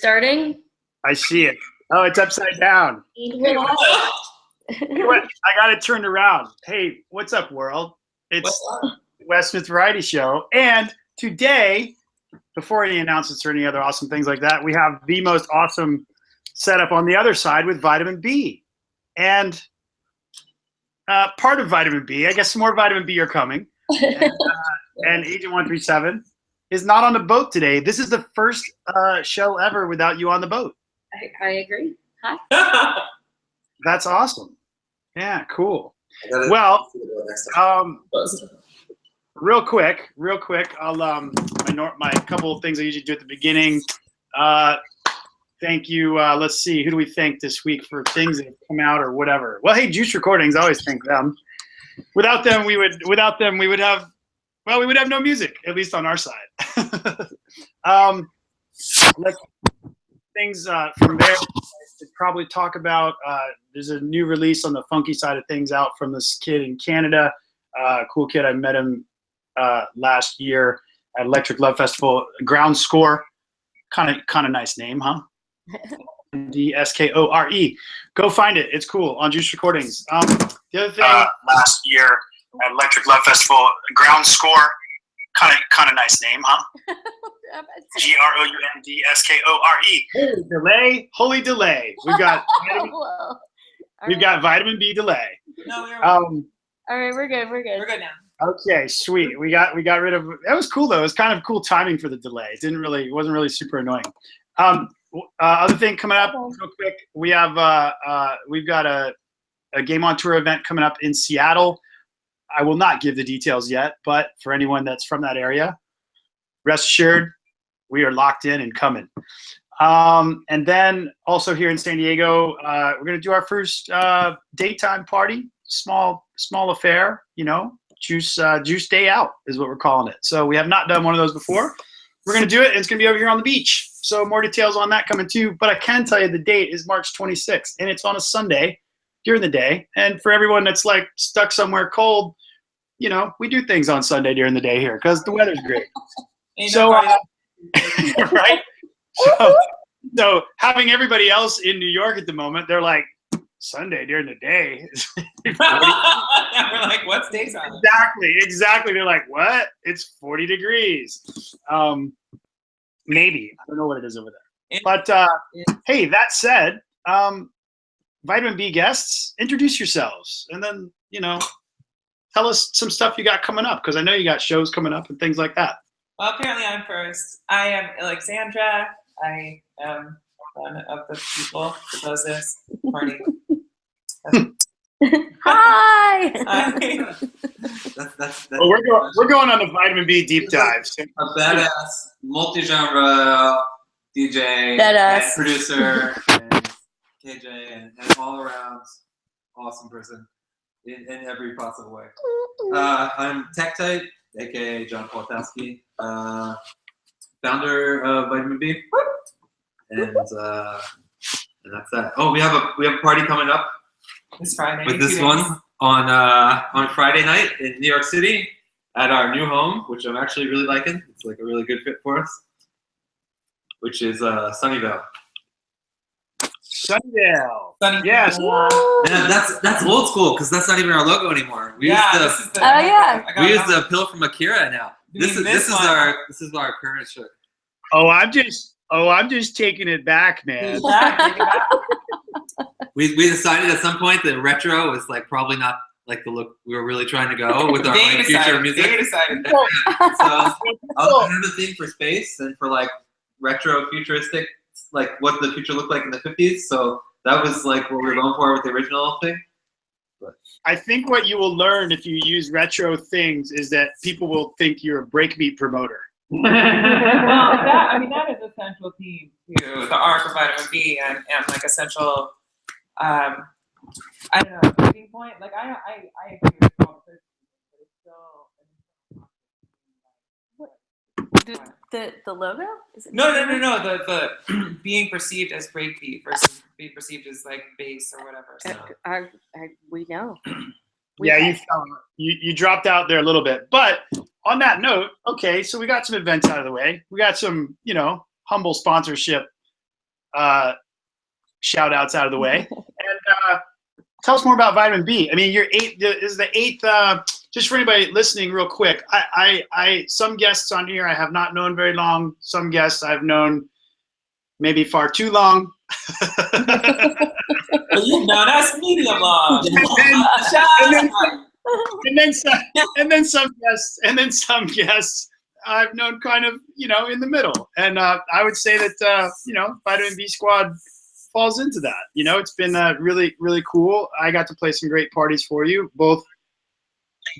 starting. I see it. Oh, it's upside down. Hey, I got it turned around. Hey, what's up, world? It's Wes Smith Variety ShYo. And today, before any announcements or any other awesome things like that, we have the most awesome setup on the other side with vitamin B. And part of vitamin B, I guess some more vitamin B are coming. And Agent 137 is not on the boat today. This is the first show ever without you on the boat. I agree. Hi. That's awesome. Yeah, cool. Well, real quick, I'll my couple of things I usually do at the beginning. Thank you. Let's see, who do we thank this week for things that have come out or whatever? Well, hey, Juice Recordings, I always thank them. Without them, we would have no music, at least on our side. Things from there to probably talk about. There's a new release on the funky side of things out from this kid in Canada. Cool kid. I met him last year at Electric Love Festival. Ground Score, kind of nice name, huh? DSKORE. Go find it. It's cool on Juice Recordings. The other thing, last year at Electric Love Festival, Ground Score, kind of nice name, huh? GROUNDSKORE. Holy delay. We've got vitamin B delay. No, all right, we're good. We're good now. Okay, sweet. We got rid of. That was cool though. It was kind of cool timing for the delay. It wasn't really super annoying. Other thing coming up real quick. We've got a Game on Tour event coming up in Seattle. I will not give the details yet, but for anyone that's from that area, rest assured, we are locked in and coming. And then also here in San Diego, we're going to do our first daytime party, small affair, juice day out is what we're calling it. So we have not done one of those before. We're going to do it, and it's going to be over here on the beach. So more details on that coming too. But I can tell you the date is March 26th, and it's on a Sunday during the day. And for everyone that's like stuck somewhere cold, we do things on Sunday during the day here because the weather's great. So, right? So having everybody else in New York at the moment, they're like, Sunday during the day. We're like, what's days on? Exactly. They're like, what? It's 40 degrees. Maybe. I don't know what it is over there. But hey, that said, Vitamin B guests, introduce yourselves. And then, tell us some stuff you got coming up, because I know you got shows coming up and things like that. Well, apparently I'm first. I am Illexxandra. I am one of the people who does this party. Hi! That's well, we're going on the Vitamin B deep dive. A badass multi-genre DJ and producer and KJ and all around awesome person in every possible way. I'm Tektite, aka John Poltowski, founder of Vitamin B, and that's that. Oh, we have a party coming up this Friday with this one on Friday night in New York City at our new home, which I'm actually really liking. It's like a really good fit for us, which is Sunnyvale. Sunnyvale. Yes. Yeah, that's old school because that's not even our logo anymore. We use the pill from Akira now. This is our current shirt. Oh, I'm just taking it back, man. We decided at some point that retro was like probably not like the look we were really trying to go with our future music. They decided. So I was kind of the theme for space and for like retro futuristic, like what the future looked like in the 50s. So that was like what we were going for with the original thing. But I think what you will learn if you use retro things is that people will think you're a breakbeat promoter. Well, that is essential theme to the arc of Vitamin B and like essential. I don't know, breaking point. Like I agree with all the but it's still. The logo? No. The being perceived as breakbeat versus being perceived as like bass or whatever. So. We know. You dropped out there a little bit, but on that note, okay, so we got some events out of the way. We got some, humble sponsorship shout outs out of the way. And tell us more about vitamin B. I mean, this is the eighth, just for anybody listening real quick, I some guests on here I have not known very long. Some guests I've known maybe far too long. Well, you've known us medium long. and then some guests I've known kind of, in the middle. And I would say that, Vitamin B Squad falls into that. It's been really, really cool. I got to play some great parties for you, both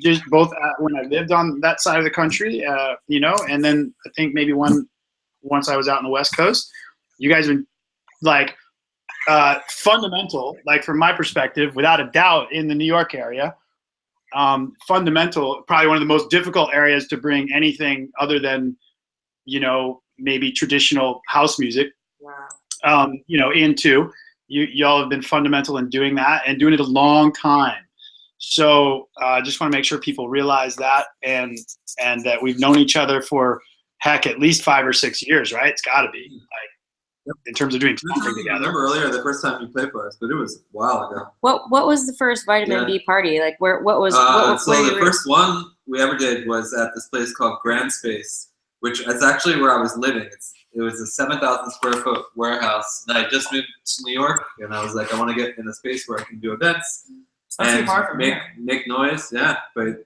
when I lived on that side of the country, and then I think maybe once I was out on the West Coast. You guys have been like fundamental, like from my perspective, without a doubt, in the New York area. Fundamental, probably one of the most difficult areas to bring anything other than, maybe traditional house music, into. Y'all have been fundamental in doing that and doing it a long time. So just want to make sure people realize that and that we've known each other for, heck, at least 5 or 6 years, right? It's got to be, in terms of doing something together. I remember earlier the first time you played for us, but it was a while ago. What was the first Vitamin B party? Like what was the first one we ever did was at this place called Grand Space, which is actually where I was living. It was a 7,000 square foot warehouse, and I just moved to New York, and I was like, I want to get in a space where I can do events and make noise. Yeah, but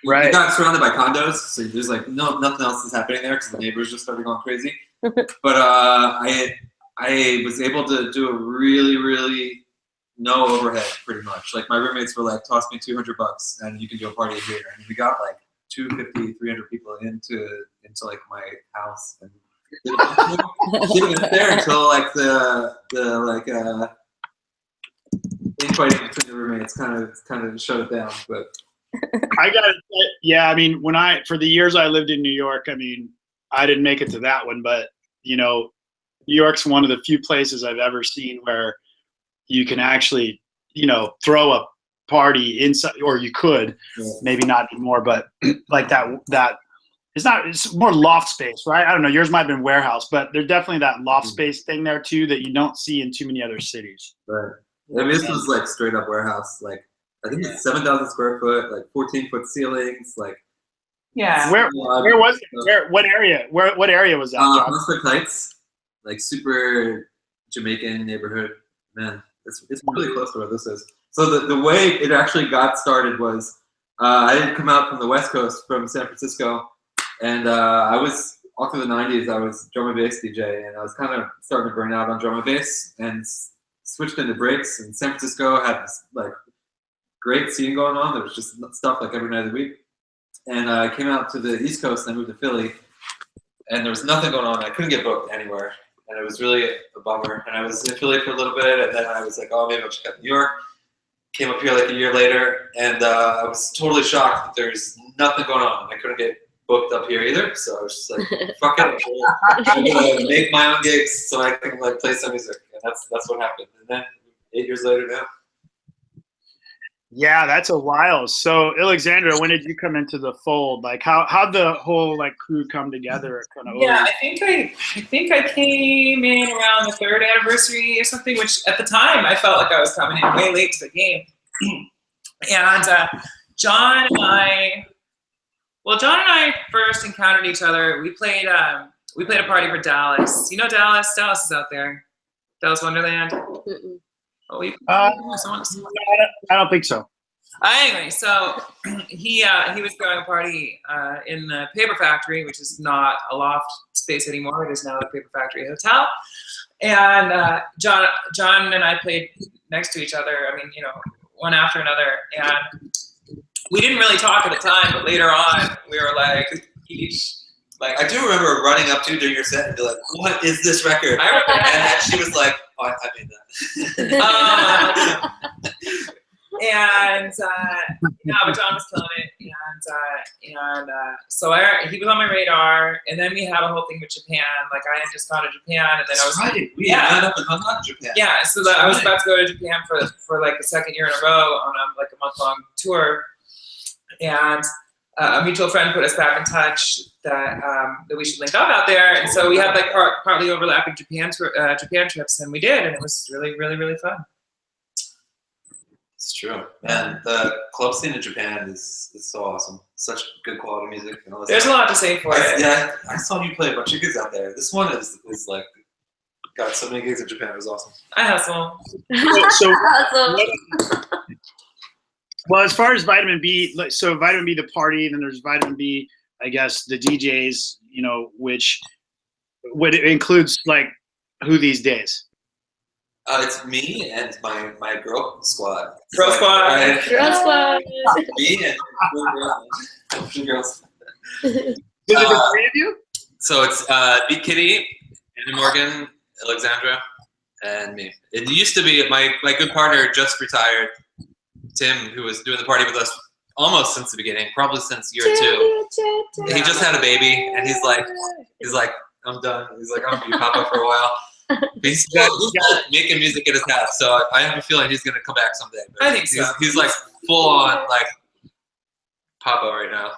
right. We got surrounded by condos, so there's like nothing else is happening there because the neighbors just started going crazy. But I was able to do a really, really no overhead, pretty much. Like my roommates were like, toss me $200 and you can do a party here. And we got like 250, 300 people into like my house and didn't get there until like the infighting between the roommates kind of shut it down. But I gotta say, yeah, I mean, for the years I lived in New York, I mean, I didn't make it to that one, but New York's one of the few places I've ever seen where you can actually, throw a party inside, or you could, maybe not anymore, but like that it's more loft space, right? I don't know. Yours might have been warehouse, but there's definitely that loft space thing there too that you don't see in too many other cities. Right. I mean, this was like straight up warehouse. Like I think it's 7,000 square foot, like 14-foot ceilings, like. Yeah. Where was it? What area? What area was that? Prospect Heights, like super Jamaican neighborhood. Man, it's really close to where this is. So the way it actually got started was I had come out from the West Coast from San Francisco, and I was all through the '90s. I was drum and bass DJ, and I was kind of starting to burn out on drum and bass, and switched into breaks. And San Francisco had this like great scene going on. There was just stuff like every night of the week. And I came out to the East Coast and I moved to Philly, and there was nothing going on. I couldn't get booked anywhere, and it was really a bummer. And I was in Philly for a little bit, and then I was like, oh, maybe I'll check out New York. Came up here like a year later, and I was totally shocked that there's nothing going on. I couldn't get booked up here either, so I was just like, fuck it. I'm gonna make my own gigs so I can like play some music, and that's what happened. And then 8 years later now. Yeah, that's a while. So, Illexxandra, when did you come into the fold? Like, how'd the whole like crew come together? Yeah, I think I came in around the 3rd anniversary or something. Which at the time I felt like I was coming in way late to the game. And John and I first encountered each other. We played a party for Dallas. You know Dallas? Dallas is out there. Dallas Wonderland. Mm-mm. Oh, I don't think so. Anyway, so he was throwing a party in the Paper Factory, which is not a loft space anymore. It is now the Paper Factory Hotel. And John and I played next to each other. I mean, one after another. And we didn't really talk at the time, but later on, we were like each. Like I do remember running up to you during your set and be like, "What is this record?" I remember that. And then she was like, "Oh, I made that." But John was killing it, and so he was on my radar, and then we had a whole thing with Japan. Like I had just gone to Japan, and then I was we ended up in Hong Kong, Japan. Yeah, so I was about to go to Japan for like the 2nd year in a row on a month-long tour, and a mutual friend put us back in touch that that we should link up out there, and so we had like partly overlapping Japan trips, and we did, and it was really, really, really fun. It's true, man. The club scene in Japan is so awesome. Such good quality music. And all this There's stuff. a lot to say for it. Yeah, I saw you play a bunch of gigs out there. This one is like got so many gigs in Japan. It was awesome. I hustle. So Awesome. well, as far as Vitamin B, so Vitamin B the party, then there's Vitamin B, I guess the DJs, you know, which includes like who these days? It's me and my girl squad. Girl squad. Girl squad. Me and two girls. Is it the three of you? So it's Beat Kitty, Andy Morgan, Illexxandra, and me. It used to be my good partner just retired, Tim, who was doing the party with us almost since the beginning, probably since year 2. He just had a baby, and he's like, I'm done. He's like, I'm gonna be Papa for a while. But he's got making music in his house, so I have a feeling he's gonna come back someday. But I think so. He's like full on like Papa right now.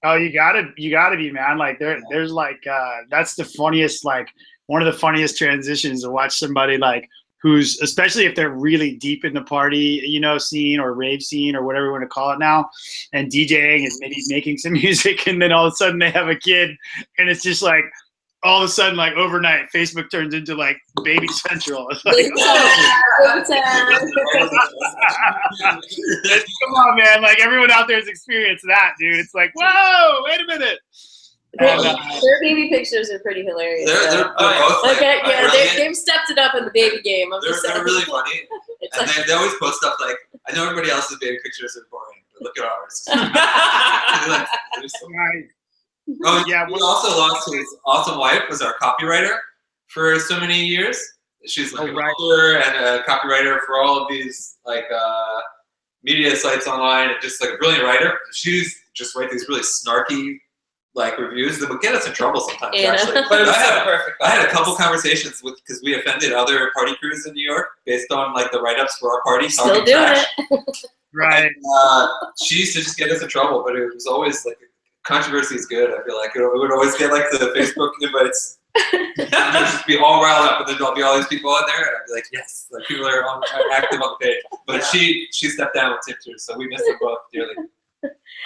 Oh, you gotta be, man. Like there's like that's the funniest, like one of the funniest transitions to watch somebody like who's, especially if they're really deep in the party, you know, scene or rave scene or whatever you want to call it now, and DJing and maybe making some music, and then all of a sudden they have a kid, and it's just like all of a sudden, like overnight, Facebook turns into like Baby Central. It's like, come on, man! Like everyone out there has experienced that, dude. It's like, whoa, wait a minute. And, Their baby pictures are pretty hilarious. They're so. both like, Okay, yeah, brilliant. they've stepped it up in the baby game. They're really funny, It's and like, they always post stuff like, I know everybody else's baby pictures are boring, but look at ours. They're so nice. Oh Yeah, he also lost his awesome wife, was our copywriter for so many years. She's like an author and a copywriter for all of these like media sites online, and just like a brilliant writer. She's just write these really snarky like reviews that would get us in trouble sometimes. Yeah. Actually, But it was I so had, perfect. I had a couple conversations with, because we offended other party crews in New York based on like the write-ups for our party. still talking doing trash. it. Right. She used to just get us in trouble, but it was always like, controversy is good. I feel like it would always get like the Facebook invites. It'd just be all riled up, and then there'll be all these people on there, and I'd be like, yes, like people are active on the page. But she stepped down with pictures, so we miss them both dearly.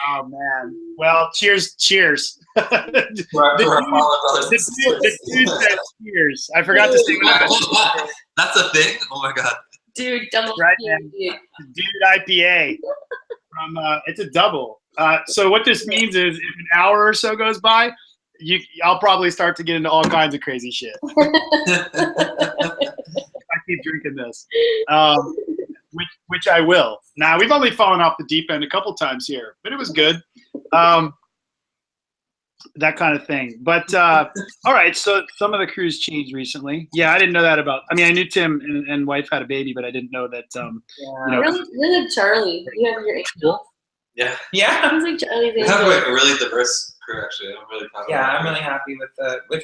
Oh man. Well, cheers. For our brothers and sisters. The dude said cheers. I forgot to say that. That's a thing? Oh my god. Dude, double Right, P, man. dude. Dude IPA. From it's a double. So what this means is, if an hour or so goes by, I'll probably start to get into all kinds of crazy shit. I keep drinking this, which I will. Now, we've only fallen off the deep end a couple times here, but it was good. That kind of thing. But all right, so some of the crews changed recently. Yeah, I didn't know that about. I mean, I knew Tim and wife had a baby, but I didn't know that. You know, Really like Charlie. You have your angel. Yeah. Yeah. Sounds like Charlie's We have angel. like a really diverse crew, actually. I'm really proud of Yeah, that. I'm really happy with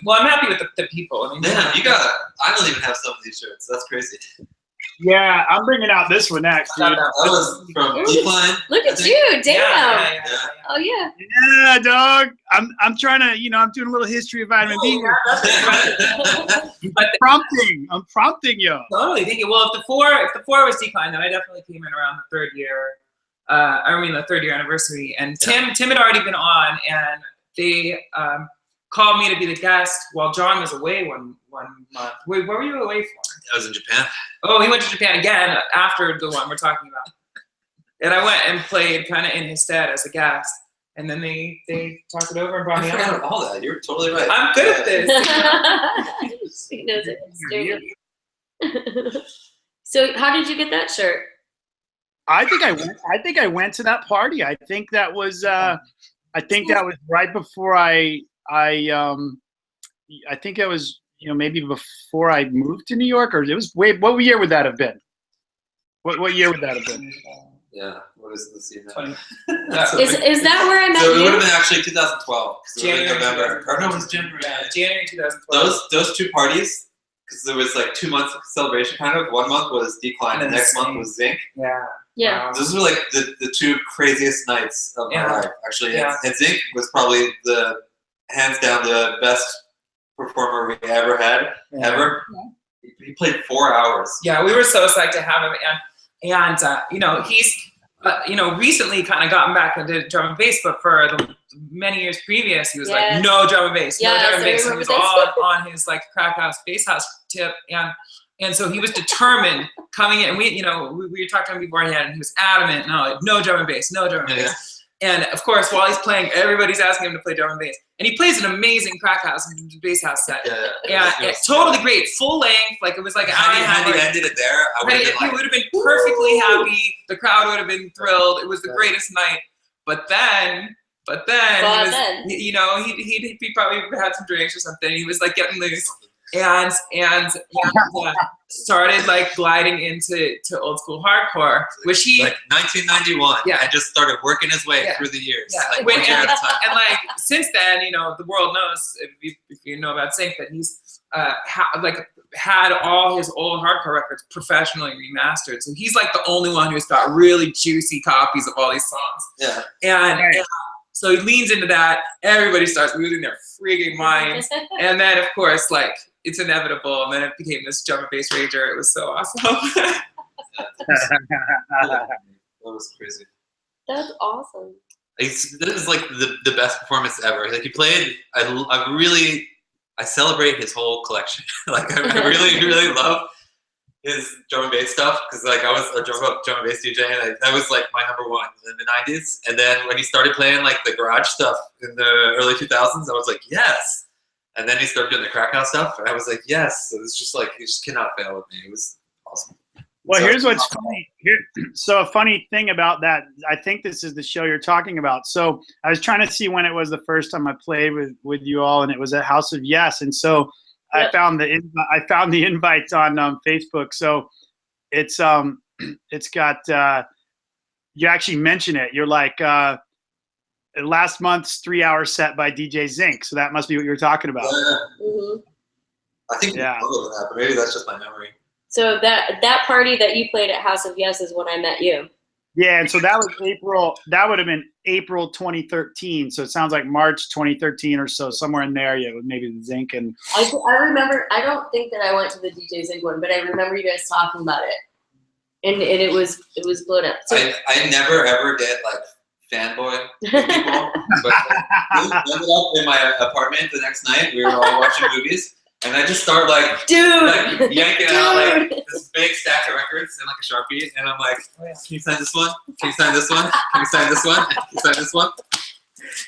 well, I'm happy with the people. I mean, Man, I don't even have some of these shirts. That's crazy. yeah, I'm bringing out this one next. Dude. That was from Decline. Look at you, damn. Yeah. Oh yeah. Yeah, dog. I'm trying to, I'm doing a little history of vitamin B. I'm prompting you. Totally. Thank you. Well, if the four was Decline, then I definitely came in around the third year. The third year anniversary, and Tim had already been on, and they called me to be the guest while John was away one month. Wait, where were you away for? I was in Japan. Oh, he went to Japan again after the one we're talking about. And I went and played kind of in his stead as a guest, and then they talked it over and brought I me forgot on. all that. You're totally right. I'm good at this. He knows it. So how did you get that shirt? I think I went to that party. I think that was right before I think it was, maybe before I moved to New York, or it was what year would that have been? What year would that have been? Yeah. What is this year? Is that where I met So it would you? have been actually 2012. January November. Or no, it was January. Yeah, January 2012. Those two parties, because there was like 2 months of celebration kind of. 1 month was Decline, and the next month was Zinc. Yeah. Yeah. Those were like the two craziest nights of my life, actually. Yeah. And Zinc was probably hands down the best performer we ever had, ever. Yeah. He played 4 hours. Yeah, we were so psyched to have him, and you know, he's you know, recently kind of gotten back into drum and bass, but for the many years previous, he was like, no drum and bass, no drum and bass. He was on his like crack house, bass house tip, and so he was determined coming in. And we were talking to him beforehand, and he was adamant, no drum and bass, no drum and bass. And of course, while he's playing, everybody's asking him to play drum and bass. And he plays an amazing crack house and bass house set. Yeah, it's totally great, full length. Like it was like had he ended it there, I would have been like, he would have been perfectly happy. The crowd would have been thrilled. It was the greatest night. But then, you know, he probably had some drinks or something. He was like getting loose. And started like gliding into old school hardcore, which he like 1991. Yeah, and just started working his way through the years. Yeah, like 1 year at a time. And like since then, you know, the world knows if you know about Zinc that he's had all his old hardcore records professionally remastered. So he's like the only one who's got really juicy copies of all these songs. Yeah, and so he leans into that. Everybody starts losing their freaking minds, and then of course like. It's inevitable, and then it became this drum and bass rager. It was so awesome. That was crazy. That's awesome. This is like the best performance ever. Like he played, I celebrate his whole collection. Like I really love his drum and bass stuff because like I was a drum and bass DJ, and that was like my number one in the 90s. And then when he started playing like the garage stuff in the early 2000s, I was like, yes. And then he started doing the crack house stuff, and I was like, yes. So it's just like, he just cannot fail with me. It was awesome. Well, here's what's funny. So a funny thing about that, I think this is the show you're talking about. So I was trying to see when it was the first time I played with you all, and it was at House of Yes. And so I found the invite on Facebook. So it's got you actually mention it. You're like last month's 3-hour set by DJ Zinc. So that must be what you're talking about. I think that, but maybe that's just my memory. So that party that you played at House of Yes is when I met you. Yeah, and so that was April. That would have been April 2013. So it sounds like March 2013 or so, somewhere in there. Yeah, with maybe the Zinc and. I remember. I don't think that I went to the DJ Zinc one, but I remember you guys talking about it, and it was blown up. So, I never ever get like fanboy people, but we ended up in my apartment the next night. We were all watching movies. And I just start like, yanking out like this big stack of records and like a Sharpie, and I'm like, oh, yeah, can you sign this one? Can you sign this one? Can you sign this one? Can you sign this one?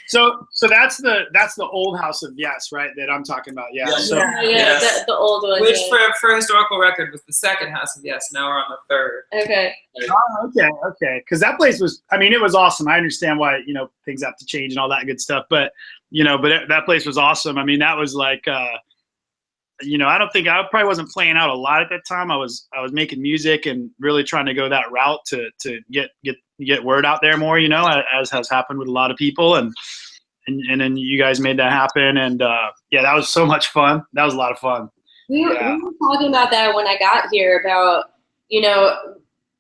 So that's the old House of Yes, right? That I'm talking about. Yeah. The old one. Which for historical record was the second House of Yes. Now we're on the third. Okay. Oh, okay. Because that place was, I mean, it was awesome. I understand why things have to change and all that good stuff, but that place was awesome. I mean, that was like. I don't think I probably wasn't playing out a lot at that time. I was making music and really trying to go that route to get word out there more, as has happened with a lot of people. And then you guys made that happen. And that was so much fun. That was a lot of fun. We were talking about that when I got here about,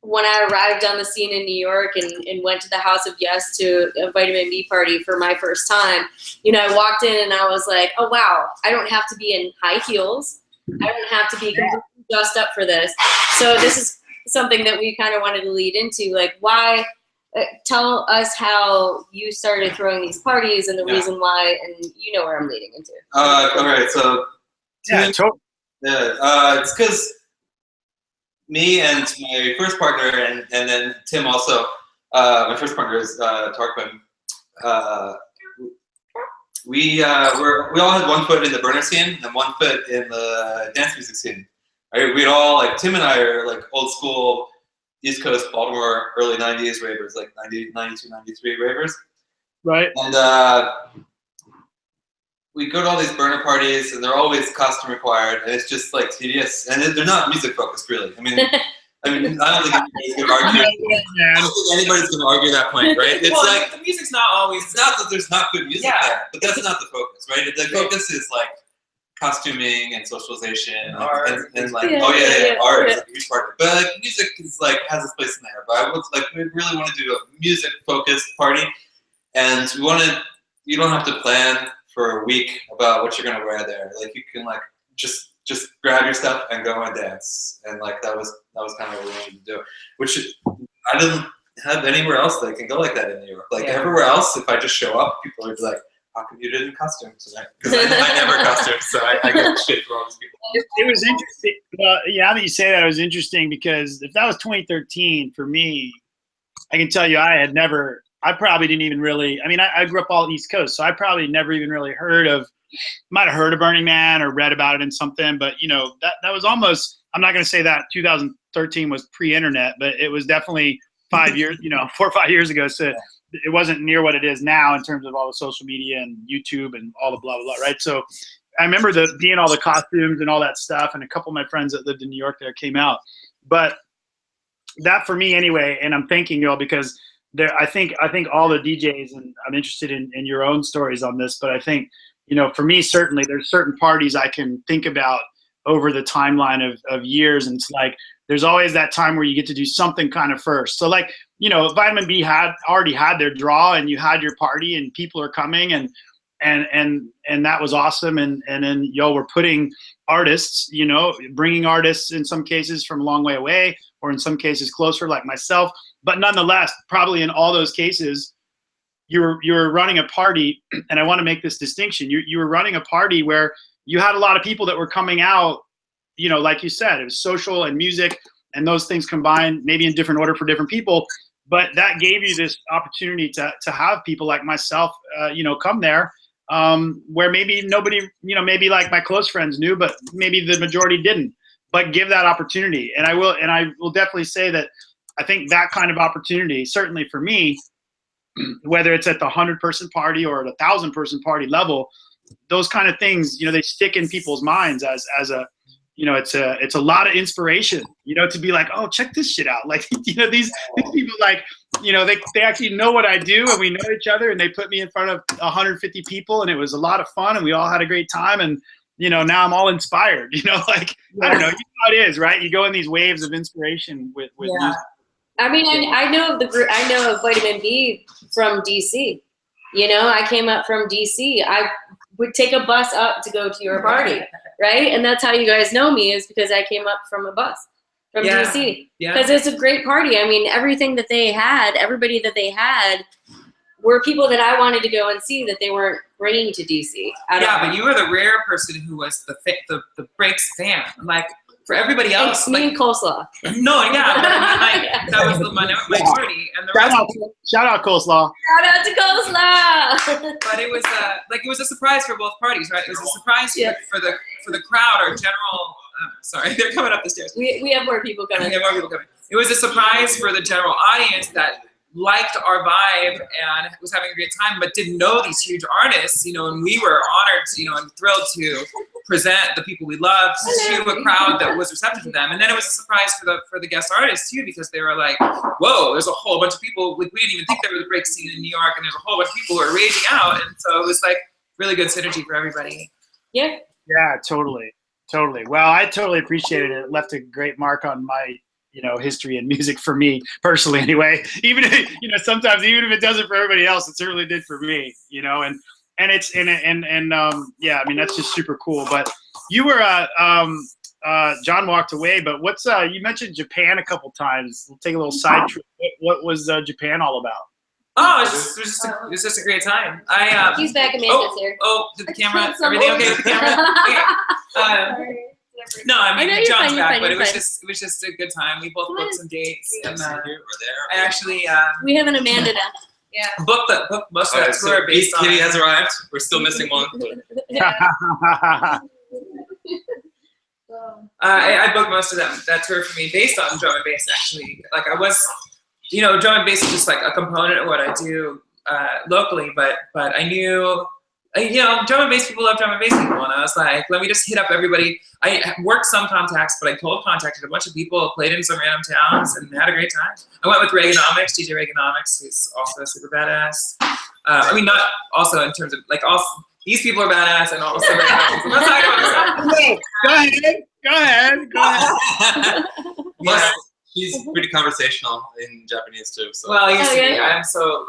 when I arrived on the scene in New York and went to the House of Yes to a Vitamin B party for my first time, I walked in and I was like, oh, wow, I don't have to be in high heels. I don't have to be completely dressed up for this. So this is something that we kind of wanted to lead into. Like, why? Tell us how you started throwing these parties and the reason why, and you know where I'm leading into. All right, so it's because me and my first partner, and then Tim also. My first partner is Tarquin. We all had 1 foot in the burner scene and 1 foot in the dance music scene. Right? We'd all Tim and I are like old school East Coast Baltimore early '90s ravers, like 90, 92, 93 ravers. Right. And we go to all these burner parties, and they're always costume required, and it's just like tedious, and they're not music focused, really. I mean, I don't think anybody's gonna argue. I don't think anybody's gonna argue that point, right? It's like the music's not always. It's not that there's not good music there, but that's not the focus, right? The focus is like costuming and socialization Art. and like Yeah, art yeah. is like a huge part of it. But like music is like has its place in there. But I was like we really want to do a music focused party, and you don't have to plan for a week about what you're gonna wear there. Like you can like just grab your stuff and go and dance. And like that was kind of what we wanted to do, which I didn't have anywhere else that can go like that in New York. Like everywhere else, if I just show up, people are just like, how come you didn't costume tonight? Because I never costume, so I get shit from all these people. It was interesting. Well, yeah, now that you say that, it was interesting because if that was 2013 for me, I can tell you I probably didn't even really, I mean, I grew up all East Coast, so I probably never even really might have heard of Burning Man or read about it in something, but you know, that was almost, I'm not going to say that 2013 was pre-internet, but it was definitely 4 or 5 years ago. So it wasn't near what it is now in terms of all the social media and YouTube and all the blah, blah, blah, right? So I remember being all the costumes and all that stuff, and a couple of my friends that lived in New York there came out. But that for me anyway, and I'm thanking you all because I think all the DJs, and I'm interested in your own stories on this, but I think, you know, for me, certainly there's certain parties I can think about over the timeline of years. And it's like, there's always that time where you get to do something kind of first. So like, you know, Vitamin B already had their draw and you had your party and people are coming and that was awesome. And then y'all were putting artists, you know, bringing artists in some cases from a long way away or in some cases closer like myself. But nonetheless, probably in all those cases, you were running a party, and I want to make this distinction. You were running a party where you had a lot of people that were coming out, you know, like you said, it was social and music and those things combined, maybe in different order for different people. But that gave you this opportunity to have people like myself, you know, come there where maybe nobody, you know, maybe like my close friends knew, but maybe the majority didn't. But give that opportunity. And I will definitely say that I think that kind of opportunity, certainly for me, whether it's at the 100-person party or at 1,000-person party level, those kind of things, you know, they stick in people's minds as a, you know, it's a lot of inspiration, you know, to be like, oh, check this shit out. Like, you know, these people, like, you know, they actually know what I do and we know each other, and they put me in front of 150 people and it was a lot of fun and we all had a great time. And, you know, now I'm all inspired, you know, like, I don't know, you know how it is, right? You go in these waves of inspiration with music. I mean, I know of the group. I know of Vitamin B from DC. You know, I came up from DC. I would take a bus up to go to your party, right? And that's how you guys know me, is because I came up from a bus from DC. Because it's a great party. I mean, everything that they had, everybody that they had, were people that I wanted to go and see that they weren't bringing to DC. But you were the rare person who was the breaks fan. Like, for everybody else, it's me and Coleslaw. No, yeah, but that was the minority, and the rest. Shout out Coleslaw. Shout out to Coleslaw. But it was a surprise for both parties, right? It was a surprise for the crowd or general. Sorry, they're coming up the stairs. We have more people coming. We have more people coming. It was a surprise for the general audience that liked our vibe and was having a great time, but didn't know these huge artists, you know, and we were honored, you know, and thrilled to present the people we loved to a crowd that was receptive to them. And then it was a surprise for the guest artists too, because they were like, whoa, there's a whole bunch of people, like, we didn't even think there was a break scene in New York, and there's a whole bunch of people who are raging out. And so it was like really good synergy for everybody. Yeah, totally. Well, I totally appreciated it. It left a great mark on my, you know, history and music for me personally anyway. Even if, you know, sometimes even if it doesn't for everybody else, it certainly did for me, you know. And it's yeah, I mean, that's just super cool. But you were John walked away, but what's you mentioned Japan a couple times. We'll take a little side trip. What was Japan all about? Oh, it was just a great time. He's back. Amanda's here. Oh, did the camera? Everything okay with the camera? Okay. No, I mean, John's back, but it was just a good time. We both booked some dates, and I actually we have an Amanda now. Yeah, booked most of that tour based on. Kitty has arrived. We're still missing one. I booked most of that tour for me based on drum and bass. Actually, like I was, you know, drum and bass is just like a component of what I do locally, but I knew. You know, drum and bass people love drum and bass people, and I was like, let me just hit up everybody. I worked some contacts, but I contacted a bunch of people, played in some random towns, and had a great time. I went with Reaganomics, DJ Reaganomics, who's also super badass. I mean, not also in terms of, like, also, these people are badass and all somebody else. I'm not talking about myself. Go ahead. Plus, she's pretty conversational in Japanese too. So. Well, you see, yeah. I'm so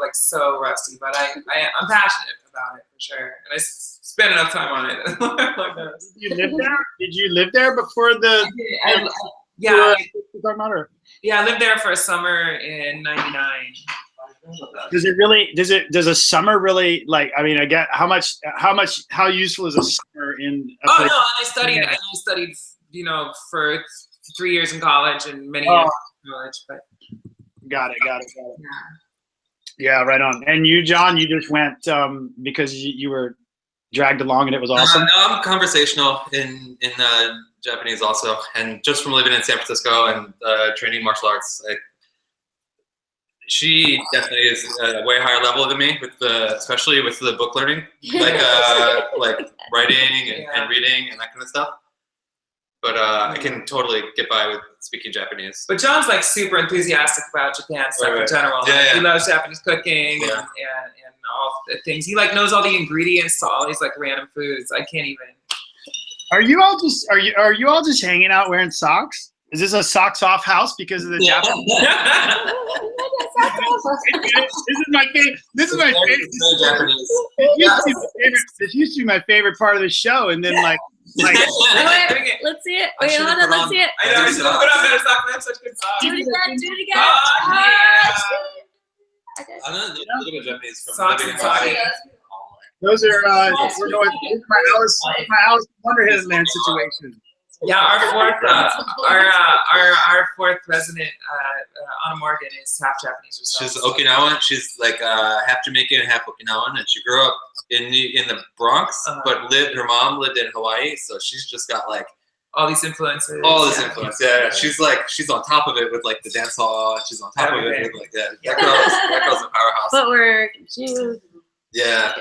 rusty, but I'm passionate about it for sure, and I spend enough time on it. Like this. Did you live there? Did you live there before the? Yeah, Yeah. I lived there for a summer in '99. Does a summer really, like, I mean, I get how useful is a summer in a Oh place? no, I studied, you know, for 3 years in college and many years in college. But Got it. Yeah, right on. And you, John, you just went because you were dragged along and it was awesome. No, I'm conversational in Japanese also, and just from living in San Francisco and training martial arts, she definitely is a way higher level than me, especially with the book learning, like writing and reading and that kind of stuff. But I can totally get by with speaking Japanese. But John's like super enthusiastic about Japan stuff in general. Yeah. He loves Japanese cooking and all the things. He like knows all the ingredients to all these like random foods. I can't even. Are you all just hanging out wearing socks? Is this a socks off house because of the Japanese? This is my favorite. Japanese. This used to be my favorite part of the show, and then like. Let's see it. Wait, hold on. Let's see it. I know. I should have put on better socks. I have such good socks. Do it again. Oh, yeah. I'm not looking at Japanese from Socks living and in Hawaii. socks. Those are we're going my Alice Wonderland situation. Yeah, our fourth resident, Anna Morgan, is half Japanese herself. She's Okinawan. She's like half Jamaican and half Okinawan, and she grew up in the Bronx, but her mom lived in Hawaii, so she's just got like all these influences. Yeah. She's on top of it with like the dance hall, and she's on top of it with like that. That girl's a powerhouse. Footwork, shoes. Yeah.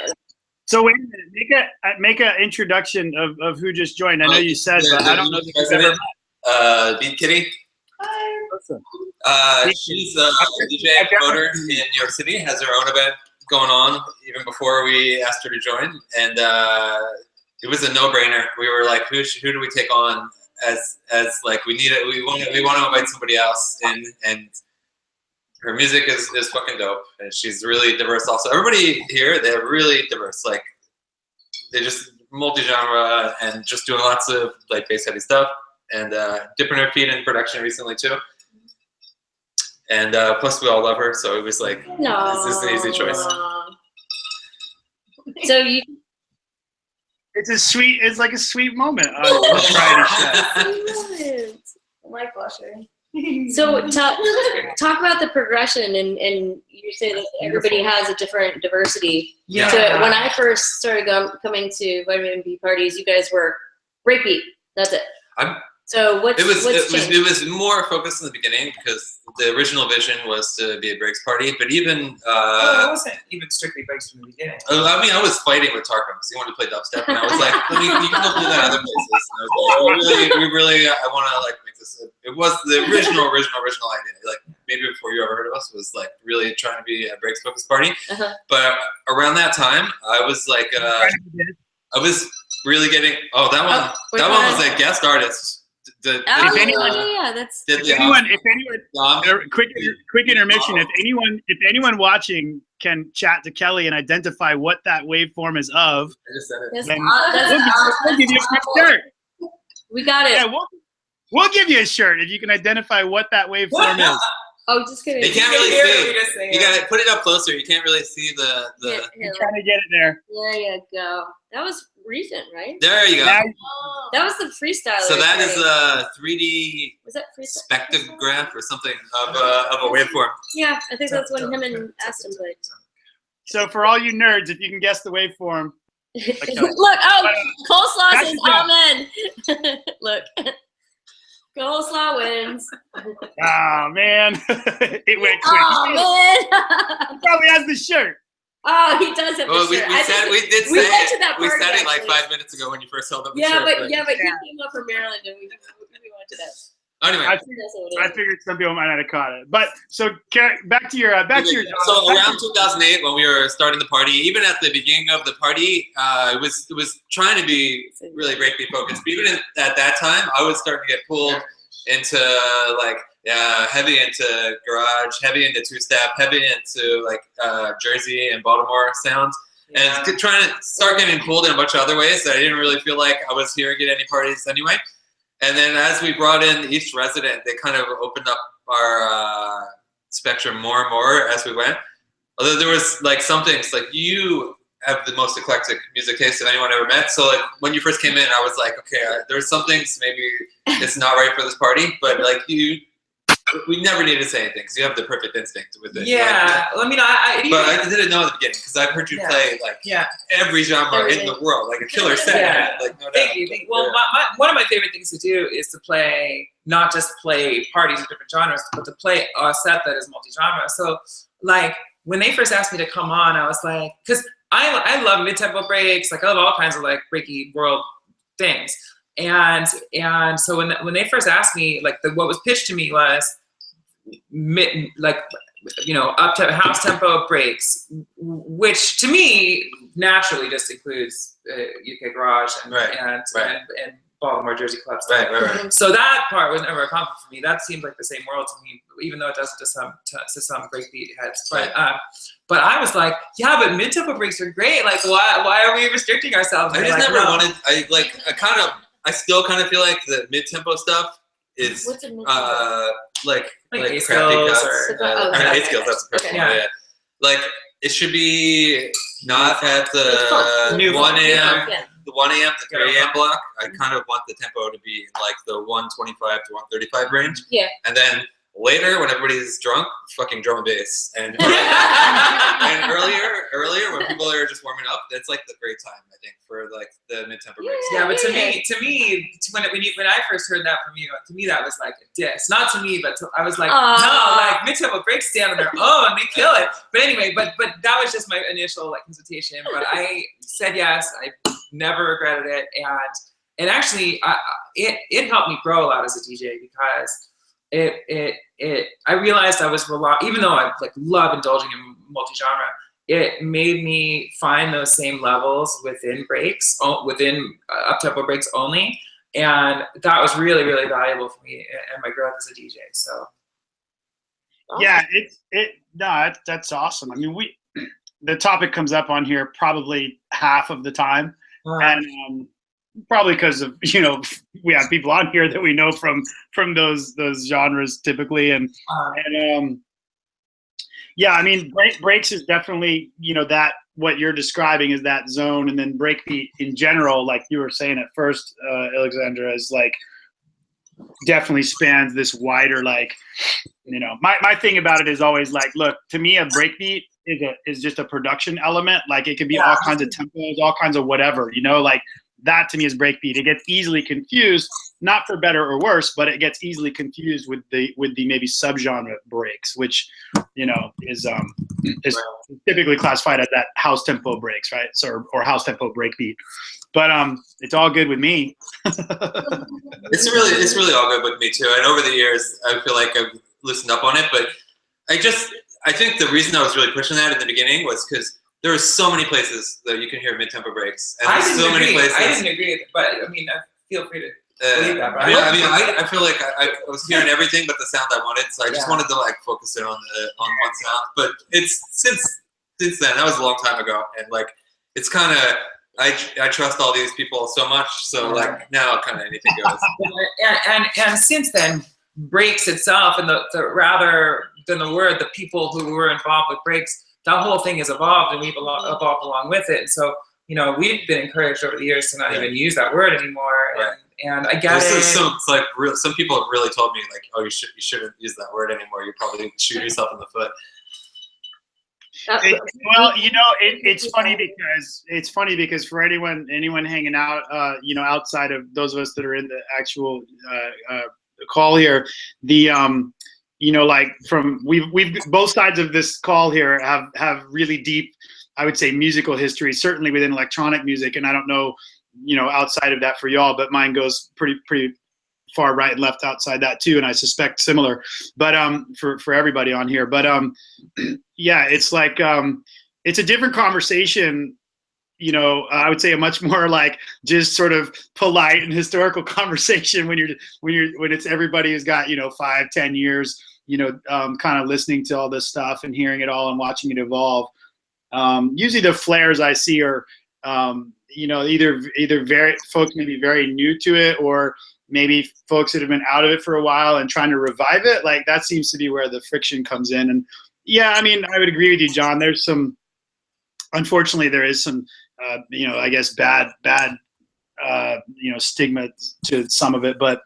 So wait a minute, make an introduction of who just joined. I know you said, but I don't know if you've ever met. Beat Kitty. Hi. She's a DJ and promoter in New York City. Has her own event going on even before we asked her to join, and it was a no-brainer. We were like, who do we take on as like we want to invite somebody else in, and her music is fucking dope, and she's really diverse also. Everybody here, they're really diverse. Like, they're just multi-genre and just doing lots of like bass heavy stuff, and dipping her feet in production recently too. And plus we all love her, so it was like, this is an easy choice. So it's like a sweet moment on the Variety ShYo. I like blushing. So talk about the progression, and you say that everybody has a different diversity. Yeah. So when I first started coming to Vitamin B parties, you guys were breakbeat. That's it. So what's changed? It was more focused in the beginning because the original vision was to be a breaks party, but even it wasn't even strictly breaks from the beginning. I mean, I was fighting with Tarkam because he wanted to play dubstep, and I was like, you can go do that other places. And I was like, I want to like make this. It was the original idea. Like maybe before you ever heard of us, was like really trying to be a breaks focused party. But around that time, I was like, I was really getting. That one was a guest artist. Quick intermission. If anyone watching can chat to Kelly and identify what that waveform is of, I just said it. then we'll give you a quick shirt. We got it. Yeah, we'll give you a shirt if you can identify what that waveform is. Oh, just kidding. You can't really see. You gotta put it up closer. You can't really see the. You're trying to get it there. There you go. That was recent, right? There you go. That was the freestyle. So that is a 3D was that spectrograph or something of a waveform. Yeah, I think that's when him and Aston played. So for all you nerds, if you can guess the waveform. Look, coleslaw says amen. Look. Coleslaw wins. Oh man, it went quick. Oh man. He probably has the shirt. Oh, he does have the shirt. We said it like 5 minutes ago when you first held up the shirt. But he came up from Maryland and we went to that. Anyway, I figured some people might not have caught it. But so back to your So around 2008, when we were starting the party, even at the beginning of the party, it was trying to be really breakbeat focused. But even at that time, I was starting to get pulled into like heavy into garage, heavy into two-step, heavy into like Jersey and Baltimore sounds, and trying to start getting pulled in a bunch of other ways that I didn't really feel like I was hearing at any parties anyway. And then as we brought in each resident, they kind of opened up our spectrum more and more as we went. Although there was like some things, like you have the most eclectic music taste of anyone ever met. So like when you first came in, I was like, okay, there's some things maybe it's not right for this party, but like we never needed to say anything because you have the perfect instinct with it. Yeah, well, I mean, but I didn't know at the beginning because I've heard you play like every genre in the world, like a killer set. Like no doubt. Thank you. Well, one of my favorite things to do is to play, not just play parties of different genres, but to play a set that is multi-genre. So like when they first asked me to come on, I was like, because I love mid-tempo breaks, like I love all kinds of like breaky world things. And so when they first asked me, like what was pitched to me was up to house tempo breaks, which to me naturally just includes UK garage and Baltimore, Jersey club stuff. Right. So that part was never a conflict for me. That seemed like the same world to me, even though it does to some breakbeat heads. But I was like, yeah, but mid-tempo breaks are great. Like, why are we restricting ourselves? I just never wanted. I still kind of feel like the mid-tempo stuff is like A crappy skills cuts. A skills. That's the perfect one. Yeah. Like it should be not at the 1 a.m. The 1 a.m. to 3 a.m. block. I kind of want the tempo to be in like the 125 to 135 range. Yeah. And then later, when everybody's drunk, fucking drum and bass. And earlier when people are just warming up, that's like the great time, I think, for like the mid-tempo breaks. Yeah, but to me, when I first heard that from you, to me that was like a diss. Not to me, but I was like, no, like mid-tempo breaks stand on their own, they kill it. But anyway, but that was just my initial like hesitation. But I said yes. I never regretted it, and actually, it helped me grow a lot as a DJ because I realized I was even though I like love indulging in multi-genre, it made me find those same levels within breaks, within up-tempo breaks only, and that was really, really valuable for me and my growth as a DJ. So yeah, that's awesome. I mean, the topic comes up on here probably half of the time, and probably because of we have people on here that we know from those genres typically, and yeah, I mean breaks is definitely that what you're describing is that zone, and then breakbeat in general, like you were saying at first, Illexxandra, is like definitely spans this wider like my thing about it is always like, look, to me a breakbeat is just a production element. Like it can be all kinds of tempos, all kinds of whatever, like that to me is breakbeat. It gets easily confused, not for better or worse, but it gets easily confused with the maybe subgenre breaks, which is typically classified as that house tempo breaks, right? So or house tempo breakbeat. But it's all good with me. It's really all good with me too. And over the years, I feel like I've loosened up on it. But I think the reason I was really pushing that in the beginning was because there are so many places that you can hear mid-tempo breaks, and there's so many places. I didn't agree, but I mean, feel free to believe that. Right? I feel like I was hearing everything but the sound I wanted, so I just wanted to like focus in on one sound. But it's since then, that was a long time ago, and like it's kind of. I trust all these people so much, so like now kind of anything goes. and since then, breaks itself, and the rather than the word, the people who were involved with breaks, that whole thing has evolved, and we've evolved along with it. And so we've been encouraged over the years to not even use that word anymore. Right. And I guess it's like some people have really told me like, oh, you shouldn't use that word anymore. You probably shoot yourself in the foot. It's funny because for anyone hanging out, outside of those of us that are in the actual call here, like we've both sides of this call here have really deep, I would say, musical history, certainly within electronic music, and I don't know, outside of that for y'all, but mine goes pretty far right and left outside that too, and I suspect similar. But for everybody on here, but yeah, it's like it's a different conversation. You know, I would say a much more like just sort of polite and historical conversation when it's everybody who's got, you know, 5-10 years, you know, kind of listening to all this stuff and hearing it all and watching it evolve. Usually the flares I see are, you know, either very folks maybe very new to it, or maybe folks that have been out of it for a while and trying to revive it. Like that seems to be where the friction comes in. And yeah, I mean, I would agree with you, John. There's some, unfortunately, there is some, you know, I guess bad, you know, stigma to some of it, but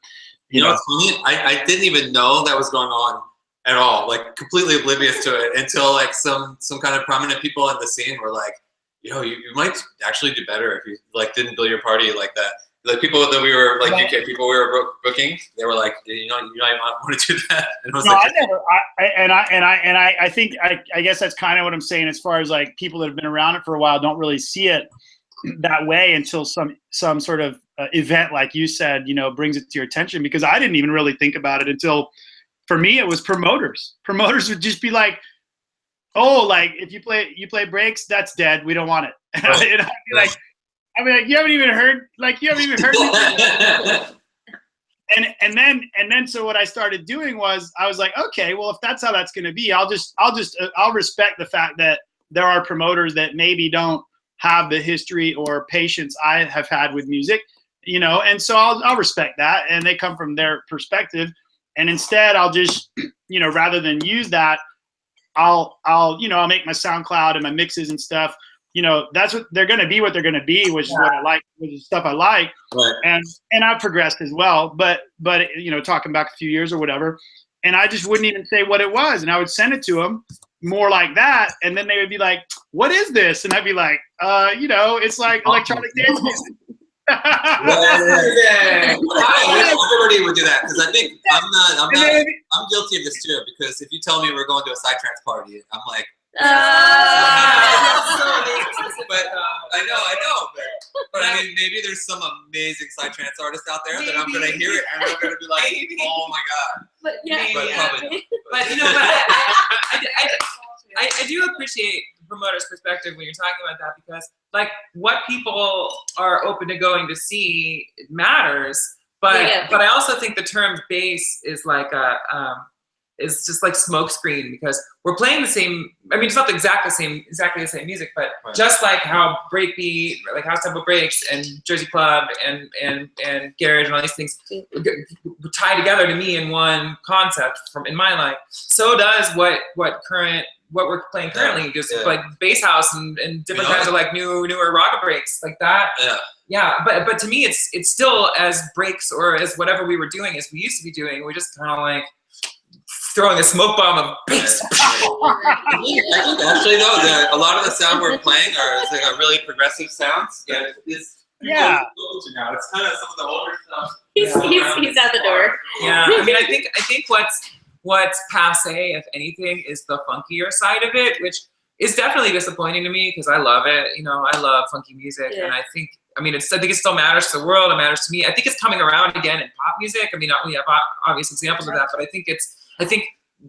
you know what's funny? I didn't even know that was going on at all, like completely oblivious to it until like some kind of prominent people in the scene were like, you know, you might actually do better if you like didn't build your party like that. Like people that we were like UK people we were booking, they were like, you might want to do that. And I was I think I guess that's kind of what I'm saying as far as like people that have been around it for a while don't really see it that way until some sort of event, like you said, you know, brings it to your attention, because I didn't even really think about it until, for me, it was promoters. Promoters would just be like, oh, like if you play breaks, that's dead. We don't want it. And I'd be like, you haven't even heard me. and then so what I started doing was I was like, okay, well, if that's how that's going to be, I'll respect the fact that there are promoters that maybe don't have the history or patience I have had with music, you know, and so I'll respect that, and they come from their perspective, and instead I'll just, you know, rather than use that, I'll make my SoundCloud and my mixes and stuff. You know, that's what they're going to be, which is what I like, which is stuff I like. Right. And I've progressed as well, but, you know, talking back a few years or whatever, and I just wouldn't even say what it was. And I would send it to them more like that. And then they would be like, what is this? And I'd be like, you know, it's like electronic dance music. I wish everybody would do that, because I think I'm guilty of this too, because if you tell me we're going to a psytrance party, I'm like, but I know, but I mean, maybe there's some amazing psytrance artist out there that I'm gonna hear it and I'm gonna be like, oh my god. But yeah, probably not. but you know, I do appreciate the promoter's perspective when you're talking about that, because like what people are open to going to see matters, but I also think the term bass is like is just like smokescreen, because we're playing the same. I mean, it's not exactly the same music, but right. Just like how breakbeat, like house tempo breaks, and Jersey Club, and garage, and all these things tie together to me in one concept in my life. So does what we're playing currently, just like bass house and different kinds of like newer rock breaks like that. Yeah, but to me, it's still as breaks or as whatever we were doing as we used to be doing. We're just kind of like throwing a smoke bomb of bass. I think actually though, a lot of the sound we're playing is like a really progressive sounds. Yeah. It's now. It's kind of some of the older stuff. He's out the door. Yeah, I mean, I think what's passe, if anything, is the funkier side of it, which is definitely disappointing to me, because I love it. You know, I love funky music, and I think it still matters to the world. It matters to me. I think it's coming around again in pop music. I mean, we have obvious examples of that, but I think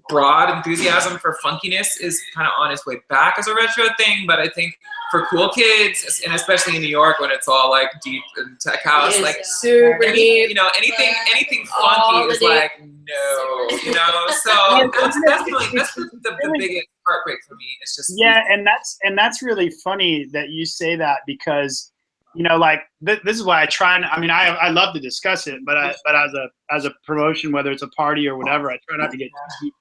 broad enthusiasm for funkiness is kind of on its way back as a retro thing. But I think for cool kids, and especially in New York when it's all like deep and tech house, like super deep, you know, anything funky is like no, you know. So that's the biggest heartbreak for me. It's just and that's really funny that you say that, because you know, like this is why I try and I love to discuss it, but as a promotion, whether it's a party or whatever, I try not to get too deep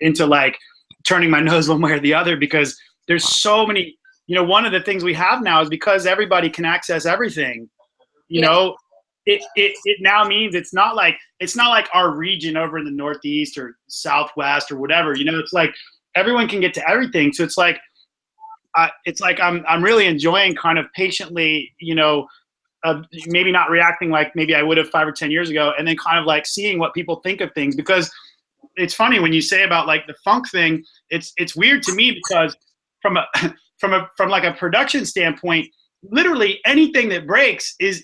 into like turning my nose one way or the other, because there's so many. You know, one of the things we have now is because everybody can access everything. You know, it now means it's not like our region over in the Northeast or Southwest or whatever. You know, it's like everyone can get to everything. So it's like I'm really enjoying kind of patiently, you know, maybe not reacting like maybe I would have 5 or 10 years ago, and then kind of like seeing what people think of things. Because it's funny when you say about like the funk thing, it's weird to me, because from like a production standpoint, literally anything that breaks is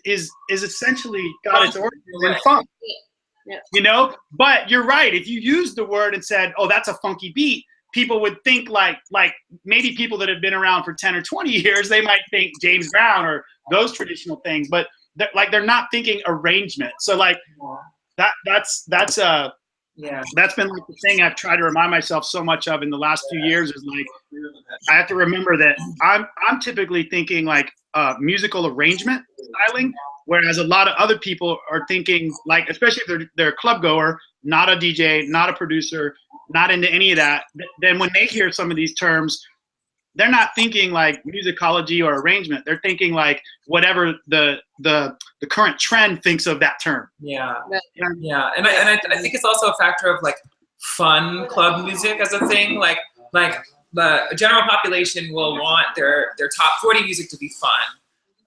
essentially got its origins in funk. Yeah. You know, but you're right. If you use the word and said, "Oh, that's a funky beat," people would think like maybe people that have been around for 10 or 20 years, they might think James Brown or those traditional things, but they're not thinking arrangement. So like that's been like the thing I've tried to remind myself so much of in the last few years is like I have to remember that I'm typically thinking like musical arrangement styling, whereas a lot of other people are thinking like, especially if they're a club goer, not a DJ, not a producer, not into any of that. Then when they hear some of these terms, they're not thinking like musicology or arrangement. They're thinking like whatever the current trend thinks of that term. Yeah, and I think it's also a factor of like fun club music as a thing. Like the general population will want their top 40 music to be fun.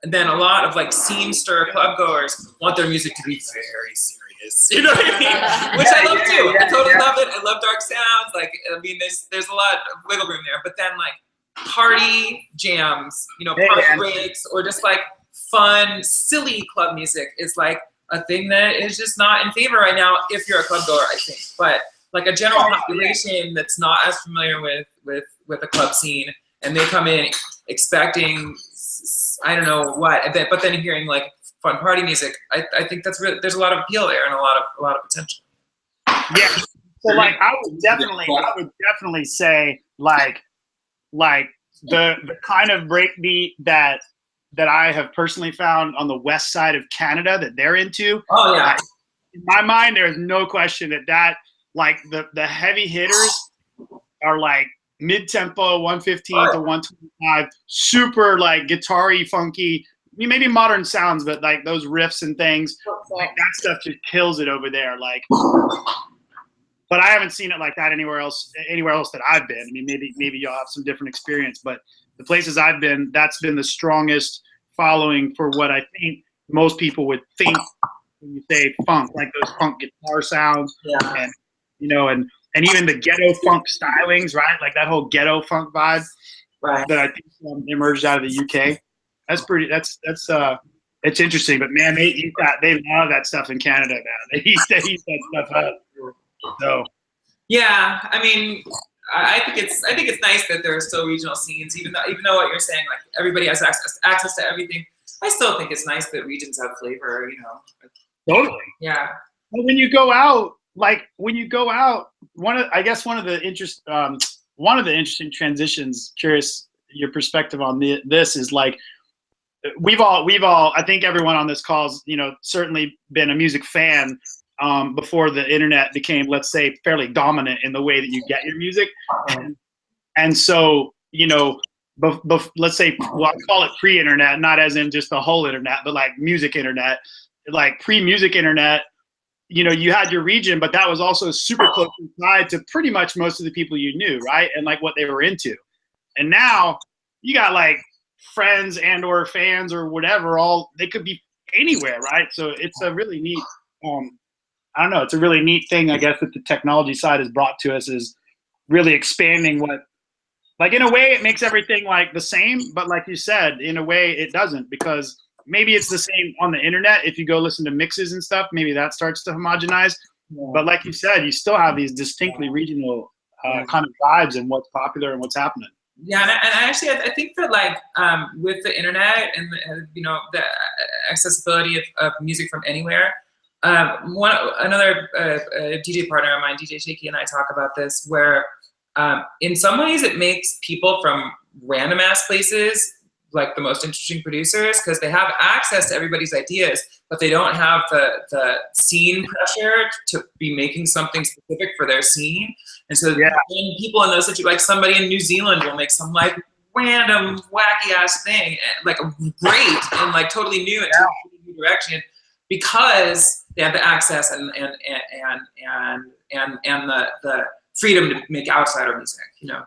And then a lot of like scene stir club goers want their music to be very serious. You know what I mean? Which I love too. I totally love it. I love dark sounds. Like, I mean, there's a lot of wiggle room there. But then like party jams, you know, party breaks, or just like fun, silly club music is like a thing that is just not in favor right now if you're a club goer, I think. But like a general population that's not as familiar with the club scene, and they come in expecting I don't know what, but then hearing like fun party music, I think that's really, there's a lot of appeal there and a lot of potential. Yeah. So like I would definitely say like the kind of breakbeat that I have personally found on the west side of Canada that they're into. Oh yeah. In my mind, there is no question that like the heavy hitters are like mid-tempo, 115 to 125, super like guitar-y, funky, maybe modern sounds, but like those riffs and things, like that stuff just kills it over there. Like, but I haven't seen it like that anywhere else that I've been. I mean, maybe y'all have some different experience, but the places I've been, that's been the strongest following for what I think most people would think when you say funk, like those funk guitar sounds, and you know, and even the ghetto funk stylings, right? Like that whole ghetto funk vibe that I think emerged out of the UK. That's pretty. It's interesting. But man, they love that stuff in Canada, man. They eat that stuff up. So yeah, I mean, I think it's nice that there are still regional scenes, even though what you're saying, like everybody has access to everything. I still think it's nice that regions have flavor, you know. Totally. Yeah. But when you go out, one of the interesting transitions, curious your perspective on this is like we've all I think everyone on this call's, you know, certainly been a music fan before the internet became, let's say, fairly dominant in the way that you get your music. And so, you know, let's say, well, I'll call it pre-internet, not as in just the whole internet, but like music internet, like pre-music internet, you know, you had your region, but that was also super closely tied to pretty much most of the people you knew, right? And like what they were into. And now you got like friends and or fans or whatever, they could be anywhere, right? So it's a really neat, I don't know, it's a really neat thing, I guess, that the technology side has brought to us, is really expanding what, like in a way it makes everything like the same, but like you said, in a way it doesn't, because maybe it's the same on the internet. If you go listen to mixes and stuff, maybe that starts to homogenize. But like you said, you still have these distinctly regional kind of vibes and what's popular and what's happening. Yeah, and actually, I think that like with the internet and you know, the accessibility of music from anywhere, another DJ partner of mine, DJ Shaky, and I talk about this, where in some ways it makes people from random ass places like the most interesting producers, because they have access to everybody's ideas, but they don't have the scene pressure to be making something specific for their scene. And so when people in those situations, like somebody in New Zealand will make some like random wacky ass thing, like great and like totally new and totally new direction, because they have the access and the freedom to make outsider music, you know?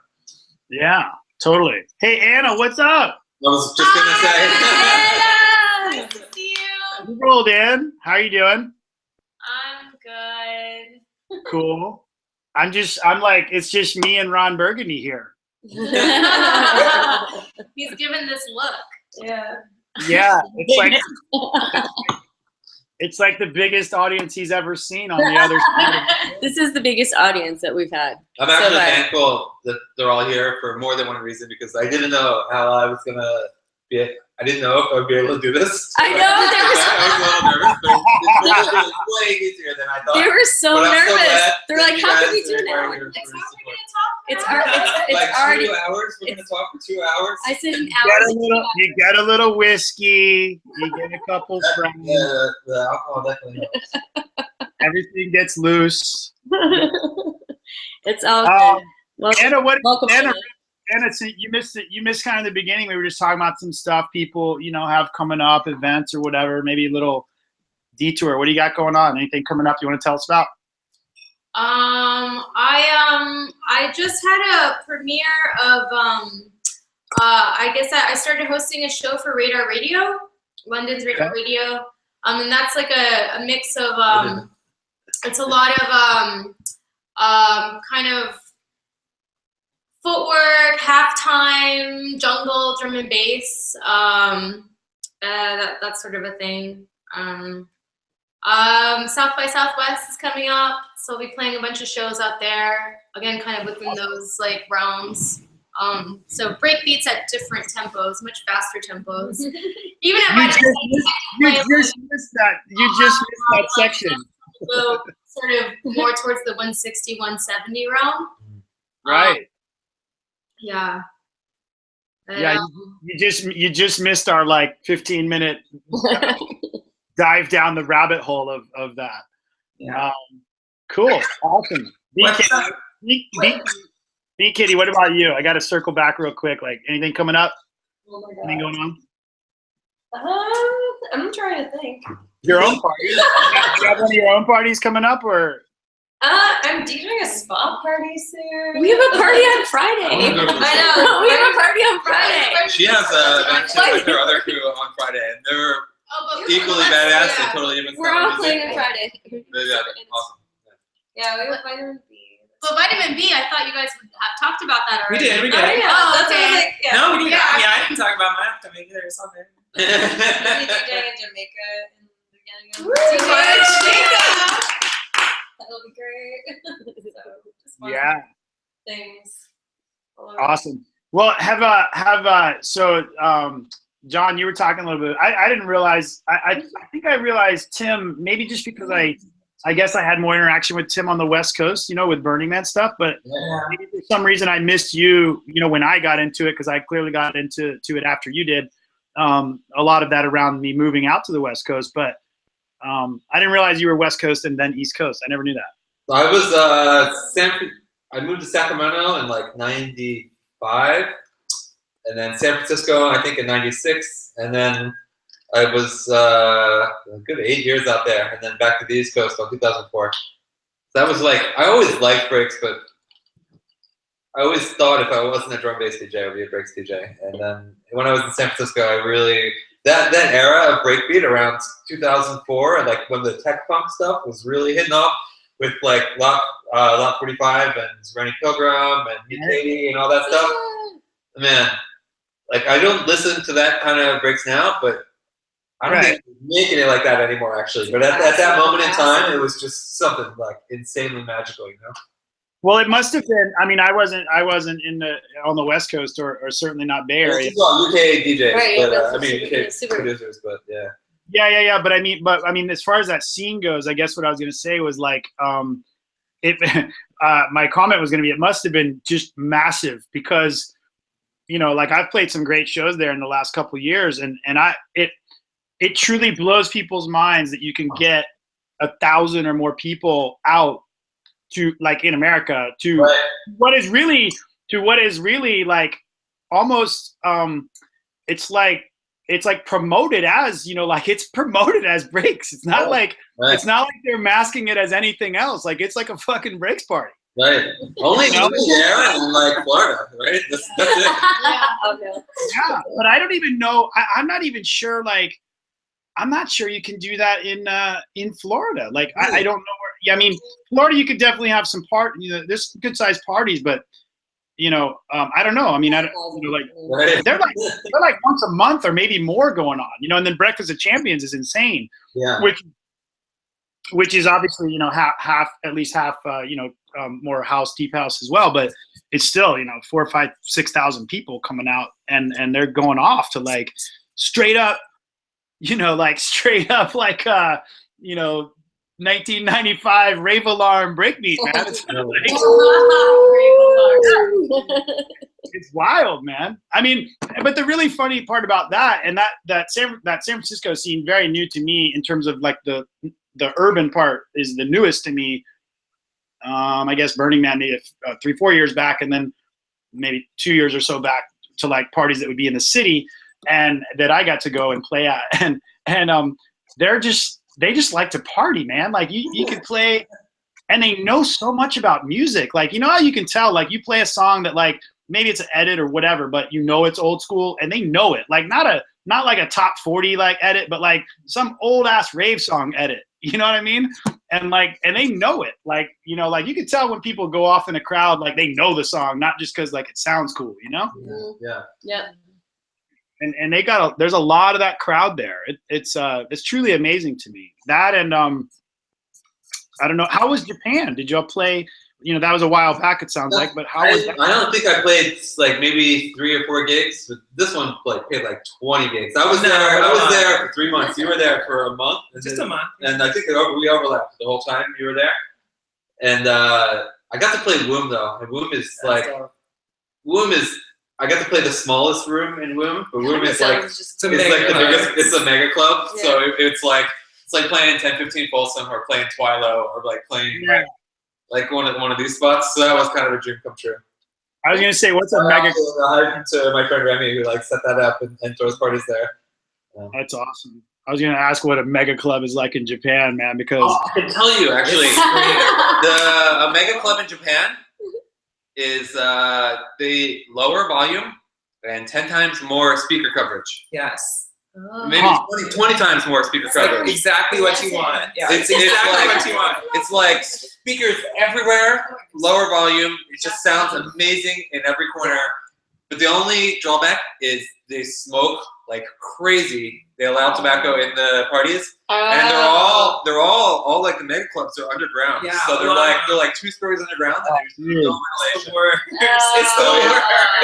Yeah, totally. Hey, Anna, what's up? I was just gonna say. Nice to see you. You rolled in. How are you doing? I'm good. Cool. I'm like, it's just me and Ron Burgundy here. He's given this look. Yeah. Yeah, it's like the biggest audience he's ever seen on the other side. This is the biggest audience that we've had. I'm actually far. thankful that they're all here for more than one reason because I didn't know how I was gonna be. I didn't know if I would be able to do this. I know, I was a little nervous, but it was way easier than I thought. They were so But I'm so nervous. glad They're that like, you how can guys we do are now? here for Next your time support. we're It's gonna Like already. 2 hours? We're gonna talk for 2 hours? I said an You get a little whiskey, you get a couple friends, Yeah, the alcohol definitely helps. everything gets loose. It's all good. Welcome, Anna, welcome. Anna, so you missed it. You missed kind of the beginning. We were just talking about some stuff people, have coming up, events or whatever. Maybe a little detour. What do you got going on? Anything coming up you want to tell us about? I just had a premiere of I guess I started hosting a show for Radar Radio, London's Radar Radio. And that's like a mix of it's a lot of kind of footwork, halftime, jungle, drum and bass, that sort of a thing. South by Southwest is coming up, so we'll be playing a bunch of shows out there. Again, kind of within those like realms. So breakbeats at different tempos, much faster tempos. Even at You just missed that. You just missed that section. So sort of more towards the 160, 170 realm. Right. Yeah. Yeah, you just missed our like 15-minute dive down the rabbit hole of that. Yeah. Cool, awesome. B Kitty, what about you? I got to circle back real quick. Like anything coming up? Oh my Anything God. going on? I'm trying to think. Your own party? You have one of your own parties coming up, or? I'm DJing a spa party soon. We have a party on Friday. I wanna go to this I know. We have a party on Friday. She has a event too with her other crew on Friday, and they're equally badass and totally different We're style all of playing music. on Friday. Yeah, awesome. Yeah, we have vitamin B. But vitamin B, I thought you guys would have talked about that We already. did. Oh, yeah. That's what I was like, yeah. No, we didn't. Yeah. I mean, I didn't talk about my upcoming either. It's okay. We'll be DJing in Jamaica in the beginning of Woo! Jamaica. That'll be great. So, just fun Yeah. things. all over. Awesome. Well, so John, you were talking a little bit. I didn't realize. I think I realized Tim, maybe just because I guess I had more interaction with Tim on the West Coast, with Burning Man stuff. But Yeah. maybe for some reason I missed you. When I got into it, because I clearly got into it after you did. A lot of that around me moving out to the West Coast, but I didn't realize you were West Coast and then East Coast. I never knew that. I was I moved to Sacramento in like '95, and then San Francisco I think in '96, and then I was a good 8 years out there, and then back to the East Coast in 2004. That was like I always liked breaks, but I always thought if I wasn't a drum bass DJ, I would be a breaks DJ. And then when I was in San Francisco, I really that era of breakbeat around 2004, like when the tech funk stuff was really hitting off with like Lot 45 and Rennie Pilgrim and Meet Katie and all that stuff. Man, like I don't listen to that kind of breaks now, but I don't think we're making it like that anymore actually. But at that moment in time, it was just something like insanely magical, Well, it must have been. I mean, I wasn't on the West Coast or certainly not Bay Area. Well, UK DJs, Right, but that's I mean UK super. producers, but yeah. Yeah. But I mean, as far as that scene goes, I guess what I was gonna say was like, my comment was gonna be, it must have been just massive because, like I've played some great shows there in the last couple of years, and it truly blows people's minds that you can get 1,000 or more people out to, like in America, to what is really like almost it's like promoted as like it's promoted as breaks. It's not like it's not like they're masking it as anything else. Like it's like a fucking breaks party. Right. Only in Louisiana and like Florida, right? That's it. Yeah, but I don't even know. I'm not even sure. Like, I'm not sure you can do that in Florida. Like, I don't know where. Yeah, I mean, Florida, you could definitely have some there's good sized parties, but I don't know. I mean, Right. they're like once a month or maybe more going on, and then Breakfast of Champions is insane, Yeah. which is obviously, half at least half, more house, deep house as well, but it's still, 4,000, 5,000, 6,000 people coming out and they're going off to like straight up, straight up like, 1995 rave alarm breakbeat, man. It's, it's wild, man. I mean, but the really funny part about that, and that San Francisco scene, very new to me in terms of like the urban part is the newest to me. I guess Burning Man maybe 3-4 years back, and then maybe 2 years or so back to like parties that would be in the city and that I got to go and play at, and they just like to party, man. Like you could play, and they know so much about music. Like, how you can tell, like you play a song that like maybe it's an edit or whatever, but it's old school and they know it. Like not like a top 40 like edit, but like some old ass rave song edit. You know what I mean? And they know it. Like, like you can tell when people go off in a crowd, like they know the song, not just because like it sounds cool, Yeah. And there's a lot of that crowd there. It's truly amazing to me. That and I don't know, how was Japan? Did y'all play? That was a while back. It sounds like, but how was that? I don't think I played like maybe 3 or 4 gigs, but this one paid like 20 gigs. I was there for 3 months. You were there for a month. Just a month. And I think we overlapped the whole time you were there. And I got to play Womb though. And Womb is I got to play the smallest room in Womb, but Womb is like it's the biggest. It's a mega club, Yeah. so it's like playing 10-15 Folsom or playing Twilo or like playing like one of these spots. So that was kind of a dream come true. I was gonna say, what's a mega? To my friend Remy, who like set that up and throws parties there. That's awesome. I was gonna ask what a mega club is like in Japan, man, because I can tell you actually, a mega club in Japan is the lower volume and 10 times more speaker coverage. Yes. Maybe 20 times more speaker coverage. Exactly what you want. Yeah. It's exactly like, what you want. It's like speakers everywhere, lower volume. It just sounds amazing in every corner. But the only drawback is they smoke like crazy. They allow tobacco in the parties, and they're all like the mega clubs are underground. Yeah, so they're like 2 stories underground. And there's no ventilation.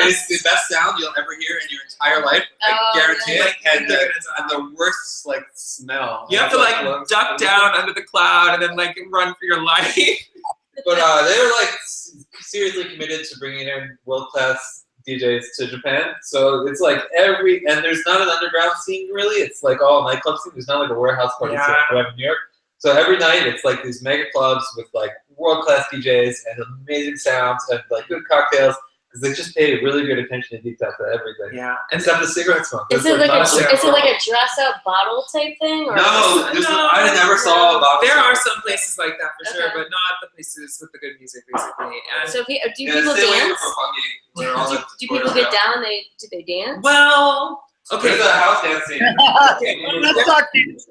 It's the best sound you'll ever hear in your entire life. I guarantee it. And the worst like smell. You have to like duck down under the cloud and then like run for your life. But they were like seriously committed to bringing in world-class DJs to Japan. So it's like and there's not an underground scene really. It's like all nightclub scene. There's not like a warehouse party scene like we have in New York. So every night it's like these mega clubs with like world-class DJs and amazing sounds and like good cocktails. Because they just pay really good attention to detail to everything. Yeah. Except the cigarette smoke. Is it like a dress-up bottle type thing? Or I never saw a bottle. There are some places like that for sure, but not the places with the good music, basically. And so do people dance? Do people get down? Do they dance? Well, okay. There's a house dancing.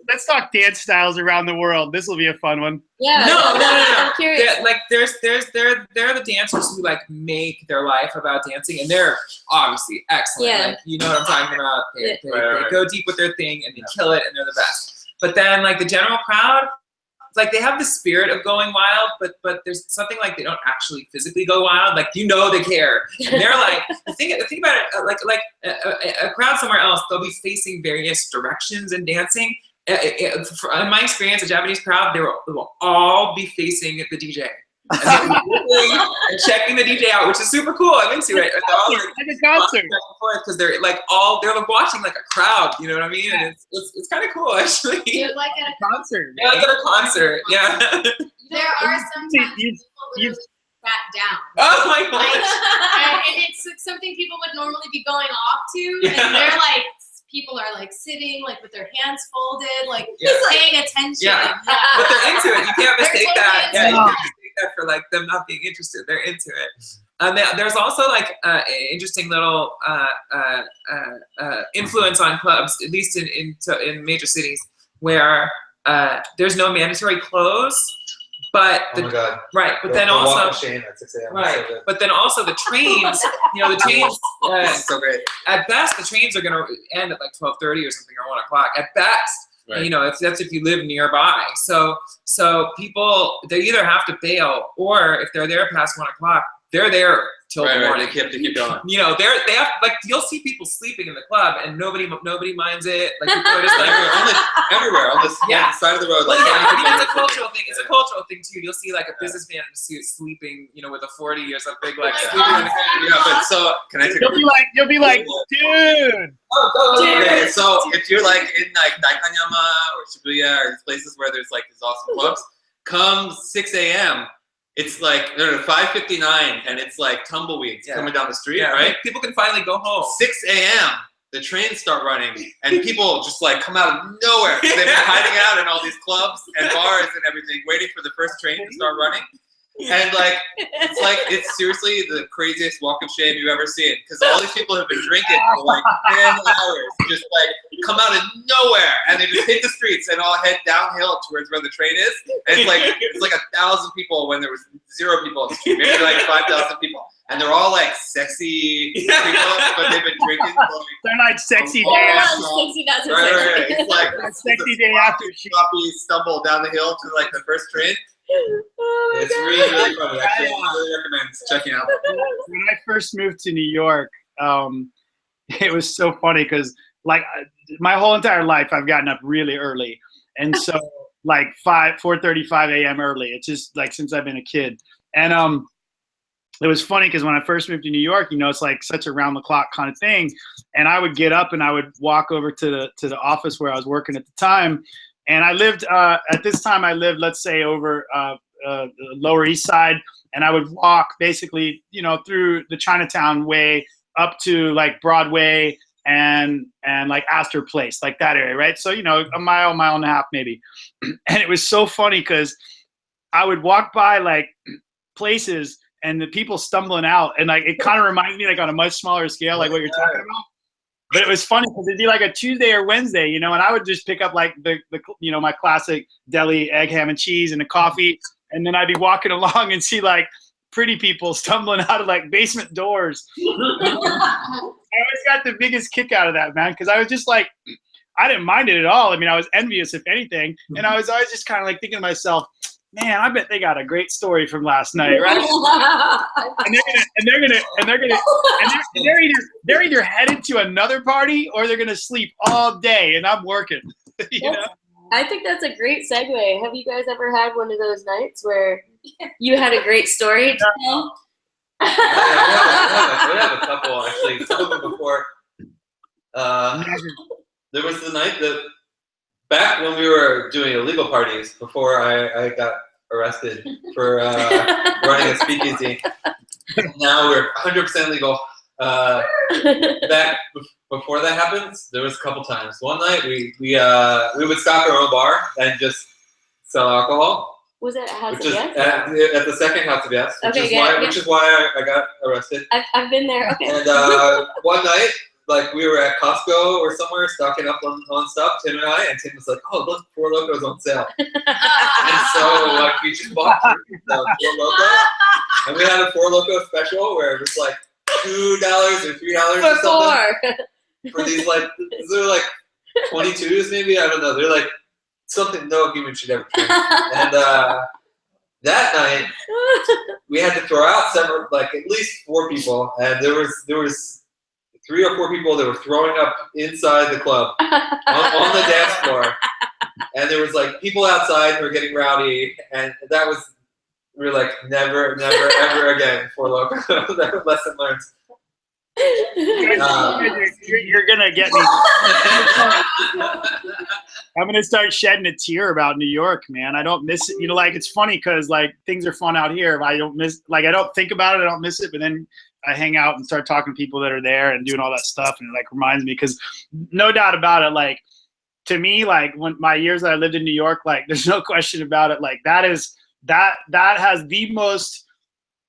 Let's talk dance styles around the world. This will be a fun one. Yeah. No. I'm curious. Like they're the dancers who like make their life about dancing, and they're obviously excellent. Yeah. Like, you know what I'm talking about. They go deep with their thing and they kill it, and they're the best. But then like the general crowd, like they have the spirit of going wild, but there's something like they don't actually physically go wild. Like they care. And they're like think about it like a crowd somewhere else. They'll be facing various directions and dancing. In my experience, a Japanese crowd, they will all be facing the DJ and checking the DJ out, which is super cool. I'm into it. They're all like a concert because they're like they're like watching like a crowd. You know what I mean? And it's kind of cool actually. You're like at a concert. Yeah, like at a concert. Yeah. There are sometimes people literally sat down. Oh my god. And it's like something people would normally be going off to, and they're like. People are like sitting, like with their hands folded, like paying attention. Yeah, but they're into it. You can't mistake that. Yeah, you can't mistake that for like them not being interested. They're into it. There's also like an interesting little influence on clubs, at least in major cities, where there's no mandatory clothes, But Oh my God. right, but then The walk also of shame at 6 a.m. right, So good. but then also the trains. You know, the trains. This is so great. At best, the trains are gonna end at like 12:30 or something, or 1 o'clock. At best. Right. You know, if you live nearby. So people, they either have to bail, or if they're there past 1 o'clock, they're there till the morning. They have to keep going. You know, they have, like, you'll see people sleeping in the club and nobody minds it. Like, people are just like everywhere on the side of the road. Well, Like, yeah, I mean, it's a cultural thing. It's a cultural thing too. You'll see like a businessman in a suit sleeping, you know, with a 40 or something, like sleeping in the yeah, but so can I take a You'll be like, dude. Okay, so if you're like in like Daikanyama or Shibuya or these places where there's like these awesome clubs, come 6 a.m. It's like 5:59 and it's like tumbleweeds coming down the street, right? People can finally go home. 6 a.m. the trains start running and people just like come out of nowhere. They've been hiding out in all these clubs and bars and everything, waiting for the first train to start running. And it's seriously the craziest walk of shame you've ever seen, because all these people have been drinking for like 10 hours, just like come out of nowhere, and they just hit the streets and all head downhill towards where the train is. And it's like 1,000 people when there was 0 people on the street, maybe like 5,000 people, and they're all like sexy people, but they've been drinking. They're like sexy day after. Right. It's like sexy day after. Sloppy stumble down the hill to like the first train. Oh It's really, really funny. Actually, I really recommend checking out. When I first moved to New York, it was so funny because like my whole entire life I've gotten up really early, and so like 4:35 a.m. early. It's just like since I've been a kid, and it was funny because when I first moved to New York, you know, it's like such a round the clock kind of thing, and I would get up and I would walk over to the office where I was working at the time. And I lived, at this time I lived, let's say over the Lower East Side, and I would walk basically, you know, through the Chinatown way up to like Broadway and like Astor Place, like that area, right? So, you know, a mile and a half maybe. And it was so funny because I would walk by like places and the people stumbling out, and like it kind of reminds me like on a much smaller scale, like what you're talking about. But it was funny because it'd be like a Tuesday or Wednesday, you know, and I would just pick up like the you know, my classic deli egg, ham, and cheese and a coffee, and then I'd be walking along and see like pretty people stumbling out of like basement doors. I always got the biggest kick out of that, man, because I was just like, I didn't mind it at all. I mean, I was envious, if anything, and I was always just kind of like thinking to myself, man, I bet they got a great story from last night, right? they're either headed to another party or they're gonna sleep all day, and I'm working. You know? I think that's a great segue. Have you guys ever had one of those nights where you had a great story to tell? We have a couple actually. Some of them before. There was the night that back when we were doing illegal parties before I got arrested for running a speakeasy. Now we're 100% legal. Back before that happens, there was a couple times. One night we would stock our own bar and just sell alcohol. Was it House of Yes? At the second House of Yes, which is why I got arrested. I've been there. Okay. And one night, like we were at Costco or somewhere stocking up on stuff, Tim and I, and Tim was like, "Oh, look, 4 Locos on sale." And so like we just bought the 4 Loco, and we had a 4 Loco special where it was like $2 or $3 or something for these like they're like 22s maybe, I don't know. They're like something no human should ever drink. And that night we had to throw out several, like at least 4 people, and there was 3 or 4 people that were throwing up inside the club on the dance floor, and there was like people outside who were getting rowdy, and that was, we were like, never ever again 4 Loko. That lesson learned. You're gonna get me. I'm gonna start shedding a tear about New York, man. I don't miss it. You know, like it's funny because like things are fun out here. I don't think about it. I don't miss it. But then I hang out and start talking to people that are there and doing all that stuff, and it like reminds me, because no doubt about it, like to me, like when my years that I lived in New York, like there's no question about it. Like that has the most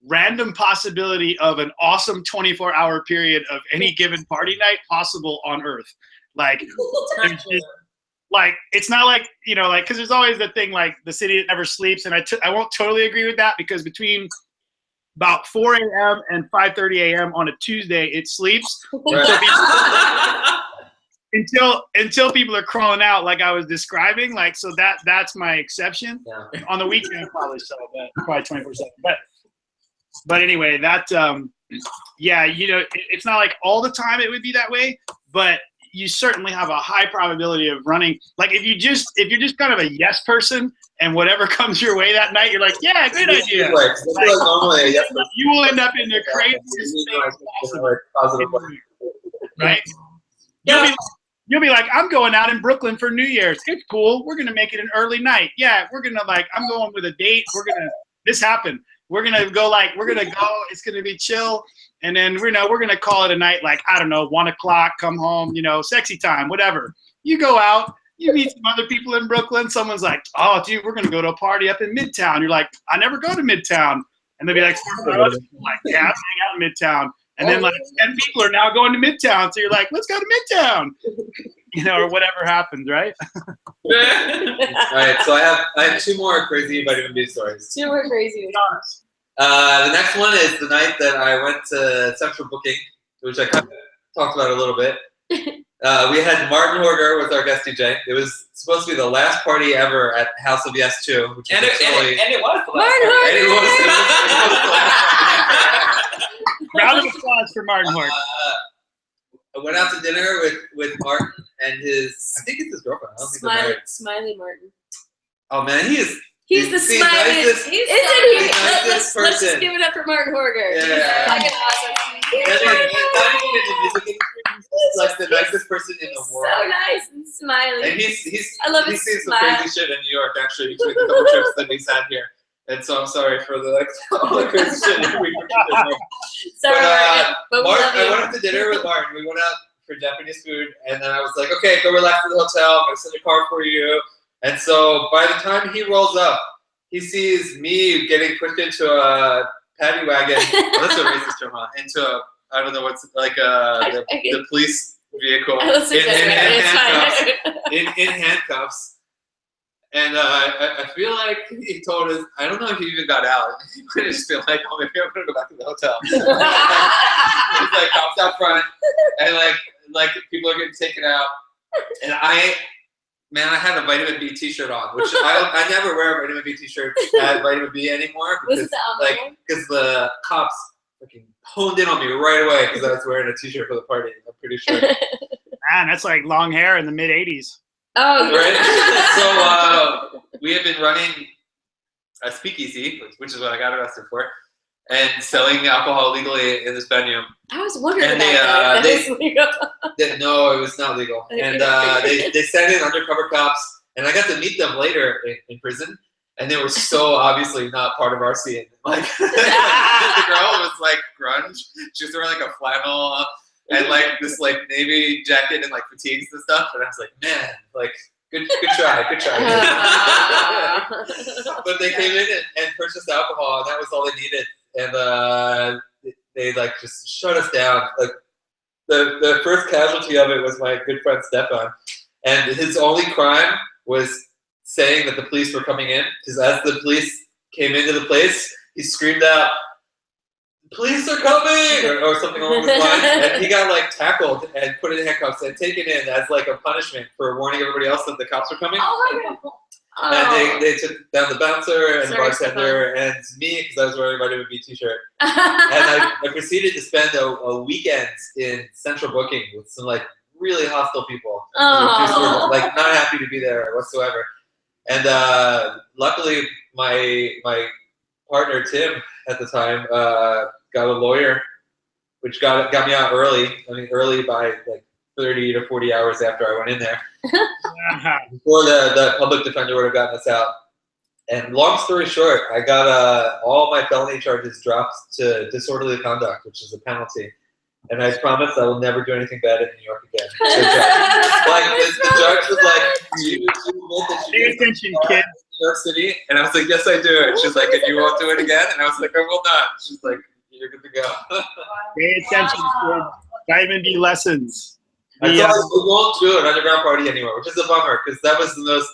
random possibility of an awesome 24-hour period of any given party night possible on earth. Like like, it's not like, you know, like, because there's always the thing, like, the city that never sleeps, and I won't totally agree with that, because between about 4 a.m. and 5:30 a.m. on a Tuesday, it sleeps until people are crawling out, like I was describing. Like, so that's my exception. Yeah. On the weekend, probably so, but probably 24/7. But anyway, that yeah, you know, it's not like all the time it would be that way, but you certainly have a high probability of running. Like, if you're just kind of a yes person, and whatever comes your way that night, you're like, yeah, good idea. Like, normally, yes, you will end up in the craziest thing possible, right? You'll be like, I'm going out in Brooklyn for New Year's. It's cool. We're gonna make it an early night. Yeah, we're gonna, like, I'm going with a date. This happened. We're gonna go. It's gonna be chill, and then we're gonna call it a night. Like, I don't know, 1 o'clock. Come home. You know, sexy time. Whatever. You go out. You meet some other people in Brooklyn. Someone's like, oh, dude, we're gonna go to a party up in Midtown. You're like, I never go to Midtown. And they'll be like, yeah, I'm hanging out in Midtown. And then, like, 10 people are now going to Midtown. So you're like, let's go to Midtown. You know, or whatever happens, right? All right, so I have 2 more crazy vitamin B stories. 2 more crazy. The next one is the night that I went to Central Booking, which I kind of talked about a little bit. We had Martin Horger with our guest DJ. It was supposed to be the last party ever at House of Yes 2, which And was it was the last Martin one. and it was Round of applause for Martin Horton. I went out to dinner with Martin and I think it's his girlfriend. I don't think they're married. Smiley Martin. Oh man, He's the smiliest. nicest- Isn't he? nicest Let's just person. give it up for Martin Horger. Yeah. He's fucking awesome. And not even in the music industry, he's like the nicest person in the world. So nice and smiley. And he's I love he's his seen some smile. crazy shit in New York actually between the couple trips that he's had here. And so I'm sorry for the all the crazy shit that we forget. Sorry, Martin, but we Martin, love you. I went out to dinner with Martin. We went out for Japanese food, and then I was like, okay, go relax at the hotel. I'm gonna send a car for you. And so by the time he rolls up, he sees me getting pushed into a paddy wagon. Well, that's a racist term, huh? Into a, I don't know what's like the police vehicle Let's exaggerate. in handcuffs. And I feel like he told us, I don't know if he even got out. He might have just been like, oh, maybe I'm going to go back to the hotel. He's like, cops out front, and like people are getting taken out. And I had a vitamin B t-shirt on, which I never wear a vitamin B t-shirt at vitamin B anymore. Was it the album? Because the cops fucking honed in on me right away because I was wearing a t-shirt for the party, I'm pretty sure. Man, that's like long hair in the mid 80s. Oh, Right? So we have been running a speakeasy, which is what I got arrested for, and selling alcohol legally in this venue. I was wondering And about that. they, That is legal. No, it was not legal. And they sent in undercover cops, and I got to meet them later in prison, and they were so obviously not part of our scene. Like the girl was like grunge. She was wearing like a flannel and like this like navy jacket and like fatigues and stuff. And I was like, man, like good try. But they came in and purchased alcohol, and that was all they needed. And they like just shut us down. Like the first casualty of it was my good friend Stefan, and his only crime was saying that the police were coming in, because as the police came into the place, he screamed out, "Police are coming!" or something along those lines. And he got like tackled and put in handcuffs and taken in as like a punishment for warning everybody else that the cops were coming. Oh my god. And they took down the bouncer and the Sorry, bartender and me, because I was wearing a vitamin B t-shirt. And I proceeded to spend a weekend in Central Booking with some like really hostile people who were like not happy to be there whatsoever. And luckily, my partner Tim at the time got a lawyer, which got me out early. I mean, early by like 30 to 40 hours after I went in there. Before the public defender would have gotten us out. And long story short, I got all my felony charges dropped to disorderly conduct, which is a penalty. And I promise I will never do anything bad in New York again. Like the judge was like, "You admit that you Pay attention, kid. New York City?" And I was like, "Yes, I do." And she's like, "And you won't do it again?" And I was like, "I will not." She's like, "You're good to go." Pay attention, kid. Vitamin B lessons. I thought we won't do an underground party anymore, which is a bummer because that was the most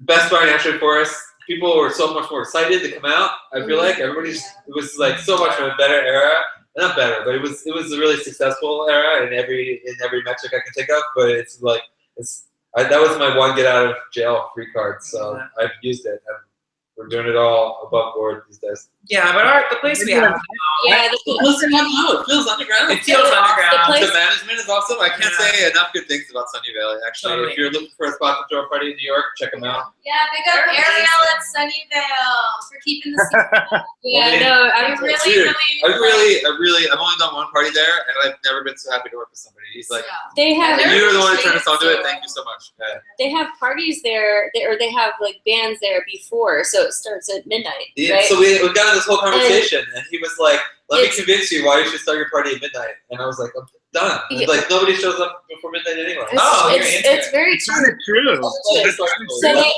best party actually for us. People were so much more excited to come out. I feel like it was like so much of a better era. Not better, but it was a really successful era in every metric I can think of. But it's like that was my one get out of jail free card, so I've used it. We're doing it all above board these days. Yeah, but the place we have now, Yeah, It feels underground. it feels underground. The management is awesome. I can't say enough good things about Sunny Valley. Actually, Totally. if you're looking for a spot to throw a party in New York, check them out. Yeah, big up Ariel at Sunnyvale for keeping the scene. yeah, no, I I'm really, Dude, really. I've only done one party there, and I've never been so happy to work with somebody. He's like, They have Yeah, you were the one who turned us on to it. so- Thank you so much. Yeah. they have parties there, or they have like bands there before, so it starts at midnight, Yeah, right? so we got in this whole conversation, and he was like, "Let me It's- convince you why you should start your party at midnight." And I was like, "I'm done." And Yeah. like nobody shows up before midnight anyway. It's very It's true. kind of true. So they-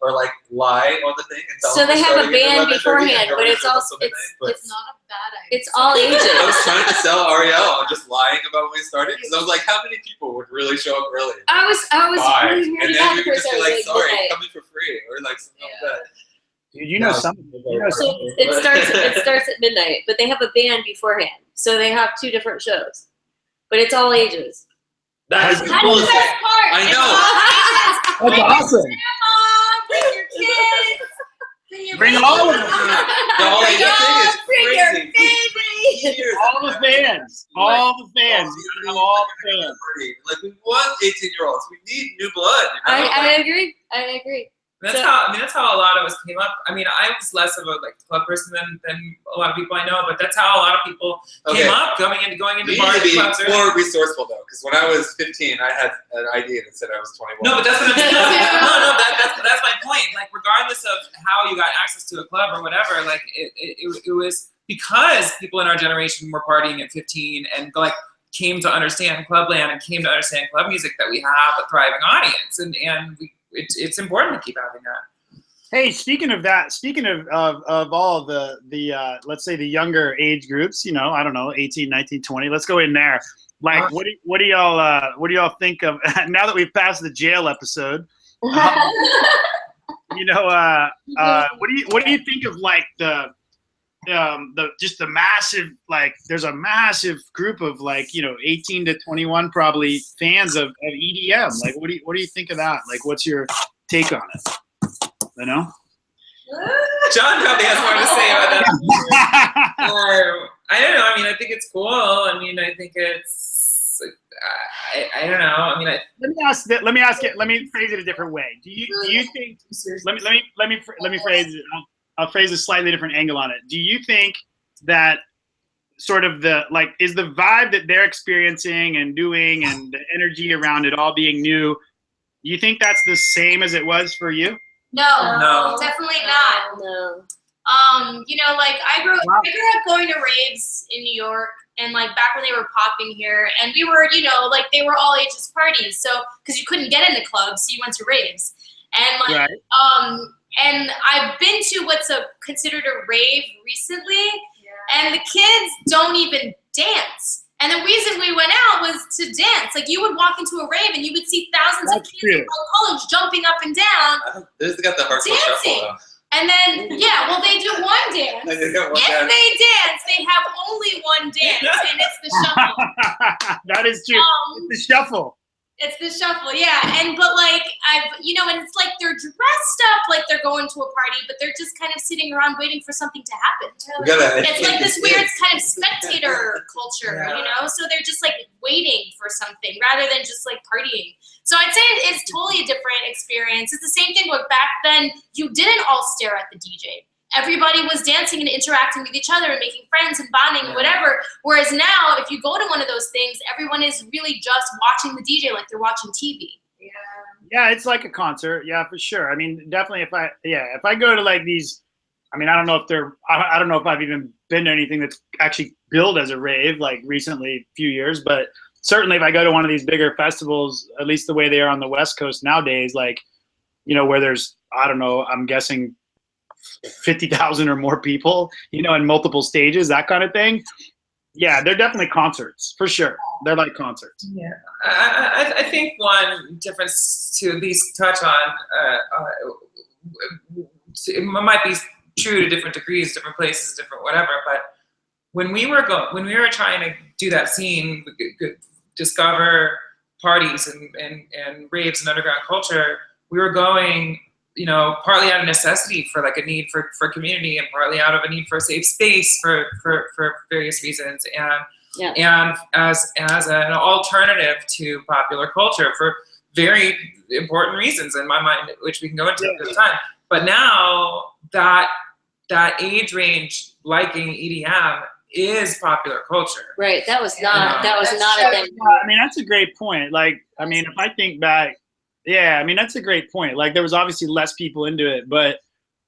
or like lie on the thing and tell So them they we're have a starting at band 11:30 and beforehand, but nobody it's shows up also till midnight, but it's not a bad idea. it's all ages. I was trying to sell Ariel on just lying about when we started because I was like, how many people would really show up early? I was Five. really And weirded then out we the could first just be time. like, sorry, midnight. come in for free, or like something like that. Dude, you know No. something. So it starts at midnight, but they have a band beforehand, so they have two different shows, but it's all ages. That is the That's the coolest thing. best part. I It's know. all ages. That's awesome. Mom, bring your kids. Bring all of them. The whole Bring idea thing is bring your crazy. baby. Years All the fans. All the fans. You gotta have all the fans. Like we want 18-year-olds. We need new blood. You know? I agree. I agree. That's So- how a lot of us came up. I mean, I was less of a like club person than a lot of people I know, but that's how a lot of people came up going into You need bars to be clubs. more resourceful though, because when I was 15, I had an ID that said I was 21. No, but that's what I'm saying. That's my point. Like, regardless of how you got access to a club or whatever, like it was because people in our generation were partying at 15 and like came to understand clubland and came to understand club music that we have a thriving audience, and it's important to keep having that. Hey, speaking of that, speaking of all the let's say the younger age groups, you know, I don't know, 18, 19, 20, let's go in there. Like, what do y'all think of now that we've passed the jail episode? You know, what do you think of like the just the massive, like, there's a massive group of like, you know, 18 to 21 probably fans of EDM. Like, what do you think of that? Like, what's your take on it? You know? John probably has more to say about that. Or I don't know. I mean, I think it's cool. I mean, I think it's. I don't know. I mean, Let me phrase it a different way. Do you think? Let me phrase it. I'll phrase a slightly different angle on it. Do you think that sort of is the vibe that they're experiencing and doing and the energy around it all being new, you think that's the same as it was for you? No. Definitely not. No. You know, like I grew up going to raves in New York, and like back when they were popping here, and we were, you know, like they were all ages parties, so because you couldn't get into clubs, so you went to raves, and like Right. and I've been to what's considered a rave recently, and the kids don't even dance. And the reason we went out was to dance. Like, you would walk into a rave and you would see thousands of kids in college jumping up and down. This has got the hardcore Dancing. shuffle And then, well, they do one dance. though. They got one If dance. they dance, they have only one dance, and it's the shuffle. That is true. It's the shuffle. It's the shuffle, yeah. But like and it's like they're dressed up like they're going to a party, but they're just kind of sitting around waiting for something to happen. It's like this weird kind of spectator culture, you know? So they're just like waiting for something rather than just like partying. So I'd say it's totally a different experience. It's the same thing, but back then you didn't all stare at the DJ. Everybody was dancing and interacting with each other and making friends and bonding and whatever. Whereas now, if you go to one of those things, everyone is really just watching the DJ like they're watching TV. Yeah, it's like a concert. Yeah, for sure. I mean, definitely if I go to like these, I mean, I don't know if I've even been to anything that's actually billed as a rave like recently, few years, but certainly if I go to one of these bigger festivals, at least the way they are on the West Coast nowadays, like, you know, where there's, I don't know, I'm guessing 50,000 or more people, you know, in multiple stages, that kind of thing. Yeah, they're definitely concerts for sure. They're like concerts. Yeah, I think one difference to at least touch on, it might be true to different degrees, different places, different whatever. But when we were trying to do that scene, discover parties and raves and underground culture, we were going, you know, partly out of necessity for like a need for community, and partly out of a need for a safe space for various reasons, and as an alternative to popular culture for very important reasons in my mind, which we can go into at the time. But now that age range liking EDM is popular culture. Right. That was not a thing. I mean, that's a great point. Like, I mean, if I think back, yeah, I mean, that's a great point. Like, there was obviously less people into it, but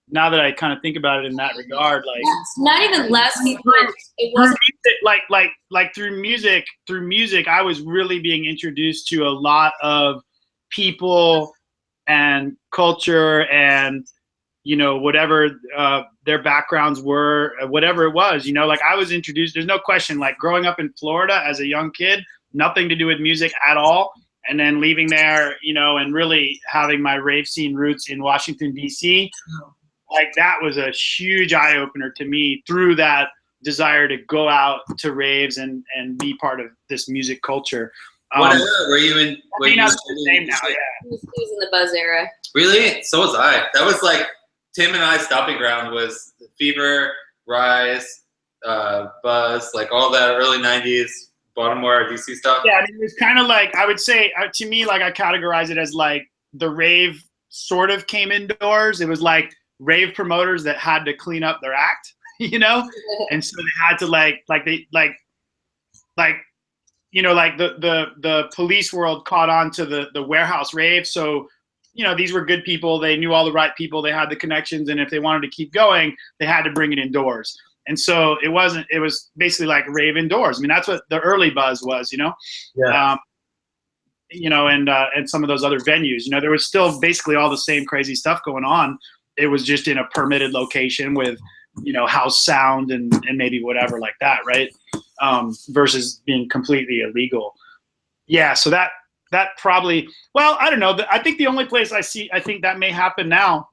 now that I kind of think about it in that regard, like, not even less people. It wasn't like through music, I was really being introduced to a lot of people and culture and, you know, whatever their backgrounds were, whatever it was, you know, like I was introduced, there's no question, like growing up in Florida as a young kid, nothing to do with music at all. And then leaving there, you know, and really having my rave scene roots in Washington, D.C., like that was a huge eye opener to me through that desire to go out to raves and be part of this music culture. What era were you in? I mean, that's the same now, yeah. He was in the Buzz era. Really? So was I. That was like Tim and I's stopping ground was Fever, Rise, Buzz, like all that early 90s Baltimore, DC stuff. Yeah, I mean, it was kind of like, I would say, to me, like I categorize it as like the rave sort of came indoors. It was like rave promoters that had to clean up their act, you know? And so they had to you know, like the police world caught on to the warehouse rave. So, you know, these were good people. They knew all the right people. They had the connections. And if they wanted to keep going, they had to bring it indoors. And so it was basically like rave indoors. I mean, that's what the early Buzz was, you know? Yeah. You know, and some of those other venues, you know, there was still basically all the same crazy stuff going on. It was just in a permitted location with, you know, house sound and maybe whatever like that, right? Versus being completely illegal. Yeah, so that probably, well, I don't know. I think the only place I think that may happen now,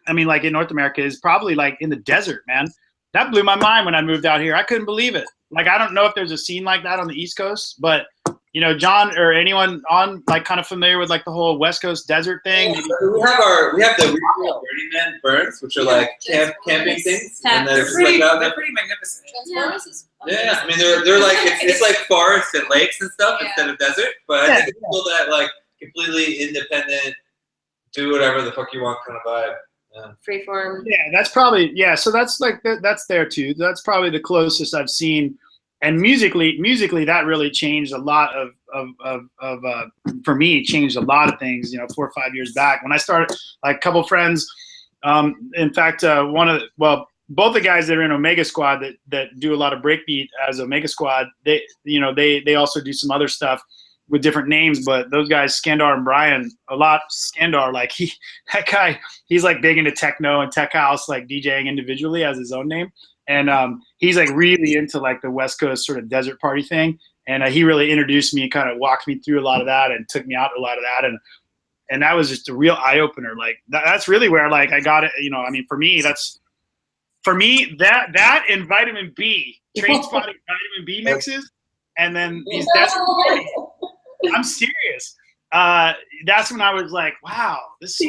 I mean, like in North America, is probably like in the desert, man. That blew my mind when I moved out here. I couldn't believe it. Like, I don't know if there's a scene like that on the East Coast, but, you know, John or anyone on like kind of familiar with like the whole West Coast desert thing? Yeah, we have the regional Burning Man burns, which are like camping things, and they're pretty magnificent. Yeah, I mean they're like it's like forests and lakes and stuff instead of desert, but I think it's still that like completely independent, do whatever the fuck you want kind of vibe. Yeah. Freeform. Yeah, that's probably, yeah. So that's like that's there too. That's probably the closest I've seen. And musically, that really changed a lot of for me, changed a lot of things. You know, 4 or 5 years back when I started, like a couple friends. In fact, both the guys that are in Omega Squad that do a lot of breakbeat as Omega Squad, they also do some other stuff with different names, but those guys, Skandar and Brian, Skandar, like that guy, he's like big into techno and tech house, like DJing individually as his own name. And he's like really into like the West Coast sort of desert party thing. And he really introduced me and kind of walked me through a lot of that and took me out to a lot of that. And that was just a real eye opener. Like that's really where like I got it. You know, I mean, for me, that and vitamin B, Train Spotting vitamin B mixes. And then these desert parties. I'm serious. That's when I was like, wow, this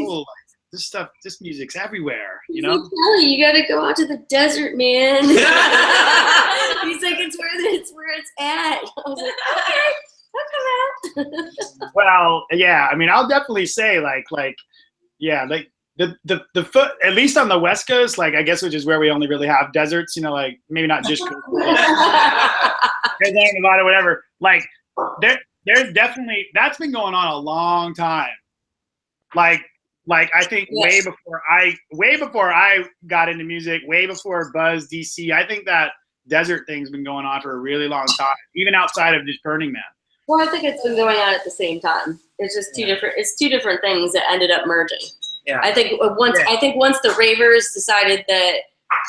stuff, this music's everywhere, you know? Kelly, you gotta go out to the desert, man. He's like, it's where it's at. I was like, okay, I'll come out. Well, yeah, I mean, I'll definitely say like the foot, at least on the West Coast, like I guess which is where we only really have deserts, you know, like maybe not just Nevada, whatever. Like there's definitely, that's been going on a long time. Like I think way before I got into music, way before Buzz DC, I think that desert thing's been going on for a really long time, even outside of just Burning Man. Well, I think it's been going on at the same time. It's just two different things that ended up merging. Yeah. I think once the ravers decided that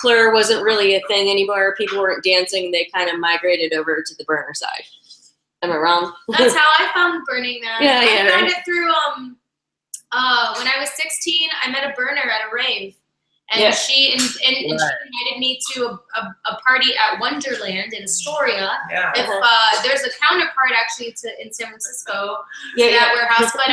Plur wasn't really a thing anymore, people weren't dancing, they kind of migrated over to the burner side. Am I wrong? That's how I found Burning Man. Yeah, yeah, I found right. it through when I was 16, I met a burner at a rave. And Yeah. she invited me to a party at Wonderland in Astoria. Yeah. If there's a counterpart actually in San Francisco, Yeah, that warehouse. But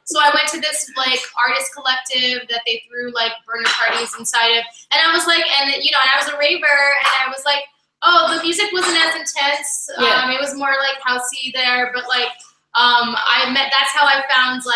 so I went to this like artist collective that they threw like burner parties inside of, and I was like, and you know, and I was a raver, and I was like, oh, the music wasn't as intense. Yeah. It was more like housey there, but like that's how I found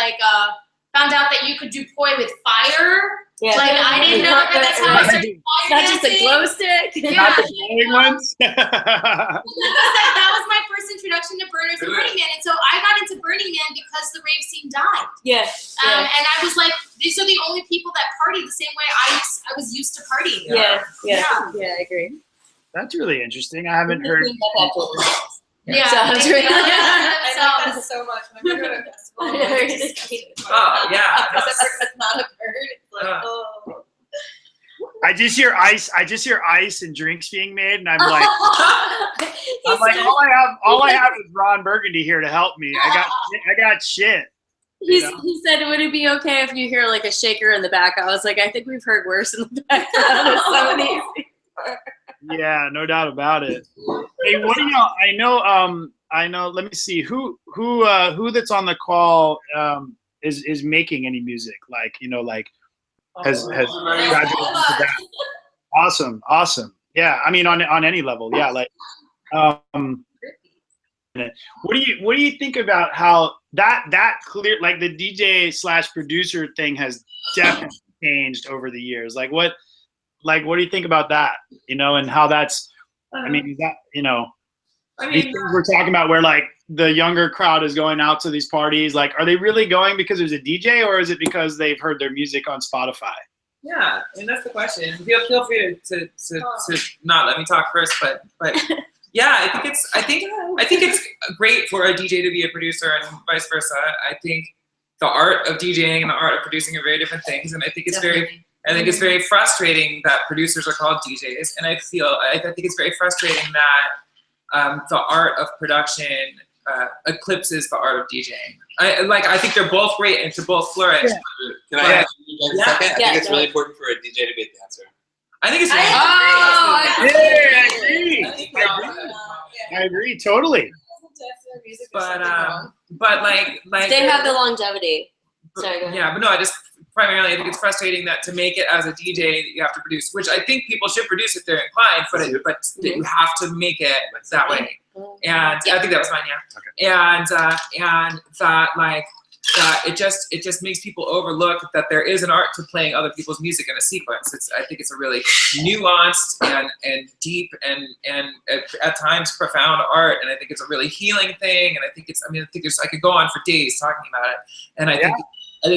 out that you could do poi with fire. Yeah. Like I didn't know that. That's how I started fire Not just a dancing. glow stick. Yeah. Not the glowing ones. That was my first introduction to burners and Burning Man, and so I got into Burning Man because the rave scene died. Yeah. And I was like, these are the only people that party the same way I was used to partying. Yeah. Yeah. I agree. That's really interesting. I haven't heard. Yeah. Sounds really. So, I like that so much. When we go to a festival, I know, it's it's disgusting. Oh, yeah. Because it's not a bird. It's like, oh. I just hear ice and drinks being made, and I'm like, all I have is Ron Burgundy here to help me. I got shit. He said, would it be okay if you hear like a shaker in the back? I was like, I think we've heard worse in the background of some of these. Yeah, no doubt about it. Hey, what do y'all? I know. Let me see who that's on the call is making any music, like has graduated to that. Awesome. Yeah, I mean on any level. Yeah, like what do you think about how that clear, like the DJ / producer thing has definitely changed over the years? Like what do you think about that? And how that's, I mean, is that, these things we're talking about where like the younger crowd is going out to these parties, like, are they really going because there's a DJ, or is it because they've heard their music on Spotify? Yeah, and that's the question. Feel free to not let me talk first, but yeah, I think it's great for a DJ to be a producer and vice versa. I think the art of DJing and the art of producing are very different things, and I think it's Definitely. very frustrating that producers are called DJs, and I think it's very frustrating that the art of production eclipses the art of DJing. I think they're both great and should both flourish. Can I ask you guys a second? I Yeah, think it's go really important for a DJ to be a dancer. I think it's I agree totally. but like They have the longevity. Sorry, go ahead. yeah, but no, I think it's frustrating that to make it as a DJ you have to produce, which I think people should produce if they're inclined, but that you have to make it that way. And I think that was fine, yeah. Okay. And that it just makes people overlook that there is an art to playing other people's music in a sequence. I think it's a really nuanced and deep and at times profound art, and I think it's a really healing thing. And I think I could go on for days talking about it. And I think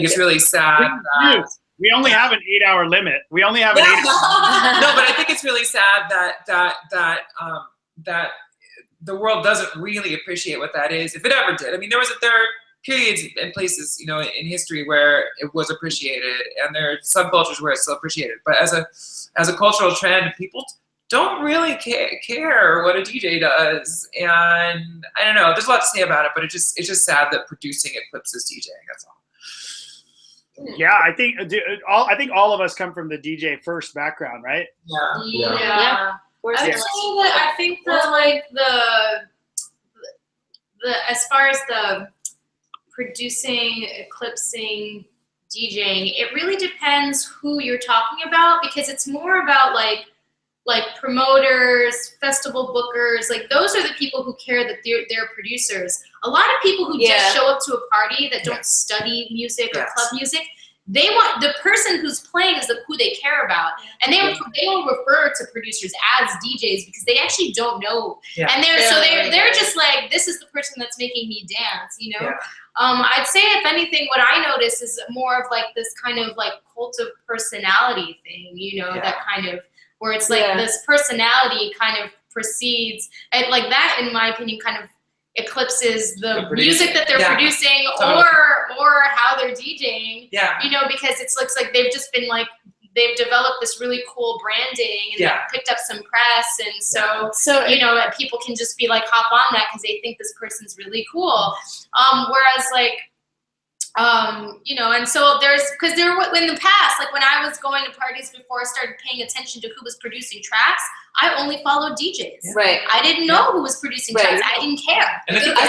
it's really sad that We only have an 8-hour limit. We only have an 8-hour no, but I think it's really sad that the world doesn't really appreciate what that is, if it ever did. I mean, there are periods and places, in history where it was appreciated, and there are subcultures where it's still appreciated. But as a cultural trend, people don't really care what a DJ does, and I don't know. There's a lot to say about it, but it's just sad that producing eclipses DJing. That's all. Yeah, I think all of us come from the DJ first background, right? Yeah. I would say that I think that like the as far as the producing, eclipsing, DJing, it really depends who you're talking about, because it's more about like promoters, festival bookers, like those are the people who care that they're producers. A lot of people who just show up to a party that don't study music or club music, they want the person who's playing is who they care about, and they will refer to producers as DJs because they actually don't know, and they're just like, this is the person that's making me dance, I'd say if anything, what I notice is more of like this kind of like cult of personality thing, that kind of where it's like this personality kind of precedes, and like that, in my opinion, kind of eclipses the music that they're producing or how they're DJing, because it looks like they've just been like they've developed this really cool branding and Yeah. they've picked up some press, and So you know, people can just be like hop on that because they think this person's really cool. Whereas like, you know, and so because there were in the past, like when I was going to parties before I started paying attention to who was producing tracks, I only followed DJs. right. I didn't know who was producing Right. tracks. I didn't care. And I think I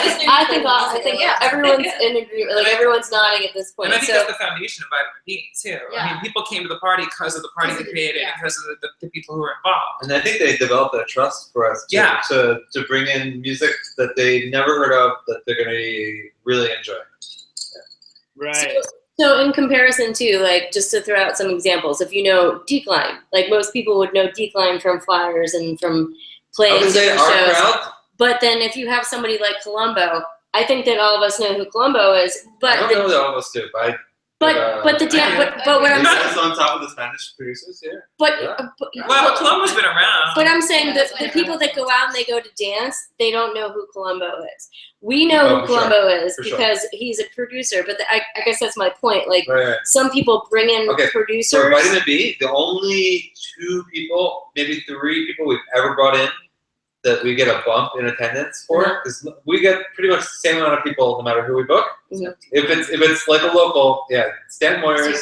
think Yeah. everyone's in agreement. Like everyone's nodding at this point. And I think So that's the foundation of Vitamin B too. I Yeah. mean, people came to the party because of the party they created, Yeah. because of the people who were involved. And I think they developed that trust for us too, Yeah. to bring in music that they never heard of that they're gonna really enjoy. Right. So in comparison to, like, just to throw out some examples, if you know Decline, like most people would know Decline from flyers and from I playing would say different our shows. crowd. But then if you have somebody like Columbo, I think that all of us know who Columbo is. I But don't know that all of us do, but but the damn but what I'm Is on top of the Spanish producers here. but, Yeah. Well, Columbo's been around. But I'm saying that the people that go out and they go to dance, they don't know who Columbo is. We know Oh, who for sure. Columbo is For sure. because he's a producer. But I guess that's my point. Like Right. some people bring in Okay, producers. For Vitamin B, the only 2 people, maybe 3 people we've ever brought in that we get a bump in attendance for, because we get pretty much the same amount of people no matter who we book. Mhm. If it's like a local, yeah, Stan Moyers,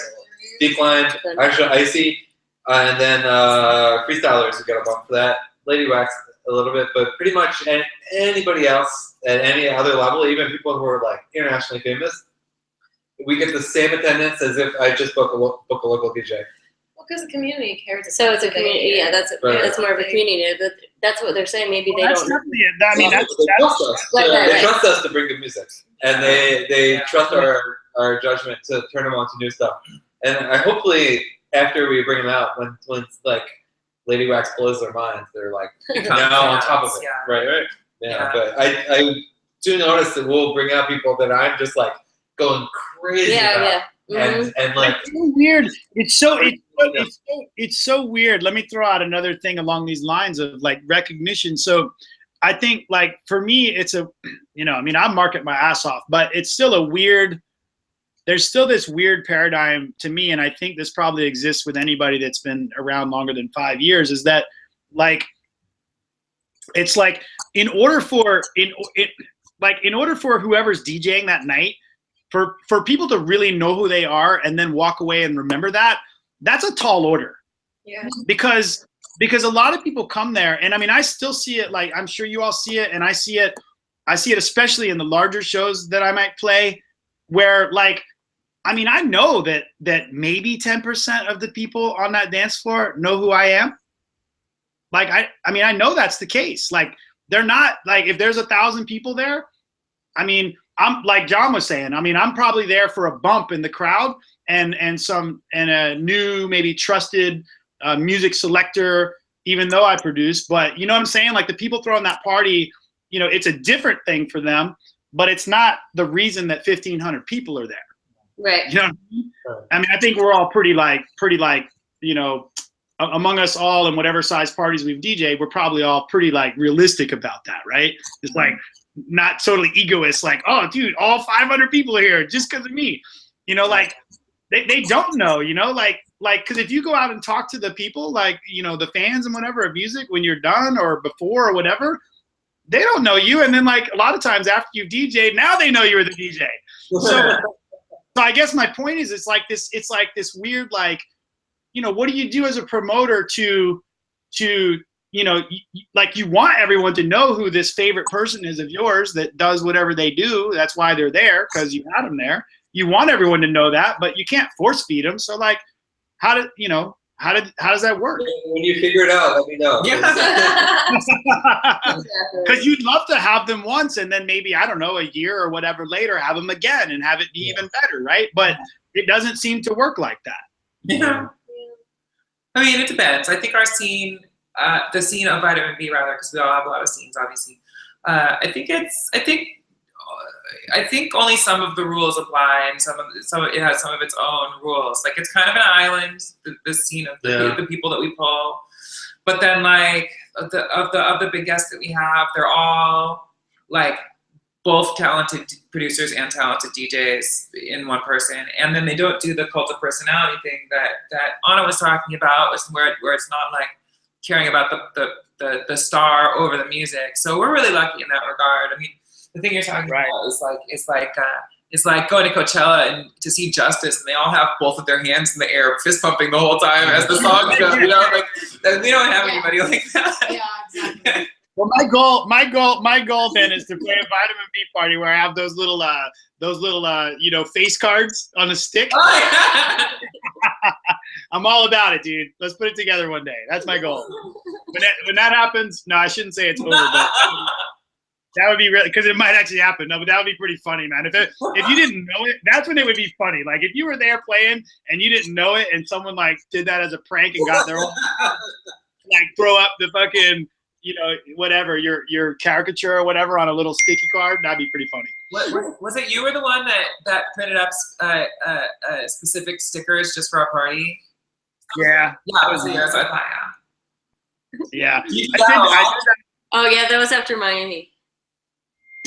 Decline, actually Icy, and then Freestylers, we get a bump for that. Lady Wax a little bit, but pretty much anybody else at any other level, even people who are like internationally famous, we get the same attendance as if I just book a local DJ. Well, because the community cares. So it's a community. Yeah, that's Right. that's more of a community. That's what they're saying. Maybe they That's don't. definitely it. I mean, They trust us. Right, right, They right. trust us to bring good music, and they Yeah. trust our judgment to turn them on to new stuff. And I hopefully after we bring them out, when like Lady Wax blows their minds, they're like now on top of it. Yeah. Right. Yeah. Yeah. But I do notice that we'll bring out people that I'm just like going crazy Yeah, about. yeah. Mhm. And like It's so weird. It's so weird. Let me throw out another thing along these lines of like recognition. So I think like for me, it's a, you know, I mean, I market my ass off, but it's still a weird, there's still this weird paradigm to me. And I think this probably exists with anybody that's been around longer than 5 years, is that like, it's like in order for whoever's DJing that night, for people to really know who they are and then walk away and remember that, that's a tall order. Yeah. Because a lot of people come there, and I mean, I still see it, like I'm sure you all see it, and I see it especially in the larger shows that I might play, where like, I mean, I know that maybe 10% of the people on that dance floor know who I am. Like, I mean, I know that's the case. Like, they're not, like, if there's 1,000 people there, I mean, I'm like John was saying, I mean, I'm probably there for a bump in the crowd and a new, maybe trusted music selector, even though I produce. But you know what I'm saying? Like the people throwing that party, you know, it's a different thing for them, but it's not the reason that 1,500 people are there. Right. You know what I mean? I mean, I think we're all pretty like, you know, among us all in whatever size parties we've DJed, we're probably all pretty like realistic about that, right? It's like not totally egoist, like, oh, dude, all 500 people are here just because of me. You know, like they don't know, you know, like, because if you go out and talk to the people, like, you know, the fans and whatever of music when you're done or before or whatever, they don't know you. And then like a lot of times after you've DJed, now they know you were the DJ. So I guess my point is, it's like this weird, like, you know, what do you do as a promoter to you know, like you want everyone to know who this favorite person is of yours that does whatever they do. That's why they're there, because you had them there. You want everyone to know that, but you can't force feed them. So like, how does that work? when you figure it out, let me know. Because you'd love to have them once and then maybe, I don't know, a year or whatever later, have them again and have it be even better, right? But it doesn't seem to work like that. Yeah. I mean, it depends. I think our scene, the scene of Vitamin B, rather, because we all have a lot of scenes, obviously. I think only some of the rules apply, and it has some of its own rules. Like it's kind of an island, the scene of the people that we pull. But then, like of the big guests that we have, they're all like both talented producers and talented DJs in one person, and then they don't do the cult of personality thing that Anna was talking about, where it's not like caring about the star over the music. So we're really lucky in that regard. I mean, the thing you're talking about is like going to Coachella and to see Justice, and they all have both of their hands in the air, fist pumping the whole time as the song goes. You know, like we don't have anybody like that. Yeah, exactly. Well, my goal then is to play a vitamin B party where I have those little you know, face cards on a stick. Oh, yeah. I'm all about it, dude. Let's put it together one day. That's my goal. When that happens, no, I shouldn't say it's over, but that would be really, because it might actually happen. No, but that would be pretty funny, man. If you didn't know it, that's when it would be funny. Like if you were there playing and you didn't know it, and someone like did that as a prank and got their own, like throw up the fucking, you know, whatever, your caricature or whatever on a little sticky card, that'd be pretty funny. Was it you were the one that printed up specific stickers just for our party? Yeah. Yeah, it was yours. I thought, Yeah. Oh yeah, that was after Miami.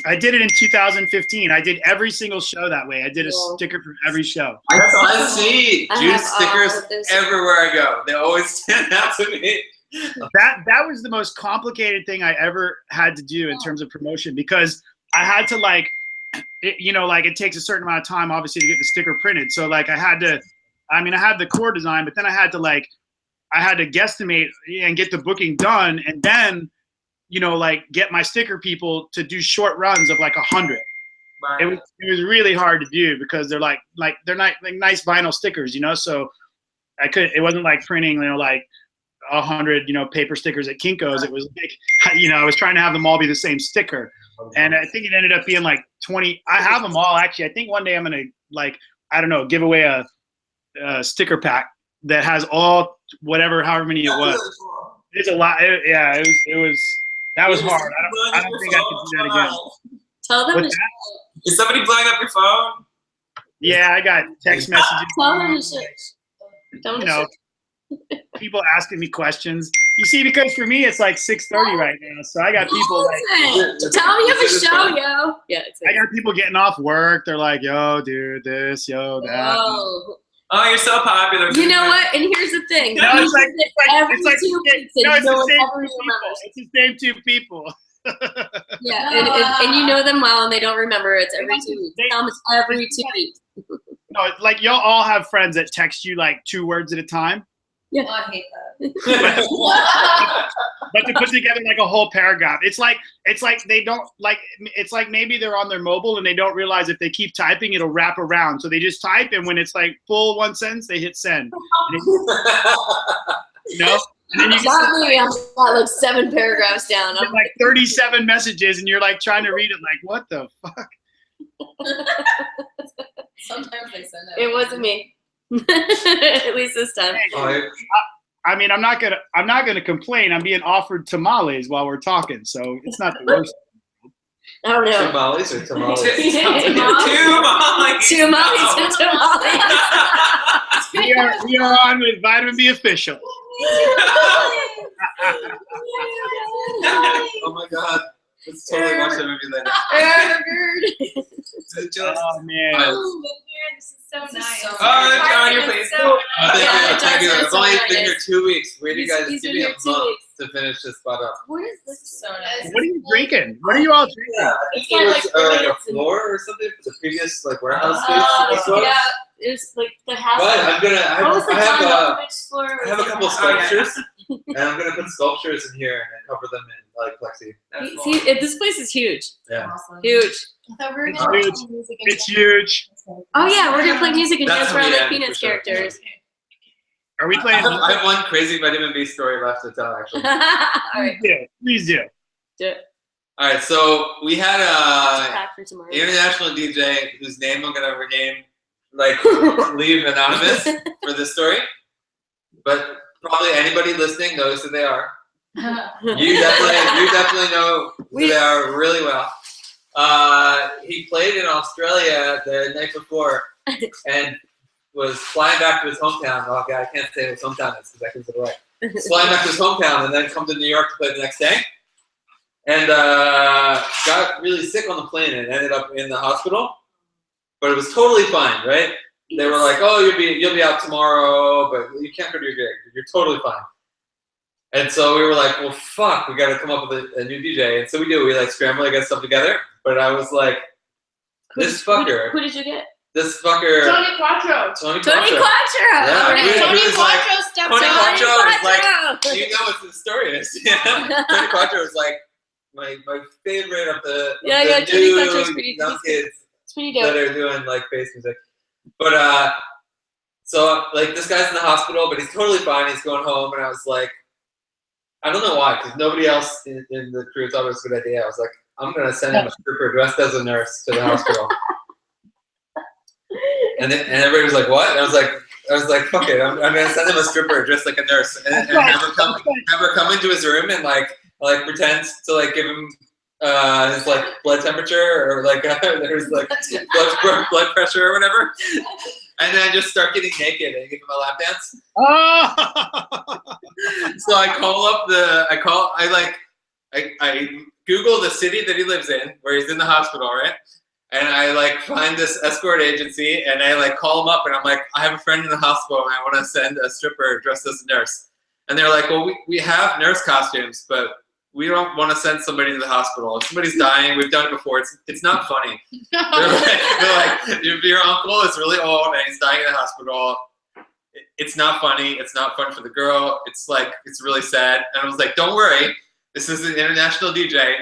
I did it in 2015. I did every single show that way. I did a sticker for every show. I see I juice have all stickers of those. everywhere I go. They always stand out to me. That was the most complicated thing I ever had to do in terms of promotion, because I had to like, you know, like it takes a certain amount of time obviously to get the sticker printed. So like I had the core design, but then I had to guesstimate and get the booking done, and then, you know, like get my sticker people to do short runs of like 100. right. It was really hard to do because they're like they're not like nice vinyl stickers, you know. So it wasn't like printing, you know, like 100, you know, paper stickers at Kinko's. It was like, you know, I was trying to have them all be the same sticker, and I think it ended up being like 20. I have them all actually. I think one day I'm gonna, like, I don't know, give away a sticker pack that has all however many it was. It's a lot. It was. That was hard. I don't think I could do that again. Tell them. What's that? Is somebody blowing up your phone? Yeah, I got text messages. Tell them to shit. Tell them You to know, people asking me questions. You see, because for me it's like 6:30 right now, so I got people like, Listen, tell them you have a show, yo. Yeah, I got people getting off work. They're like, yo, dude, this, yo, that. Oh, you're so popular. You know what? And here's the thing. No, it's like every it's like two weeks, no, it's no the one same ever two people. remembers. It's the same two people. Yeah, and you know them well, and they don't remember. It's every 2 weeks. Tell them it's every 2 weeks. No, it's like y'all all have friends that text you like 2 words at a time. Yeah. Oh, I hate that. But to put together like a whole paragraph, it's like they don't like. It's like maybe they're on their mobile and they don't realize if they keep typing, it'll wrap around. So they just type, and when it's like full one sentence, they hit send. You know, and then you Not me. I'm got like 7 paragraphs down. get like 37 messages, and you're like trying to read it, like, what the fuck? Sometimes they send It wasn't me. At least this time. I mean, I'm not gonna complain. I'm being offered tamales while we're talking, so it's not the worst. I don't know. Tamales or tamales? Tamales. We are on with Vitamin B Official. Oh my god. Let's totally watch that movie later. Oh man. This is so nice. Oh, John, you're pleased. Thank you. John, It's only so been here 2 weeks. Wait, you guys He's give been me here a 2 month weeks. to finish this spot up. What is this? So nice. What are you drinking? What are you all drinking? I think It's kinda it was like like a grapes and- floor or something for the previous like warehouse space. Oh, this was. yeah. It's like the house. But I'm gonna. I What was the John have Malkovich floor? I have a couple sculptures, and I'm gonna put sculptures in here and then cover them in like plexi. This place is huge. Yeah. Awesome. Huge. I thought we were It's gonna huge. play music and It's huge. Oh yeah, we're gonna play music and That's dance around what we like had, Peanuts for sure. characters. Are we playing? I have one crazy vitamin B story left to tell actually. All right, Please do. do it. All right, so we had a Back for tomorrow. international DJ whose name I'm gonna rename, like leave anonymous for this story, but probably anybody listening knows who they are. You definitely know who they are really well. He played in Australia the night before and was flying back to his hometown. Oh god, I can't say his hometown is because that gives it away. He's flying back to his hometown and then come to New York to play the next day. and got really sick on the plane and ended up in the hospital. But it was totally fine, right? They were like, "Oh, you'll be out tomorrow, but you can't go to your gig. You're totally fine." And so we were like, "Well, fuck, we got to come up with a new DJ." And so we do. We like scramble to get stuff together. But I was like, "This fucker." Who did you get? This fucker. Tony Quattro. Tony Tony Quattro. Quattro. Yeah, All right. we- Tony he was like- Quattro steps Tony on. Quattro is like, Quattro. you know what the story is. Yeah. Tony Quattro is like my favorite of the Yeah, the Tony new Quattro's pretty young kids It's pretty that dope. are doing like bass music. But so like this guy's in the hospital, but he's totally fine. He's going home, and I was like, I don't know why, because nobody else in the crew thought it was a good idea. I was like, I'm gonna send him a stripper dressed as a nurse to the hospital. And everybody was like, what? And I was like, fuck it, I'm gonna send him a stripper dressed like a nurse, and have her come into his room and like pretend to like give him his like blood temperature or like there's like blood pressure or whatever, and then just start getting naked and give him a lap dance. Oh! So I Google the city that he lives in, where he's in the hospital, right? And I like find this escort agency, and I like call him up, and I'm like, I have a friend in the hospital, and I want to send a stripper dressed as a nurse. And they're like, well, we have nurse costumes, but we don't want to send somebody to the hospital. If somebody's dying, we've done it before. It's not funny. they're like, your uncle is really old and he's dying in the hospital. It's not funny. It's not fun for the girl. It's really sad. And I was like, don't worry. This is an international DJ.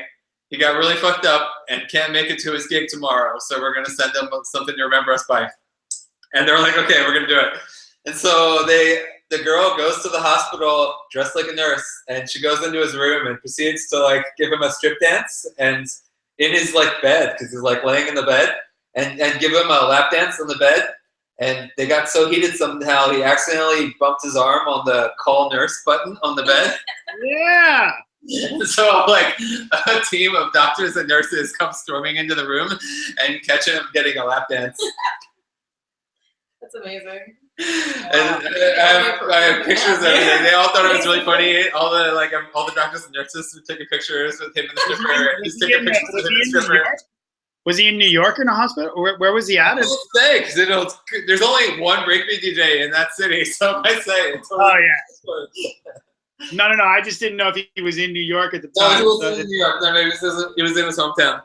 He got really fucked up and can't make it to his gig tomorrow. So we're going to send him something to remember us by. And they're like, okay, we're going to do it. And so the girl goes to the hospital dressed like a nurse, and she goes into his room and proceeds to like give him a strip dance, and in his like bed, because he's like laying in the bed, and give him a lap dance on the bed. And they got so heated somehow he accidentally bumped his arm on the call nurse button on the bed. Yeah. So like a team of doctors and nurses come storming into the room and catch him getting a lap dance. That's amazing. And I have pictures of everything. They all thought it was really funny. All the doctors and nurses were taking pictures with him and the stripper. And he's taking pictures with him and the stripper. Was he in New York or in a hospital? Or where was he at? I don't say, because there's only one breakbeat DJ in that city. So if I say it's Oh yeah. No. I just didn't know if he was in New York at the No, time. he wasn't in New York. No, he was in his hometown.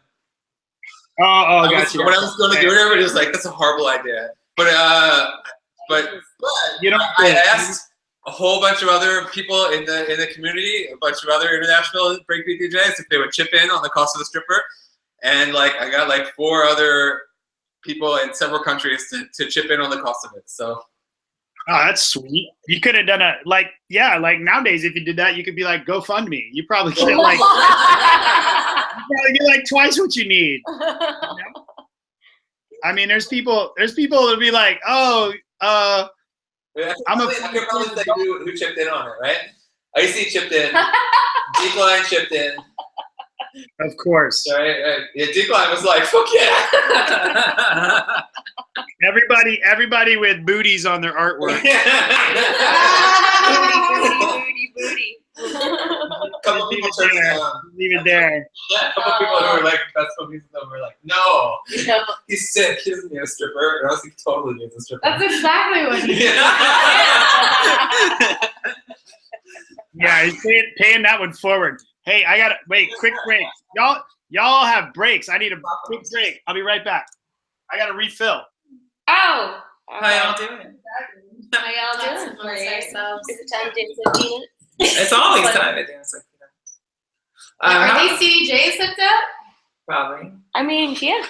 Oh, gotcha. When I was going to do it, everybody was like, "That's a horrible idea." But you know, I asked a whole bunch of other people in the community, a bunch of other international breakbeat DJs, if they would chip in on the cost of the stripper, and like I got like 4 other people in several countries to chip in on the cost of it. So. Oh, that's sweet. You could have done like nowadays, if you did that, you could be like, GoFundMe. You probably get like, twice what you need. You know? I mean, there's people that'll be like, oh, I could probably say who chipped in on it, right? Icy chipped in. Decline chipped in. Of course. Right? Yeah, Decline was like, fuck yeah. Everybody with booties on their artwork. Booty. Couple people Leave it there. Yeah, a couple people who were like, that's what we were like, no, he's sick. He doesn't need a stripper. And I was like, totally needs a stripper. That's exactly what he did. Yeah, he's paying that one forward. Hey, I gotta wait. Quick break. Y'all have breaks. I need a quick break. I'll be right back. I gotta refill. Oh. How y'all doing? How y'all doing? Great. Is it time to dance with Peanuts? It's always time to dance like that. Are these CDJs hooked up? Probably. I mean, yeah.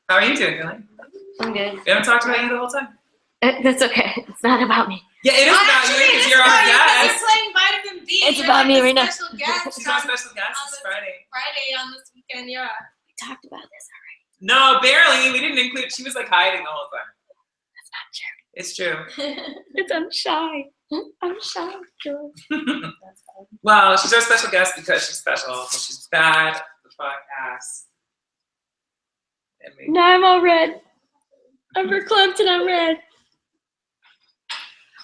How are you doing, Gilly? I'm good. We haven't talked about you the whole time. That's okay. It's not about me. Yeah, it is about you because you're our guest. You're playing Vitamin B. It's You're about me the right now. special guest She's our on special guest this Friday. this weekend, yeah. We talked about this already. No, barely. We didn't include. She was like hiding the whole time. That's not true. It's true. I'm shy. I'm shy. Well, she's our special guest because she's special. So she's bad the fuck ass. And we- No, I'm all red. I'm verklempt and I'm red.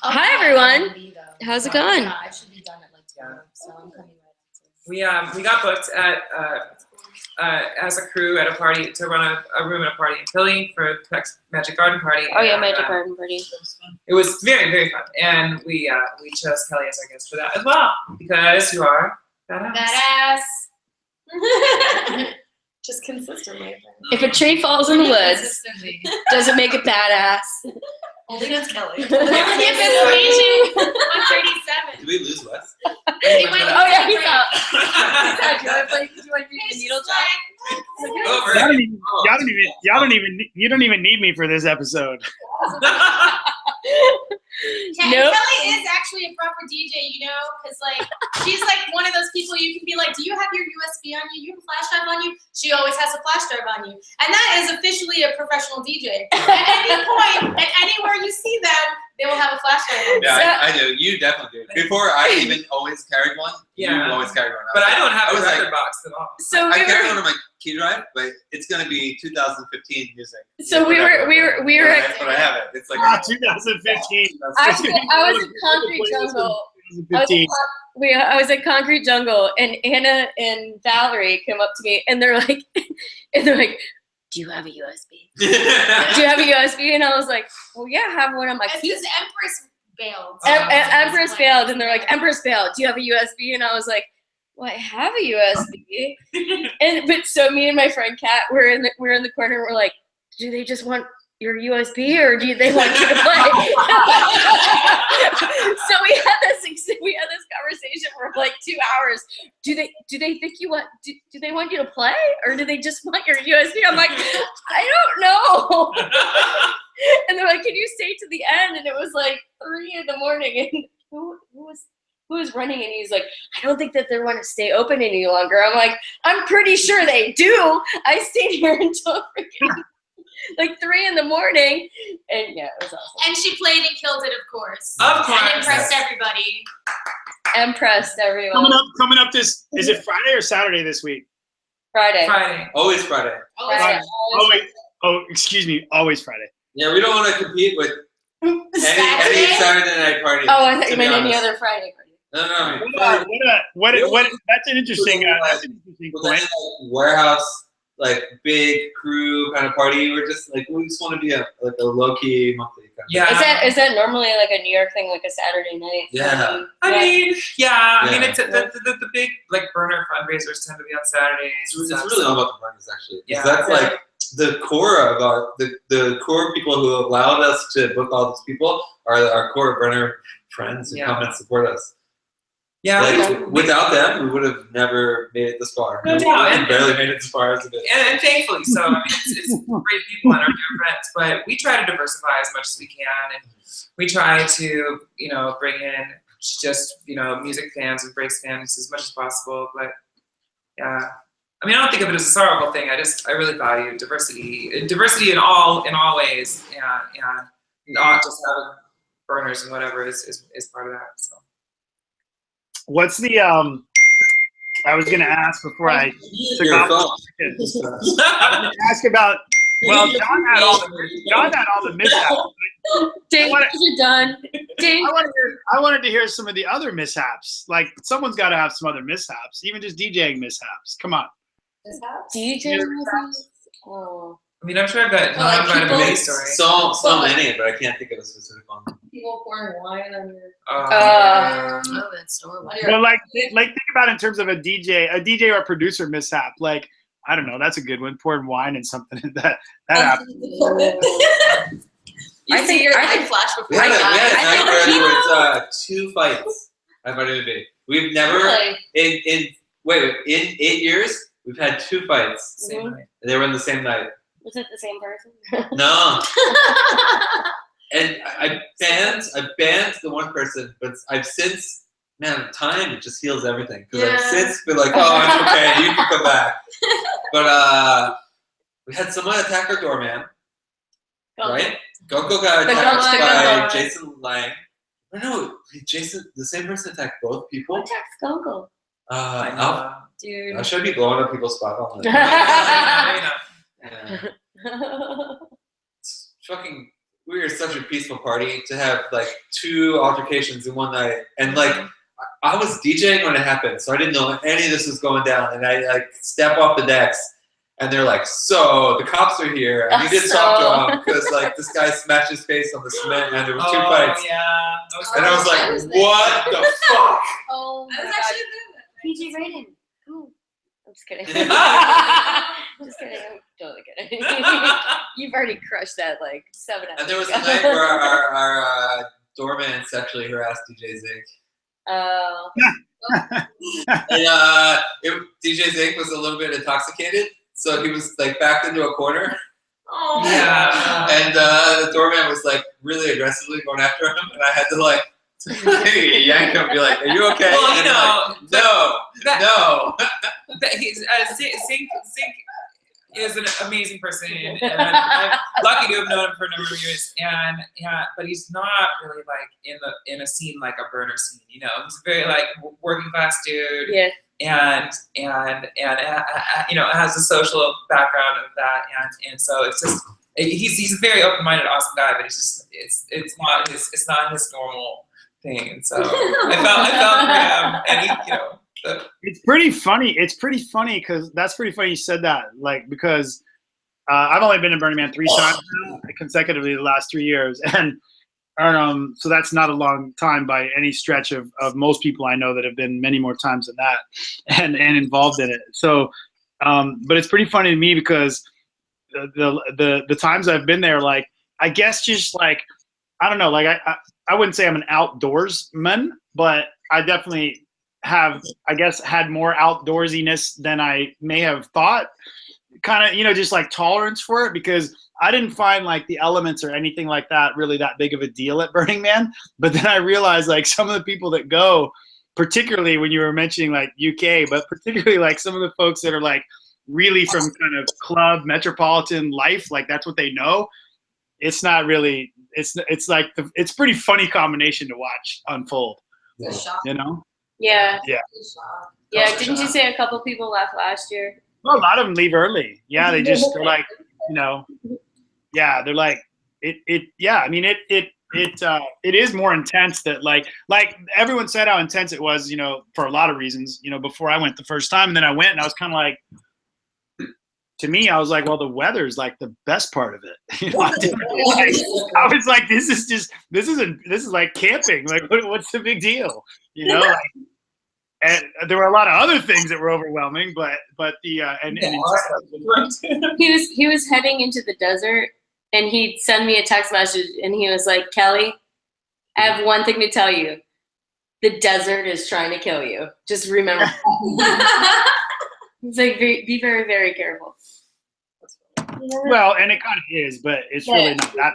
Hi, everyone. How's it going? Yeah, I should be done at like 12, so I'm coming right We got booked at as a crew at a party to run a room at a party in Philly for Magic Garden Party. Oh yeah, and, Magic Garden Party. It was very, very fun, and we chose Kelly as our guest for that as well because you are badass. Badass. Just consistently. If a tree falls in the woods, Consistently. doesn't make it badass. Only that's Kelly. If it's raging, 137. Did we lose Wes? They went Oh yeah, he's break. out. Do you want to do the needle drop? Over. Y'all don't even need me for this episode. Nope. Kelly is actually a proper DJ, you know, because like she's like one of those people you can be like, do you have your USB on you? You have a flash drive on you? She always has a flash drive on you, and that is officially a professional DJ. At any point, and anywhere you see them, they will have a flash drive on. Yeah, I do. You definitely do. Before I even always carried one. Yeah. You always carried one. But I don't have I a was record like- box at all. So I we carry were. one on my key drive, but it's gonna be 2015 music. So we were at. But I have it. It's like 2015. I was at Concrete Jungle. I was at Concrete Jungle, and Anna and Valerie come up to me, and they're like, "Do you have a USB? Do you have a USB?" And I was like, "Well, yeah, I have one on my It's key." because Empress bailed. Empress bailed, and they're like, "Empress bailed. Do you have a USB?" And I was like, "Well, I have a USB." But so me and my friend Kat, we're in the corner. And we're like, "Do they just want your USB, or do they want you to play?" So we had this conversation for like 2 hours. Do they think you want? Do they want you to play, or do they just want your USB? I'm like, I don't know. And they're like, "Can you stay to the end?" And it was like 3 a.m. And who was running? And he's like, "I don't think that they want to stay open any longer." I'm like, "I'm pretty sure they do. I stayed here until freaking like 3 a.m. And yeah, it was awesome. And she played and killed it, of course. Of course. And impressed everybody. Impressed everyone. Coming up this, is it Friday or Saturday this week? Friday. always Friday. Friday. Excuse me, always Friday. Yeah, we don't want to compete with any Saturday night party. Oh, I thought to you be meant any honest. other Friday party. No. That's an interesting With point. any like, warehouse, like big crew kind of party, we just want to be a low key monthly kind of. Yeah. Is that normally like a New York thing, like a Saturday night? Yeah. I mean, yeah. I mean, Yeah. it's the big like burner fundraisers tend to be on Saturdays. It's really all about the parties, actually. 'Cause Yeah. that's like the core of the core people who allowed us to book all these people are our core burner friends who come and support us. Yeah. Like, without them, we would have never made it this far. No We doubt. would have barely made it as far as it is. And thankfully, so I mean, it's great people in our new events, but we try to diversify as much as we can, and we try to bring in just music fans and breaks fans as much as possible. But yeah, I mean, I don't think of it as a sorrowful thing. I really value diversity in all ways, and not just having burners and whatever is part of that. So. What's the I was gonna ask before I took Your off. phone. I was gonna ask about. Well, John had all the mishaps. Ding, you're done. Ding. I wanted to hear some of the other mishaps. Like someone's got to have some other mishaps, even just DJing mishaps. Come on. DJ mishaps? Oh. I mean, I'm sure I've got Well, like non-vitamin A people- stories. So many, but I can't think of a specific one. People pouring wine on your. Oh, that's horrible. But like think about it in terms of a DJ or a producer mishap. Like I don't know, that's a good one. Pouring wine and something that happens. You see your light flash We before had I a got night where there was 2 fights at Vitamin B. We've never Really? in 8 years we've had 2 fights. Same night. And they were in the same night. Was it the same person? No. And I banned the one person, but I've since, time just heals everything. Because I've since been like, oh, I'm okay, you can come back. But we had someone attack our doorman, right? Gogo got attacked by Jason Lang. No, Jason, the same person attacked both people. Attack's Gogo. Dude. I should be blowing up people's spot on Maybe that. not. It's fucking, we were such a peaceful party to have like 2 altercations in one night, and like I was DJing when it happened, so I didn't know any of this was going down. And I like step off the decks, and they're like, "So the cops are here, and you didn't talk to him because like this guy smashed his face on the cement, and there were 2 fights." Yeah. And I was like, "What the fuck?" Oh I my was god. actually PG Raiden. Ooh. I'm just kidding. Just kidding. I'm totally kidding. You've already crushed that like 7 hours And there was ago. a night where our doorman sexually harassed DJ Zink. Oh. And DJ Zink was a little bit intoxicated, so he was like backed into a corner. Oh. Yeah. And the doorman was like really aggressively going after him, and I had to like yank him and be like, "Are you okay?" Well, you and know, like, no. He's, Zink is an amazing person, and I'm lucky to have known him for a number of years. And yeah, but he's not really like in a scene like a burner scene. You know, he's a very like working class dude. Yeah. And you know, has a social background of that, and so it's just he's a very open-minded, awesome guy, but it's not his normal thing, and so I felt for him, and he, you know. It's pretty funny. It's pretty funny because that's pretty funny you said that. Like because I've only been in Burning Man 3 times now, consecutively the last 3 years, and so that's not a long time by any stretch of most people I know that have been many more times than that and involved in it. So, but it's pretty funny to me because the times I've been there, like I guess just like I don't know, like I wouldn't say I'm an outdoorsman, but I definitely have, I guess, had more outdoorsiness than I may have thought. Kind of, you know, just like tolerance for it, because I didn't find like the elements or anything like that really that big of a deal at Burning Man. But then I realized like some of the people that go, particularly when you were mentioning like UK, but particularly like some of the folks that are like really from kind of club metropolitan life, like that's what they know. It's not really, it's like, it's pretty funny combination to watch unfold, It's a shock. you know? Yeah. Yeah. It's a shock. Yeah. Didn't you say a couple people left last year? Well, a lot of them leave early. Yeah, they're like, you know, yeah, they're like, yeah, I mean, it is more intense that like everyone said how intense it was, you know, for a lot of reasons, you know, before I went the first time. And then I went and I was kind of like, to me, I was like, well, the weather's like the best part of it. You know, I was like, this is like camping. Like, what's the big deal? You know, like, and there were a lot of other things that were overwhelming, but the he was heading into the desert, and he'd send me a text message, and he was like, "Kelly, I have one thing to tell you: the desert is trying to kill you. Just remember." He's like, "Be very, very careful." well, and it kind of is, but it's really not that.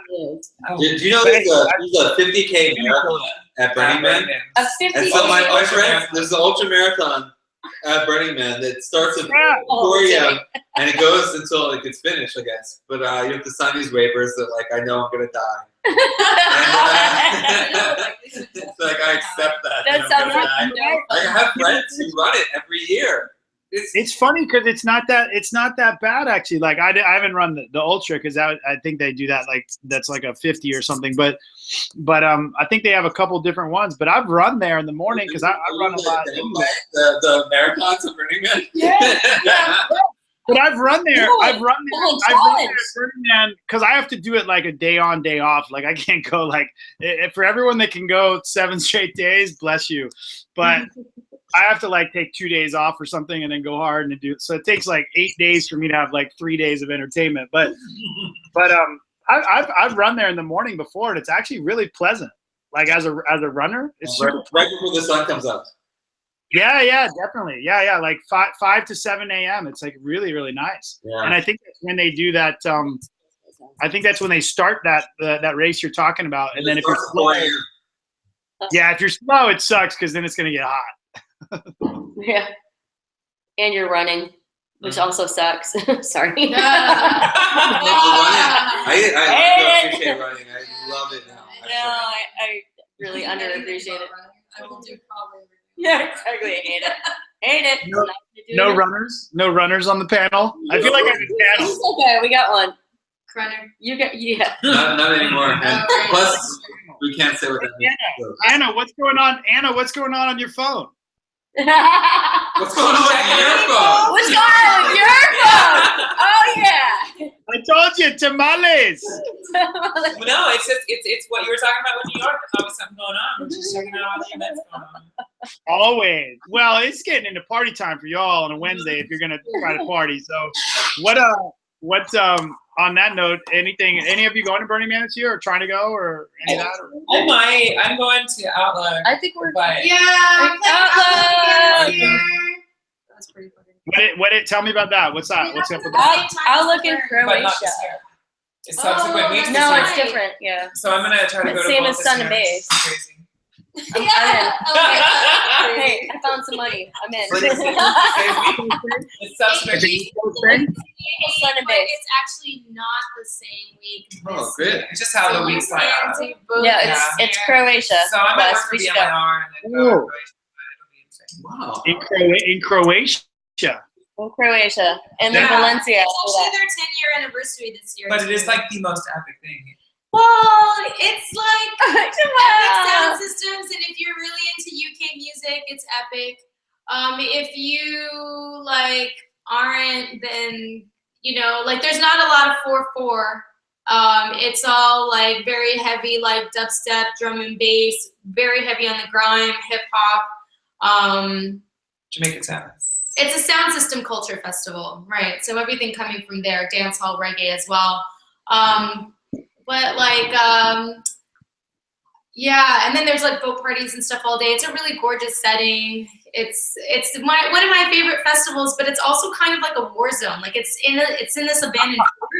Do you know there's a 50K marathon at Burning Man? A 50. And so my friends, there's an ultra marathon at Burning Man that starts at 4 a.m. and it goes until it gets finished, I guess. But you have to sign these waivers that like I know I'm gonna die. So like I accept that. That sounds like I have friends who run it every year. It's funny because it's not that bad actually. Like I haven't run the ultra because I think they do that like that's like a 50 or something. But I think they have a couple different ones. But I've run there in the morning because I run a lot. The marathons of Burning Man. Yeah. But I've run there. Cool. I've run there. Cool I've run there challenge. at Burning Man because I have to do it like a day on, day off. Like I can't go like for everyone that can go 7 straight days. Bless you, but. I have to like take 2 days off or something and then go hard and do it. So it takes like 8 days for me to have like 3 days of entertainment. But I've run there in the morning before and it's actually really pleasant. Like as a runner, it's super right before the sun comes up. Yeah, definitely. Yeah. Like 5 to 7 a.m. It's like really, really nice. Yeah. And I think that's when they do that. I think that's when they start that race you're talking about. And then if you're slow, if you're slow, it sucks because then it's gonna get hot. Yeah. And you're running, which also sucks. Sorry. I appreciate running. I love it now. No, I really underappreciate it. I will do probably. Yeah, exactly. I hate it. Hate it. No runners on the panel. I feel like I'm a panel. It's okay. We got one. Crunner. You get Not anymore. And right. plus, we can't say what that means. So. Anna, what's going on? Anna, what's going on your phone? What's going on with your phone? What's going on with your phone? Oh yeah. I told you, tamales. No, it's what you were talking about with New York. There's always something going on. We're just checking out all the events going on. Always. Well, it's getting into party time for y'all on a Wednesday if you're gonna try to party. So, what on that note, any of you going to Burning Man this year or trying to go or any of that? Or? I might. I'm going to Outlook. I think we're But Yeah, I'm playing Outlook Outlook. together. That's pretty funny. Tell me about that. What's that? What's up with that? I'll look in but not Croatia. this year. It's subsequent weeks. No, this it's year. different. Yeah. So I'm gonna try to go to Same both as this Sun year. and Base. It's crazy. I'm in. Hey, I found some money. I'm in. It's subsequent weeks. Sun and But Base. it's actually not the same week. Oh, great. It's just how the You weeks line can up. do both Yeah, Yeah. it's Croatia. So I might work Wes, for we the should go. MIR and then go to Whoa. Croatia. Wow. In Croatia. In Croatia and then Yeah. Valencia. It's after actually that. their 10-year anniversary this year. But it is too. like the most epic thing. Well, it's like epic sound Come systems, and if you're really into UK music, it's epic. If you like aren't, then like there's not a lot of 4/4. It's all like very heavy, like dubstep, drum and bass, very heavy on the grime, hip hop. Jamaican sounds. It's a sound system culture festival, right? So everything coming from there, dance hall, reggae as well. But like, yeah, and then there's like boat parties and stuff all day. It's a really gorgeous setting. It's one of my favorite festivals, but it's also kind of like a war zone. Like it's in this abandoned fort,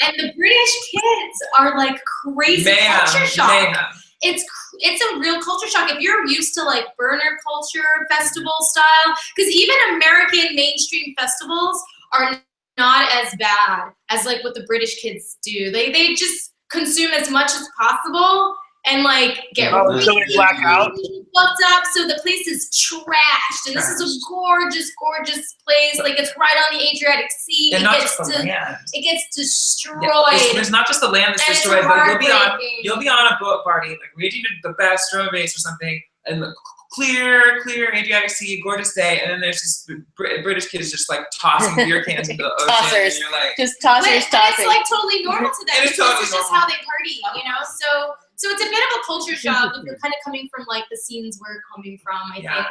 and the British kids are like crazy culture shock. Mayhem. It's a real culture shock if you're used to like burner culture festival style, because even American mainstream festivals are not as bad as like what the British kids do. They just consume as much as possible and like get really, until they black out. really fucked up. So the place is trashed, and this is a gorgeous, gorgeous place. Like it's right on the Adriatic Sea. And It not gets just the land. it gets destroyed. Yeah, there's not just the land that's And it's destroyed, but heartbreaking. you'll be on a boat party, like raging to the best drum and bass or something, and the clear Adriatic Sea, gorgeous day, and then there's just British kids just like tossing beer cans into the ocean, Tossers. and you're like, Just tossers, But tossers. it's like totally normal to them. It is because totally it's just normal. how they party, So it's a bit of a culture shock if you're kind of coming from like the scenes we're coming from, I Yeah. think.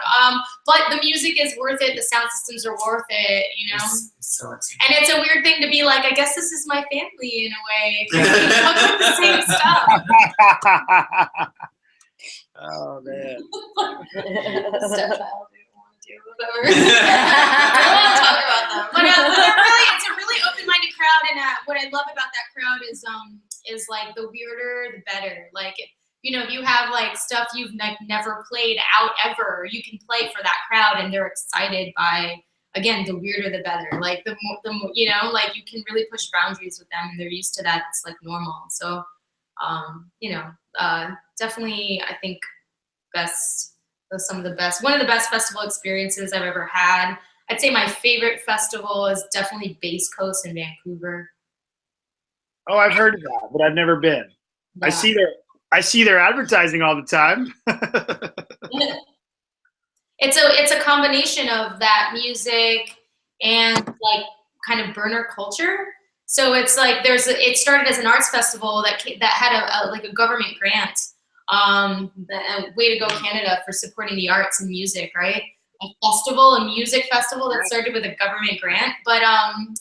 But the music is worth it. The sound systems are worth it, it's so insane. And it's a weird thing to be like, I guess this is my family in a way. 'Cause we fuck with the same stuff. Oh man. Stepchild didn't want to do whatever. I don't want to talk about them. But it's a really open-minded crowd, and what I love about that crowd is like the weirder, the better. Like if you have like stuff you've never played out ever, you can play for that crowd, and they're excited by, again, the weirder the better. Like the more like you can really push boundaries with them, and they're used to that. It's like normal. So, definitely, I think one of the best festival experiences I've ever had. I'd say my favorite festival is definitely Bass Coast in Vancouver. Oh, I've heard of that, but I've never been. Yeah. I see their advertising all the time. It's a combination of that music and like kind of burner culture. So it's like it started as an arts festival that had a government grant. Way to go, Canada, for supporting the arts and music, right? A music festival that started with a government grant, but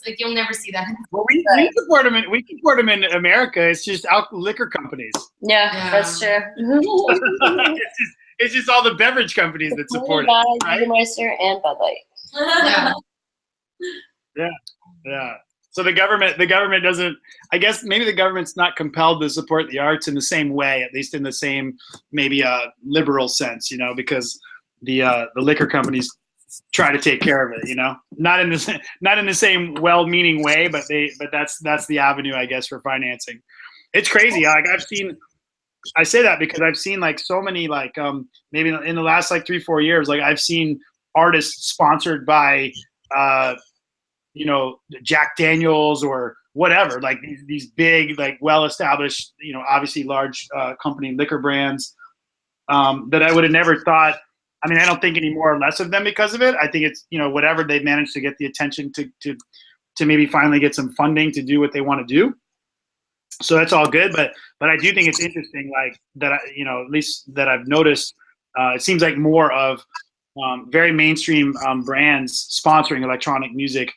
like you'll never see that. Well, we support them. We support them in America. It's just liquor companies. Yeah, that's true. it's just all the beverage companies that support it. Right? Jägermeister and Bud Light. Yeah. So the government doesn't. I guess maybe the government's not compelled to support the arts in the same way, at least in the same maybe liberal sense, because the liquor companies try to take care of it, not in the same well-meaning way, but that's the avenue, I guess, for financing. It's crazy. Like I say that because I've seen like so many like maybe in the last like 3-4 years, like I've seen artists sponsored by Jack Daniels or whatever, like these big, like well-established, you know, obviously large company liquor brands that I would have never thought. I mean, I don't think any more or less of them because of it. I think it's, you know, whatever they've managed to get the attention to maybe finally get some funding to do what they want to do. So that's all good. But I do think it's interesting, like that, you know, at least that I've noticed, it seems like more of very mainstream brands sponsoring electronic music.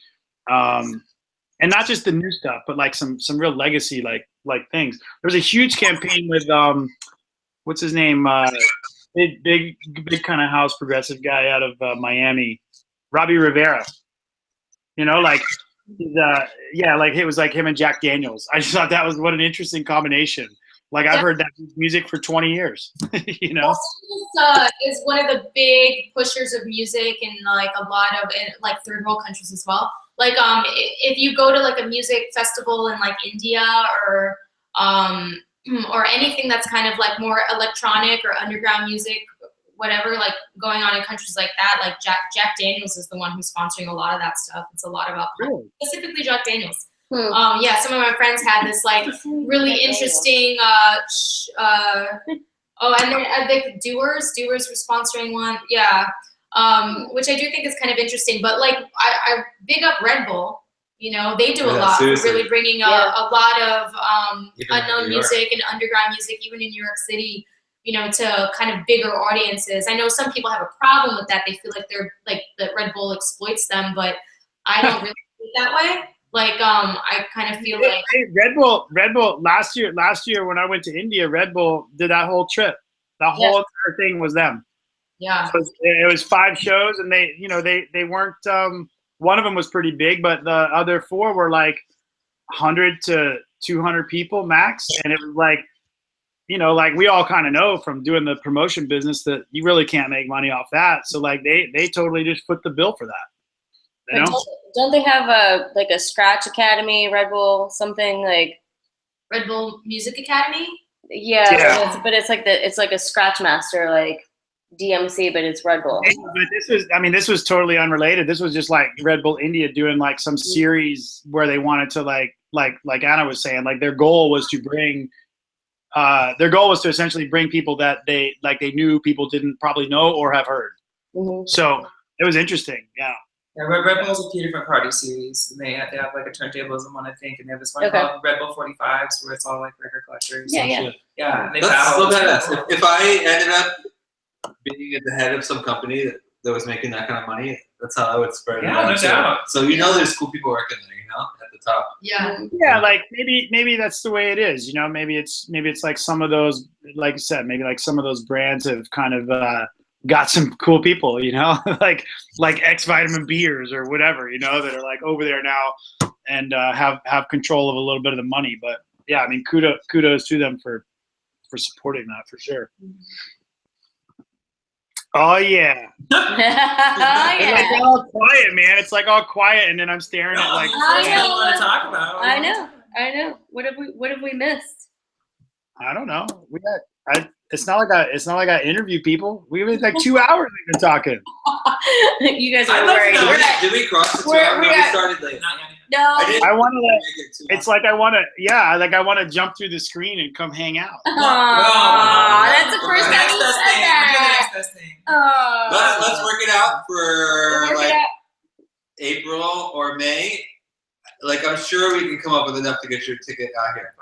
And not just the new stuff, but like some real legacy like things. There was a huge campaign with what's his name? Big kind of house progressive guy out of Miami, Robbie Rivera. You know, like yeah, like it was like him and Jack Daniels. I just thought that was what an interesting combination. Like I've heard that music for 20 years. You know, is one of the big pushers of music in like a lot of like third world countries as well. Like if you go to like a music festival in like India or anything that's kind of like more electronic or underground music, whatever, like going on in countries like that, like Jack Daniels is the one who's sponsoring a lot of that stuff. It's a lot about specifically Jack Daniels. Yeah, some of my friends had this like really interesting and then the Doers were sponsoring one, yeah, which I do think is kind of interesting. But like I big up Red Bull. You know, they do a lot for really bringing a lot of unknown music and underground music, even in New York City, you know, to kind of bigger audiences. I know some people have a problem with that. They feel like they're like that Red Bull exploits them, but I don't really feel that way. Like I kind of feel like Red Bull last year when I went to India, Red Bull did that whole trip. The whole entire thing was them. Yeah. So it was 5 shows, and they, you know, they weren't. One of them was pretty big, but the other 4 were like 100 to 200 people max, and it was like, you know, like we all kind of know from doing the promotion business that you really can't make money off that. So like they totally just put the bill for that. You know? Don't they have a Scratch Academy, Red Bull, something like Red Bull Music Academy? Yeah. But it's like a Scratch Master, like DMC, but it's Red Bull. But this was totally unrelated. This was just like Red Bull India doing like some series where they wanted to like Anna was saying, like their goal was to essentially bring people that they knew people didn't probably know or have heard. Mm-hmm. So it was interesting. Yeah. Yeah, Red Bull's a few different party series, and they have like a turntablism one, I think, and they have this one called Red Bull 45s, where it's all like record collectors. Yeah. And they That's battle. so badass. If I ended up being at the head of some company that was making that kind of money, that's how I would spread it out. No doubt. So you know, there's cool people working there, you know, at the top. Yeah, like maybe that's the way it is. You know, maybe it's like some of those, like I said, maybe like some of those brands have kind of got some cool people, you know, like X Vitamin beers or whatever, you know, that are like over there now and have control of a little bit of the money. But yeah, I mean, kudos to them for supporting that for sure. Oh yeah. It's like all quiet, man. It's like all quiet, and then I'm staring at like. I talk about. I know. What have we missed? I don't know. It's not like I interview people. We've been like 2 hours we've been talking. You guys are worried. Did we cross the 2 hours? We started late. No. I want to. It's like I want to. Yeah, like I want to jump through the screen and come hang out. That's the first time you said that. Let's work it out for like April or May. Like I'm sure we can come up with enough to get your ticket out here.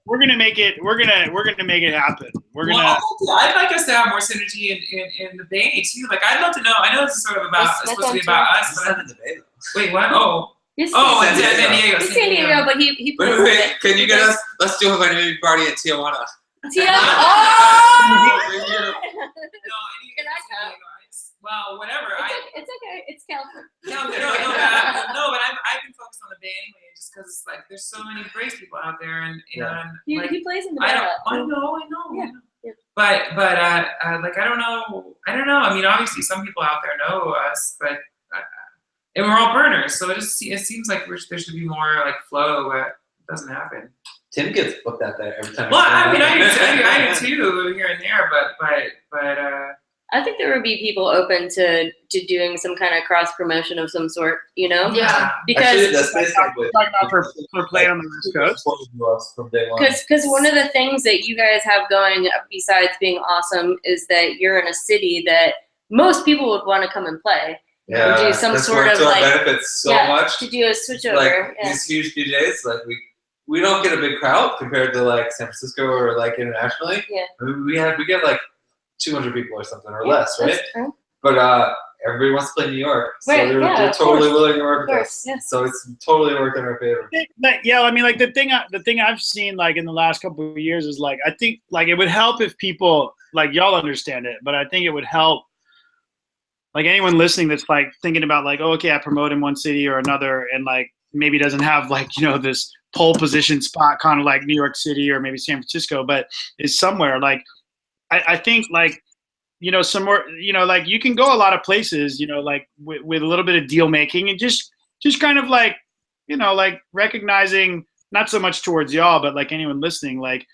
We're gonna make it. We're gonna make it happen. I'd like us to have more synergy in the Bay too. Like I'd love to know. I know this is sort of about it's supposed to be about us, but in the Bay though. Wait, what? Oh, in San Diego. It's San Diego, but he Wait, can you get us? Let's do a vitamin party at Tijuana. Well, whatever. It's okay. It's California. No, but I've been focused on the Bay anyway, just because it's like there's so many Brace people out there, and like, he plays in the Bay. I know. Yeah. But like I don't know. I mean, obviously some people out there know us, but and we're all burners, so it seems like there should be more like flow, but it doesn't happen. Tim gets booked out there every time. Well, I mean, I do too here and there, but I think there would be people open to doing some kind of cross promotion of some sort, you know? Yeah. Because Actually, that's basically Talking about for play on the West Coast. from day one. because one of the things that you guys have going besides being awesome is that you're in a city that most people would want to come and play. Yeah, do some that's sort worked of to our like benefits so yeah, much. to do a switch over. Like yeah. these huge DJs, like we don't get a big crowd compared to like San Francisco or like internationally. Yeah. I mean, we get like 200 people or something or Yeah, less, right? that's true. But everybody wants to play New York, so Right, they're yeah, of totally course. willing to work Of with course, us. yeah. So it's totally worked in our favor. Yeah, I mean, like the thing I've seen like in the last couple of years is like I think like it would help if people like y'all understand it, but I think it would help like anyone listening that's like thinking about like, oh, okay, I promote in one city or another, and like maybe doesn't have like this pole position spot, kind of like New York City or maybe San Francisco, but is somewhere like I think like somewhere like you can go a lot of places like with a little bit of deal making and just kind of like like recognizing not so much towards y'all but like anyone listening like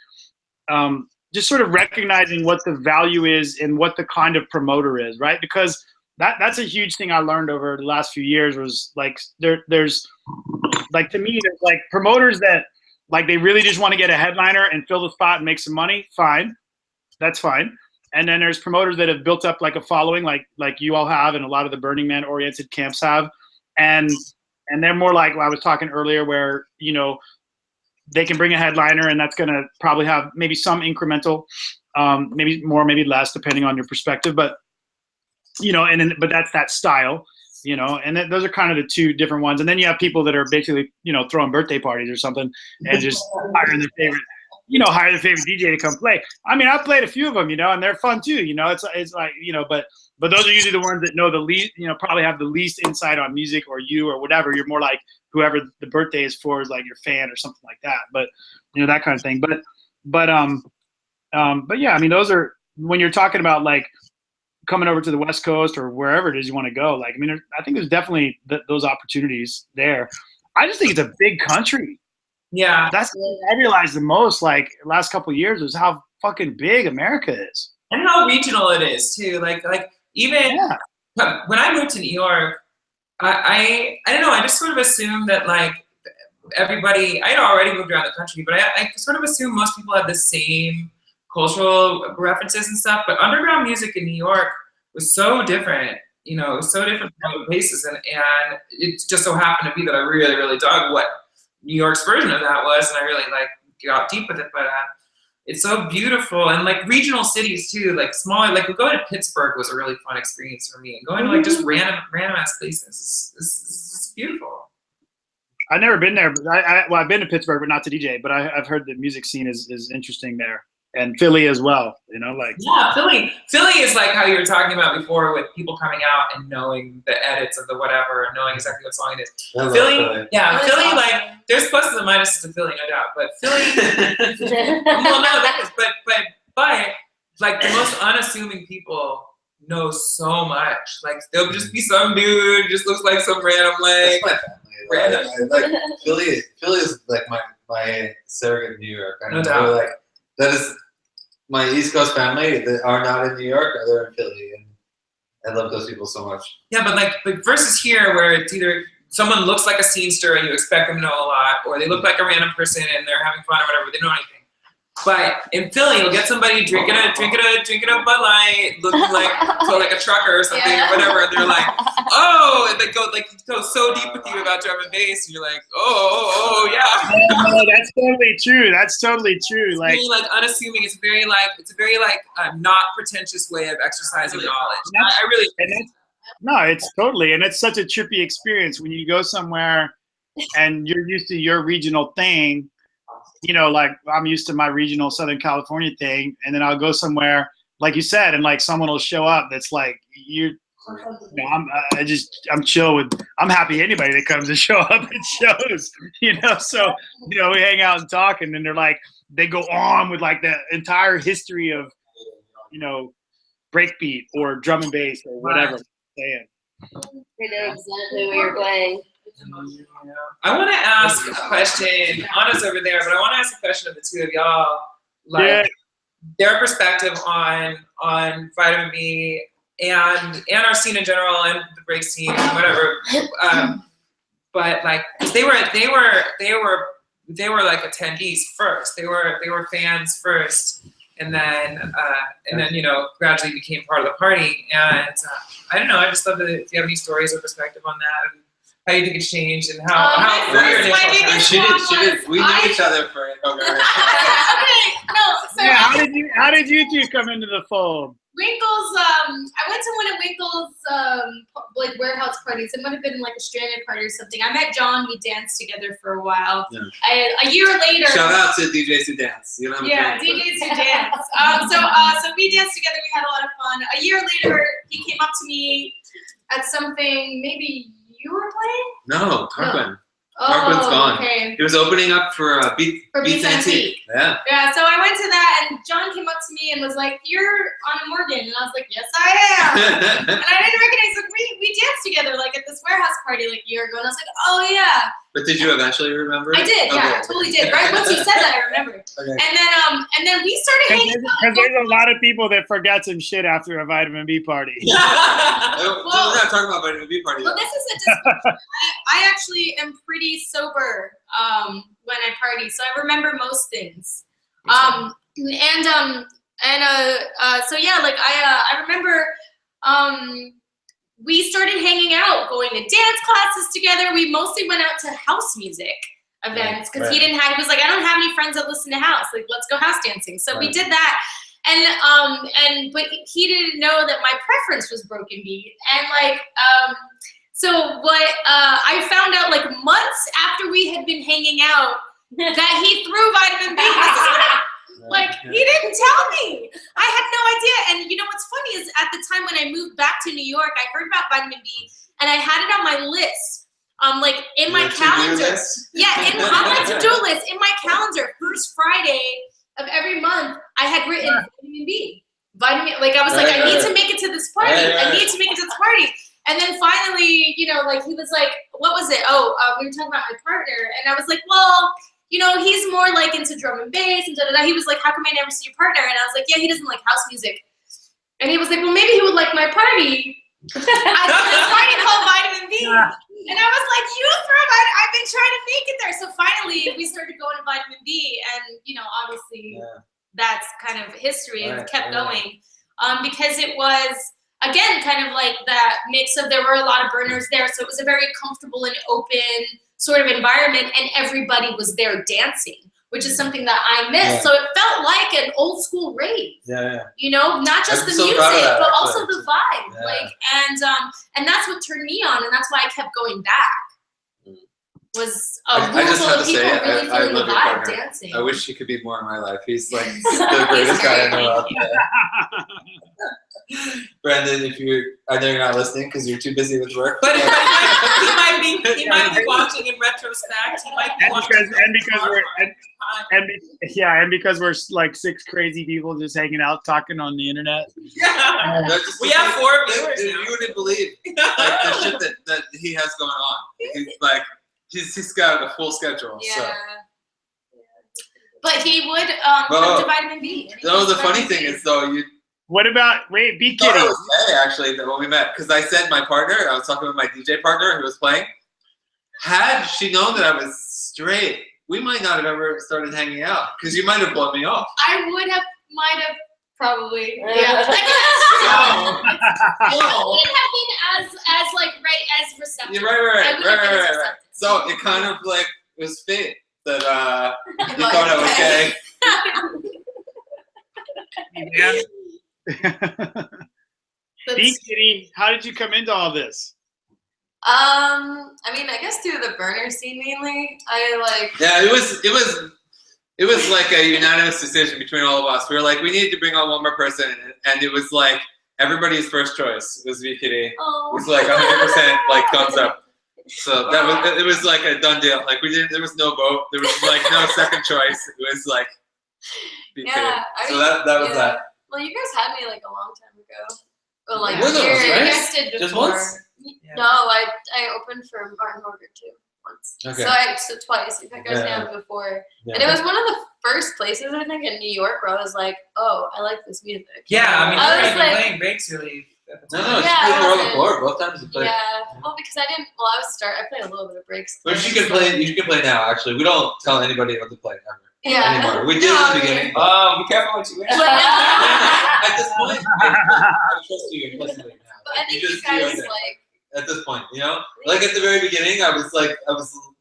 just sort of recognizing what the value is and what the kind of promoter is, right? Because that's a huge thing I learned over the last few years was like there's like to me there's like promoters that like they really just want to get a headliner and fill the spot and make some money. Fine, that's fine. And then there's promoters that have built up like a following, like you all have, and a lot of the Burning Man oriented camps have, and they're more like I was talking earlier, where they can bring a headliner, and that's going to probably have maybe some incremental, maybe more, maybe less, depending on your perspective. But but that's that style, and those are kind of the two different ones. And then you have people that are basically throwing birthday parties or something, and just hiring their favorite. Hire the favorite DJ to come play. I mean, I've played a few of them, and they're fun too. It's like, but those are usually the ones that know the least, probably have the least insight on music or you or whatever. You're more like whoever the birthday is for is like your fan or something like that. But that kind of thing. But yeah, I mean, those are when you're talking about like coming over to the West Coast or wherever it is you want to go. Like, I mean, I think there's definitely those opportunities there. I just think it's a big country. Yeah. That's what I realized the most, like, last couple of years is how fucking big America is. And how regional it is, too. Like even when I moved to New York, I don't know, I just sort of assumed that, like, everybody, I had already moved around the country, but I sort of assumed most people had the same cultural references and stuff. But underground music in New York was so different, it was so different from other places. And it just so happened to be that I really, really dug what New York's version of that was, and I really got deep with it. But it's so beautiful, and like regional cities too, like smaller. Like going to Pittsburgh was a really fun experience for me, and going to like just random ass places is beautiful. I've never been there, but I've been to Pittsburgh, but not to DJ. But I've heard the music scene is interesting there, and Philly as well. Yeah, Philly is like how you were talking about before with people coming out and knowing the edits of the whatever and knowing exactly what song it is. Philly, yeah, Philly, awesome. Like there's pluses and minuses to Philly, no doubt, but Philly, well, no, that is, but like the most unassuming people know so much. Like there'll just be some dude who just looks like some random like. That's my family. Like Philly is like my surrogate New York. No doubt. Like that is. My East Coast family that are not in New York, they're in Philly, and I love those people so much. Yeah, but versus here, where it's either someone looks like a scenester and you expect them to know a lot, or they look like a random person and they're having fun or whatever, they don't know anything. But in Philly, you'll get somebody drinking a Bud Light, looking like a trucker or something or whatever, and they're like, oh, and they go so deep with you about drum and bass, and you're like, oh yeah. No, that's totally true. That's totally true. It's like really unassuming. It's a very not pretentious way of exercising knowledge. I really. No, it's totally, and it's such a trippy experience when you go somewhere and you're used to your regional thing. Like I'm used to my regional Southern California thing, and then I'll go somewhere, like you said, and like someone will show up that's like I'm chill with. I'm happy anybody that comes to show up at shows, So we hang out and talk, and then they're like they go on with like the entire history of breakbeat or drum and bass or whatever. Saying. They know exactly what you're playing. I want to ask a question. Anna's over there, but I want to ask a question of the two of y'all. Like, their perspective on vitamin B and our scene in general and the break scene and whatever. But like, 'cause they were like attendees first. They were fans first, and then you know, gradually became part of the party. And I don't know. I just love that if you have any stories or perspective on that, and how you think it's changed, and how what your initial reaction. We knew each other for it. Okay. Okay, no. So Yeah, how did you two come into the fold? Winkles, I went to one of Winkles' like warehouse parties. It might have been like a stranded party or something. I met John. We danced together for a while. Yeah. A year later. Shout out to DJs who dance. You know what I'm Yeah, saying? DJs who dance. So we danced together. We had a lot of fun. A year later, he came up to me at something. Maybe you were playing. No, Tarquin. Oh, Tarquin's gone. okay. He was opening up for Beats Antique. Yeah. Yeah, so I went to that, and John came up to me and was like, "You're Anna Morgan," and I was like, "Yes, I am." And I didn't recognize. Like, we danced together like at this warehouse party like a year ago, and I was like, "Oh yeah." But did you eventually remember it? I did. Yeah, I totally did. Right once you said that, I remembered. Okay. And then we started hanging out. Because there's a lot of people that forget some shit after a vitamin B party. We're not talking about vitamin B party. Well, this is a discussion. I actually am pretty sober when I party, so I remember most things. So yeah, like I remember we started hanging out, going to dance classes together. We mostly went out to house music events because he was like, I don't have any friends that listen to house. Like, let's go house dancing. So we did that. But he didn't know that my preference was broken beat. And like, so what I found out like months after we had been hanging out that he threw vitamin B. Like, he didn't tell me. I had no idea. And you know what's funny is at the time when I moved back to New York, I heard about vitamin B and I had it on my list. Like in my calendar. Yeah, on my to-do list, in my calendar, first Friday of every month, I had written vitamin B. Like I was like, I need to make it to this party. I need to make it to this party. And then finally, you know, like he was like, what was it? We were talking about my partner. And I was like, well, you know, he's more like into drum and bass and da-da-da. He was like, how come I never see your partner? And I was like, yeah, he doesn't like house music. And he was like, well, maybe he would like my party. I did this party called Vitamin B. And I was like, you throw it. I've been trying to make it there. So finally, we started going to Vitamin B. And, you know, obviously that's kind of history and kept going. Because it was, again, kind of like that mix of there were a lot of burners there. So it was a very comfortable and open sort of environment. And everybody was there dancing, which is something that I miss. So it felt like an old school rave. You know, not just the music, but also the vibe. Like, and that's what turned me on, and that's why I kept going back. Was a room full of people really feeling the vibe, dancing. I wish he could be more in my life. He's like the greatest guy I know out there. Brandon, I know you're not listening because you're too busy with work. But he might be watching in retrospect. He might be watching because we're like 6 crazy people just hanging out talking on the internet. We have 4 viewers now. You wouldn't believe like the shit that he has going on. He's like he's got a full schedule. So. But he would come to Vitamin B. No, the funny thing is though What about Beat Kitty? I was gay, actually, when we met, because I said my partner, I was talking with my DJ partner who was playing. Had she known that I was straight, we might not have ever started hanging out, because you might have blown me off. I might have, probably. Yeah. I wouldn't have been as receptive. You're right. So it kind of like was fate that you thought I was gay. Beat Kitty, how did you come into all this? I mean, I guess through the burner scene mainly. Yeah, it was like a unanimous decision between all of us. We were like, we need to bring on one more person, and it was like everybody's first choice was Beat Kitty. It was like 100% like thumbs up. So it was like a done deal. Like there was no vote. There was like no second choice. It was like Beat Kitty. So that was that. Well, you guys had me like a long time ago. But like Were those, right? you guys did before. Just once? No, I opened for Martin Morgan too. once. Okay. So twice. In fact, I was down before. Yeah. And it was one of the first places, I think, in New York where I was like, oh, I like this music. Yeah, I mean, I you're was even like- playing breaks really. At the No, time. she Yeah, played I more on the wasn't- floor. Both times you played. Yeah. Well, because I played a little bit of breaks. But you can play. You can play now. Actually, we don't tell anybody what to play ever Yeah. anymore. We did at the beginning. But Be careful what you wish. at this point, I trust you implicitly now. But I think you just do guys it like. at this point, you know, like at the very beginning, I was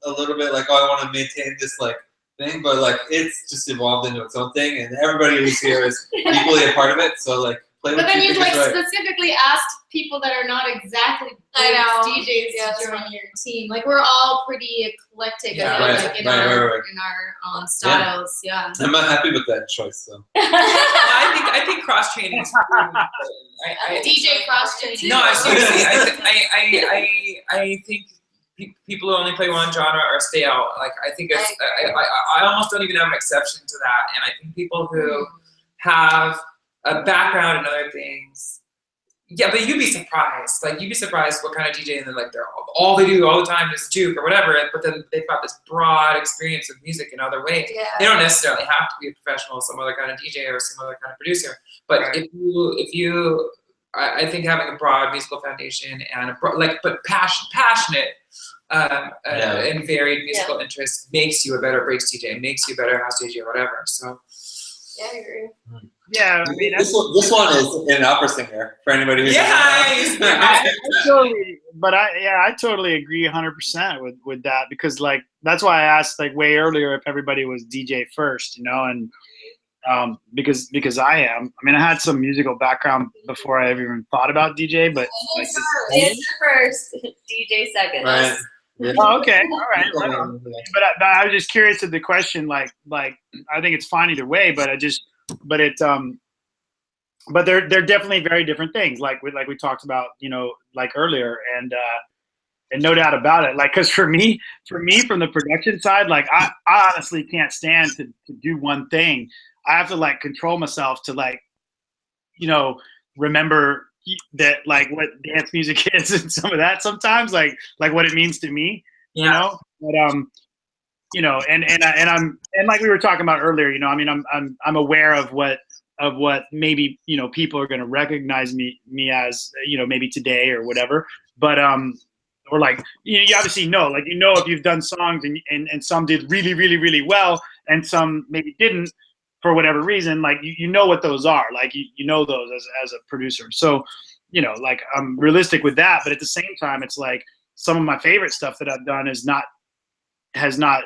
a little bit like, oh, I want to maintain this like thing, but like it's just evolved into its own thing, and everybody who's here is equally a part of it. So like, play But what then you you think like is right. specifically asked people that are not exactly I know. DJs Yeah, to join your team. Like we're all pretty eclectic, Yeah, I feel right, like in right, our right. in our styles. Yeah. I'm not happy with that choice, so. I think cross training is really important. I DJ cross training. No, seriously, I think people who only play one genre are stale. Like I think it's I almost don't even have an exception to that. And I think people who have a background in other things, yeah, but you'd be surprised. Like you'd be surprised what kind of DJ, and then like they're all they do all the time is juke or whatever. But then they've got this broad experience of music in other ways. Yeah. They don't necessarily have to be a professional, some other kind of DJ or some other kind of producer. But Right. if you, I think having a broad musical foundation and but passionate and varied musical interests makes you a better breaks DJ, makes you a better house DJ or whatever. So Yeah, I agree. Yeah, I mean, This one is an opera singer for anybody who's I totally agree 100% with that, because like that's why I asked like way earlier if everybody was DJ first, you know, and because I am. I mean, I had some musical background before I ever even thought about DJ, but like, Dancer first, DJ second. Right. Yeah. oh, okay, all right. Right on. But I was just curious of the question. Like I think it's fine either way, but but they're definitely very different things. Like we talked about, you know, like earlier, and no doubt about it. Like, cause for me, from the production side, like I honestly can't stand to do one thing. I have to like control myself to like, you know, remember that like what dance music is and some of that sometimes, like what it means to me, you know. But you know, and like we were talking about earlier, you know, I mean, I'm aware of what maybe, you know, people are going to recognize me as, you know, maybe today or whatever, but or like you obviously know, like, you know, if you've done songs and some did really really really well and some maybe didn't for whatever reason, like you know what those are, like you know those as a producer. So, you know, like I'm realistic with that, but at the same time, it's like some of my favorite stuff that I've done has not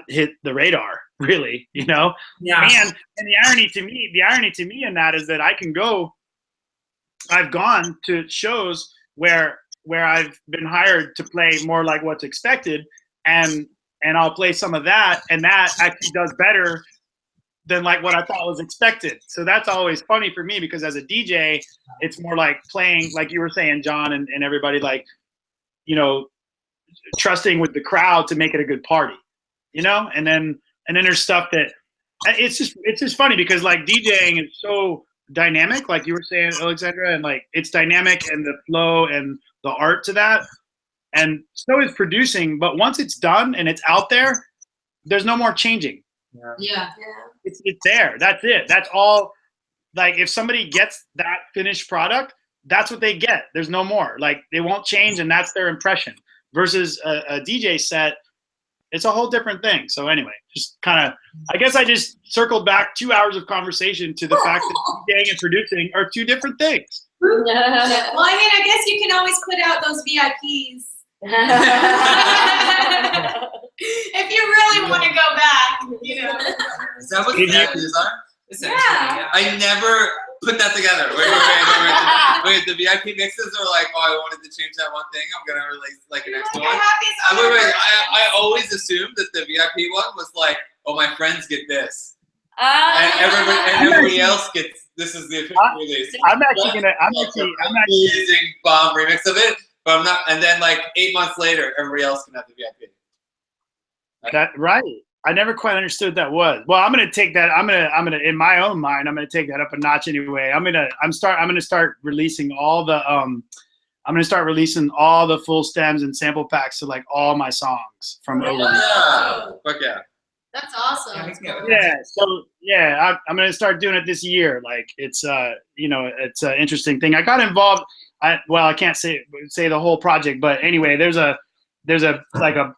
hit the radar, really, you know. yeah, And the irony to me in that is that I've gone to shows where I've been hired to play more like what's expected, and I'll play some of that, and that actually does better than like what I thought was expected. So that's always funny for me, because as a DJ, it's more like playing, like you were saying, John, and everybody, like, you know, trusting with the crowd to make it a good party, you know. And then there's stuff that it's just funny, because like DJing is so dynamic, like you were saying, Illexxandra, and like it's dynamic, and the flow and the art to that, and so is producing. But once it's done and it's out there, there's no more changing. Yeah. It's there. That's it. That's all. Like if somebody gets that finished product, that's what they get. There's no more. Like they won't change, and that's their impression. Versus a DJ set, it's a whole different thing. So anyway, just kind of, I guess I just circled back 2 hours of conversation to the fact that DJing and producing are two different things. Well, I mean, I guess you can always put out those VIPs. If you really want to go back, you know. Is that what Did you- VIPs are? Yeah. I never put that together. Wait, the VIP mixes are like, oh, I wanted to change that one thing, I'm gonna release like an extra one. I always assumed that the VIP one was like, oh, my friends get this, and everybody else gets, this is the official release. I'm actually amazing bomb remix of it, but I'm not. And then like 8 months later, everybody else can have the VIP. that right. I never quite understood what that was. Well, I'm gonna take that. I'm gonna in my own mind, I'm gonna take that up a notch anyway. I'm gonna start releasing all the I'm gonna start releasing all the full stems and sample packs to like all my songs from over. Yeah. Fuck yeah. That's awesome. Yeah, we can get with Yeah, so yeah, I'm gonna start doing it this year. Like it's you know, it's an interesting thing. I got involved. I can't say the whole project, but anyway, there's a like a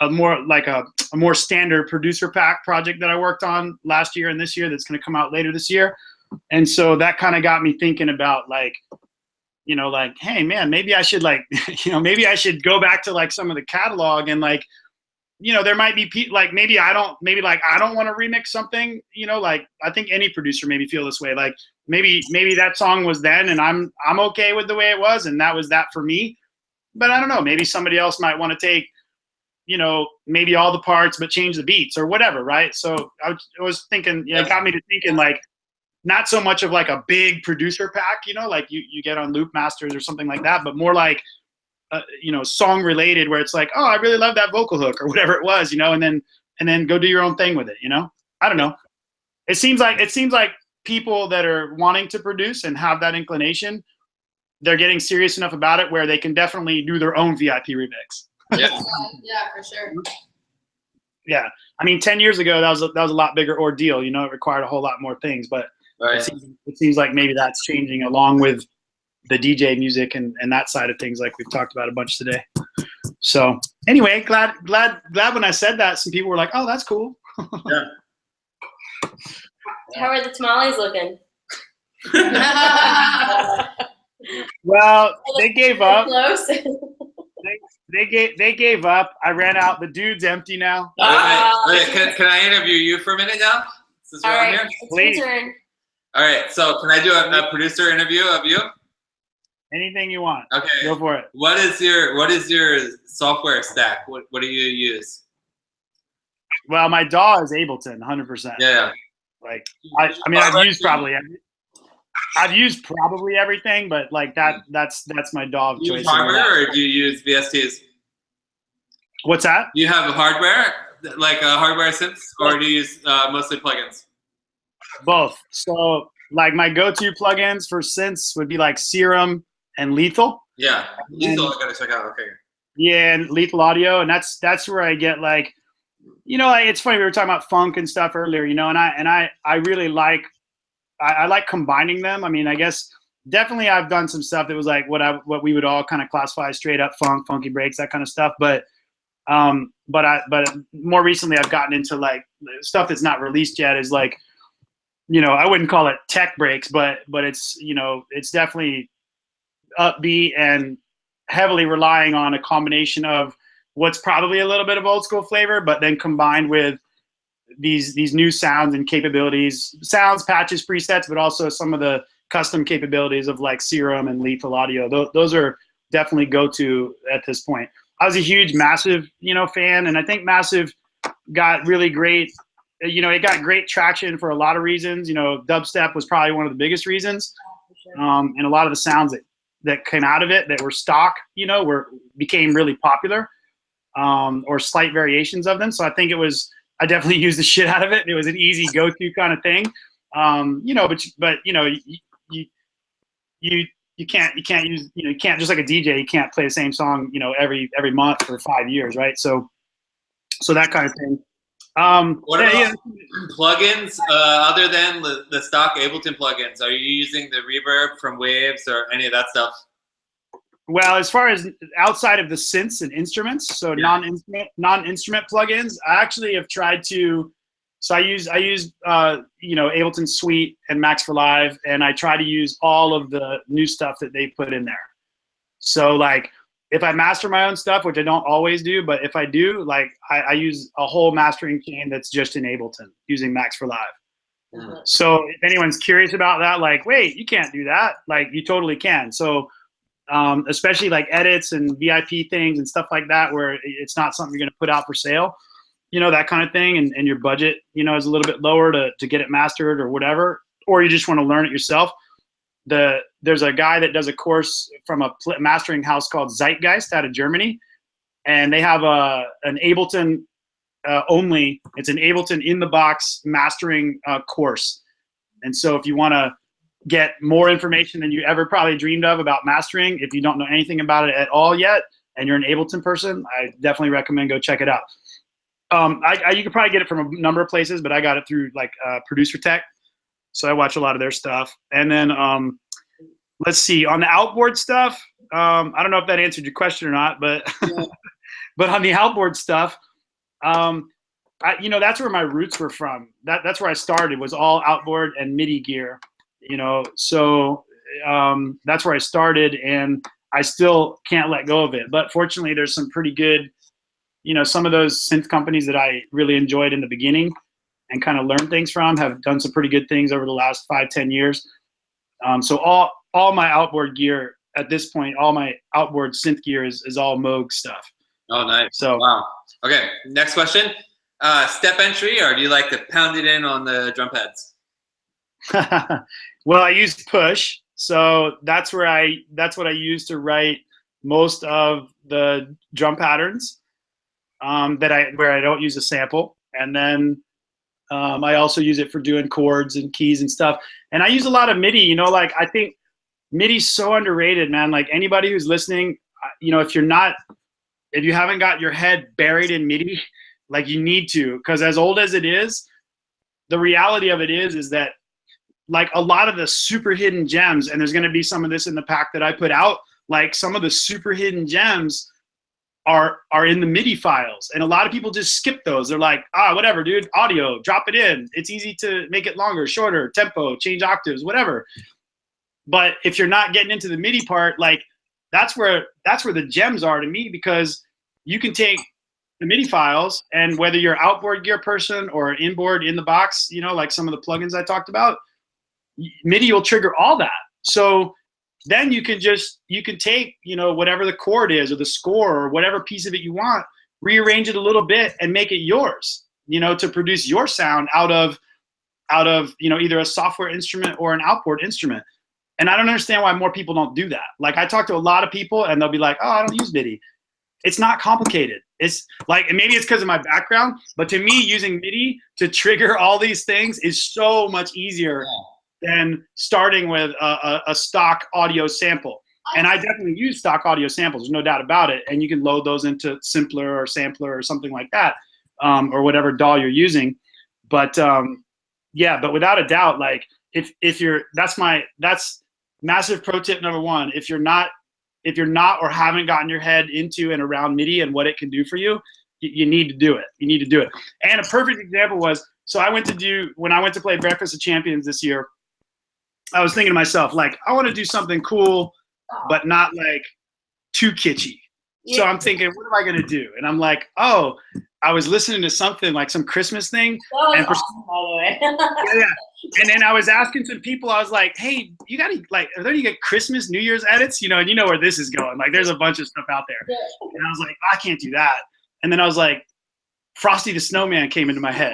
more standard producer pack project that I worked on last year and this year that's gonna come out later this year, and so that kind of got me thinking about like, you know, like, hey man, maybe I should like, you know, maybe I should go back to like some of the catalog and like, you know, there might be people like maybe I don't want to remix something, you know, like I think any producer maybe feel this way. Like maybe that song was then and I'm okay with the way it was and that was that for me. But I don't know, maybe somebody else might want to take, you know, maybe all the parts but change the beats or whatever, right? So I was thinking, it got me to thinking like not so much of like a big producer pack, you know, like you get on Loop Masters or something like that, but more like you know, song related where it's like, oh, I really love that vocal hook or whatever it was, you know, and then go do your own thing with it, you know? I don't know. It seems like people that are wanting to produce and have that inclination, they're getting serious enough about it where they can definitely do their own VIP remix. Yeah. Yeah, for sure. Yeah. I mean, 10 years ago, that was a lot bigger ordeal, you know, it required a whole lot more things, but Right. it seems like maybe that's changing along with the DJ music and that side of things, like we've talked about a bunch today. So anyway, glad when I said that, some people were like, oh, that's cool. Yeah. How are the tamales looking? Well, they gave up. Close. They gave up. I ran out. The dude's empty now. Wait, can I interview you for a minute now? Since we're All on right, here? it's Please. your turn. All right, so can I do a producer interview of you? Anything you want. Okay. Go for it. What is your software stack? What do you use? Well, my DAW is Ableton, 100%. Yeah. Like, I mean, I've used probably everything, but like that's my DAW of Do you choice. use hardware or do you use VSTs? What's that? Do you have hardware, like hardware synths, or do you use mostly plugins? Both. So like my go-to plugins for synths would be like Serum and Lethal. Yeah. Lethal, I gotta check out. Okay. Yeah, and Lethal Audio, and that's where I get like, you know, like, it's funny, we were talking about funk and stuff earlier, you know, and I really like I like combining them. I mean, I guess definitely I've done some stuff that was like what we would all kind of classify straight up funk, funky breaks, that kind of stuff. But more recently I've gotten into like stuff that's not released yet is like, you know, I wouldn't call it tech breaks, but it's, you know, it's definitely upbeat and heavily relying on a combination of what's probably a little bit of old school flavor, but then combined with these new sounds and capabilities, sounds, patches, presets, but also some of the custom capabilities of like Serum and Lethal Audio. Those are definitely go-to at this point. I was a huge Massive, you know, fan, and I think Massive got really great, you know, it got great traction for a lot of reasons. You know, dubstep was probably one of the biggest reasons. And a lot of the sounds that came out of it that were stock, you know, became really popular, or slight variations of them. So I think I definitely used the shit out of it. It was an easy go-to kind of thing. You know, but you know, you can't use, you know, you can't, just like a DJ, you can't play the same song, you know, every month for 5 years, right? So that kind of thing. What about plugins other than the stock Ableton plugins? Are you using the reverb from Waves or any of that stuff? Well, as far as outside of the synths and instruments, so non-instrument plugins, I actually have tried to. So I use you know, Ableton Suite and Max for Live, and I try to use all of the new stuff that they put in there. So like, if I master my own stuff, which I don't always do, but if I do, like I use a whole mastering chain that's just in Ableton using Max for Live. Mm-hmm. So if anyone's curious about that, like, wait, you can't do that. Like, you totally can. So especially like edits and VIP things and stuff like that, where it's not something you're going to put out for sale, you know, that kind of thing. And your budget, you know, is a little bit lower to get it mastered or whatever, or you just want to learn it yourself. There's a guy that does a course from a mastering house called Zeitgeist out of Germany, and they have an Ableton only. It's an Ableton in the box mastering course. And so if you want to get more information than you ever probably dreamed of about mastering. If you don't know anything about it at all yet, and you're an Ableton person, I definitely recommend go check it out. You could probably get it from a number of places, but I got it through like Producer Tech. So I watch a lot of their stuff. And then let's see, on the outboard stuff, I don't know if that answered your question or not, but but on the outboard stuff, that's where my roots were from. That's where I started, was all outboard and MIDI gear, so that's where I started, and I still can't let go of it. But fortunately, there's some pretty good, some of those synth companies that I really enjoyed in the beginning and kind of learned things from have done some pretty good things over the last 5-10 years. So all my outboard gear at this point, all my outboard synth gear is all Moog stuff. Oh, nice. So wow. Okay, next question. Step entry, or do you like to pound it in on the drum pads? Well, I use push, so that's what I use to write most of the drum patterns where I don't use a sample, and then I also use it for doing chords and keys and stuff. And I use a lot of MIDI. Like I think MIDI's so underrated, man. Like anybody who's listening, if you haven't got your head buried in MIDI, like you need to, because as old as it is, the reality of it is that like a lot of the super hidden gems, and there's going to be some of this in the pack that I put out, like some of the super hidden gems are in the MIDI files, and a lot of people just skip those. They're like, whatever, dude, audio, drop it in. It's easy to make it longer, shorter, tempo, change octaves, whatever. But if you're not getting into the MIDI part, like that's where the gems are to me, because you can take the MIDI files, and whether you're an outboard gear person or inboard in the box, like some of the plugins I talked about, MIDI will trigger all that. So then you can take, whatever the chord is or the score or whatever piece of it you want, rearrange it a little bit and make it yours, to produce your sound out of either a software instrument or an outboard instrument. And I don't understand why more people don't do that. Like I talk to a lot of people and they'll be like, I don't use MIDI. It's not complicated. It's like, and maybe it's because of my background, but to me, using MIDI to trigger all these things is so much easier than starting with a stock audio sample. And I definitely use stock audio samples, there's no doubt about it. And you can load those into Simpler or Sampler or something like that, or whatever DAW you're using. But but without a doubt, like that's massive pro tip number one. If you're not or haven't gotten your head into and around MIDI and what it can do for you, you need to do it. You need to do it. And a perfect example was, so when I went to play Breakfast of Champions this year, I was thinking to myself, like, I want to do something cool, but not like too kitschy. Yeah. So I'm thinking, what am I going to do? And I'm like, I was listening to something like some Christmas thing. And awesome, by the way. Yeah. And then I was asking some people, I was like, hey, you got any, like, are there any Christmas, New Year's edits? And you know where this is going. Like, there's a bunch of stuff out there. Yeah. And I was like, I can't do that. And then I was like, Frosty the Snowman came into my head.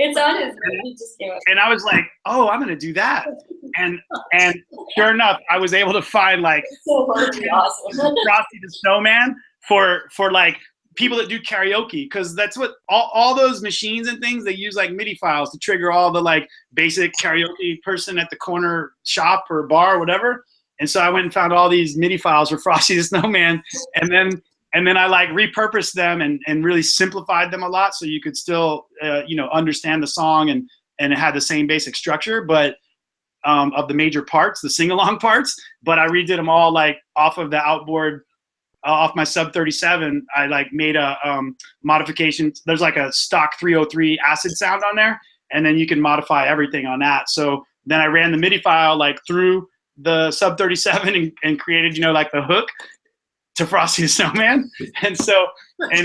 It's on his he just came up. And I was like, I'm going to do that. And sure enough, I was able to find like so awesome. Frosty the Snowman for like people that do karaoke, because that's what all those machines and things, they use like MIDI files to trigger all the like basic karaoke person at the corner shop or bar or whatever. And so I went and found all these MIDI files for Frosty the Snowman, and then I like repurposed them and really simplified them a lot so you could still understand the song and it had the same basic structure, but of the major parts, the sing-along parts. But I redid them all like off of the outboard. Off my sub 37, I like made a modification. There's like a stock 303 acid sound on there, and then you can modify everything on that. So then I ran the MIDI file like through the sub 37 and created, like the hook to Frosty the Snowman. And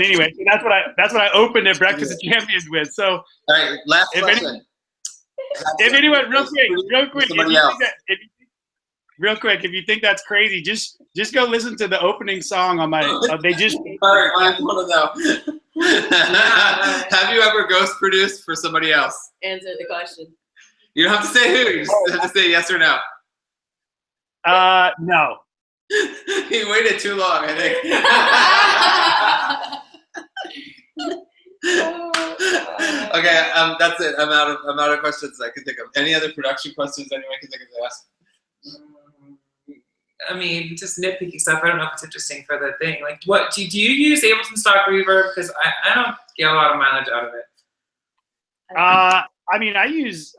anyway, that's what I opened at Breakfast of Champions with. So all right, last question. If anyone, real quick, if you think that's crazy, just go listen to the opening song on my. They just. All right, I want to know. Have you ever ghost produced for somebody else? Answer the question. You don't have to say who. You just have to say yes or no. No. He waited too long, I think. Okay, That's it. I'm out of questions I can think of. Any other production questions anyone can think of to ask? I mean, just nitpicky stuff. I don't know if it's interesting for the thing. Like, what do you use Ableton stock reverb? Because I don't get a lot of mileage out of it. I mean, I use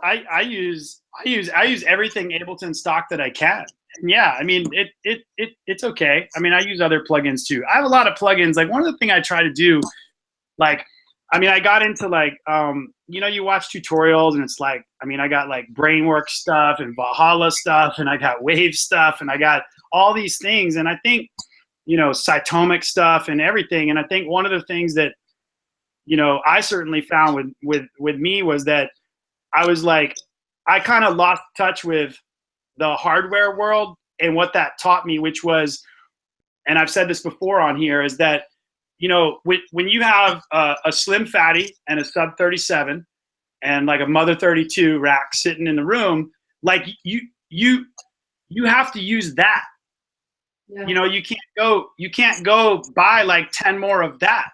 everything Ableton stock that I can. And yeah, I mean, it's okay. I mean, I use other plugins too. I have a lot of plugins. Like, one of the things I try to do, like, I mean, I got into like, you know, you watch tutorials and it's like, I mean, I got like Brainwork stuff and Valhalla stuff, and I got Wave stuff, and I got all these things. And I think, you know, Cytomic stuff and everything. And I think one of the things that, you know, I certainly found with me was that I was like, I kind of lost touch with the hardware world and what that taught me, which was, and I've said this before on here, is that, you know, when you have a Slim Fatty and a Sub 37 and like a Mother 32 rack sitting in the room, like you have to use that. Yeah. You know, you can't go buy like 10 more of that.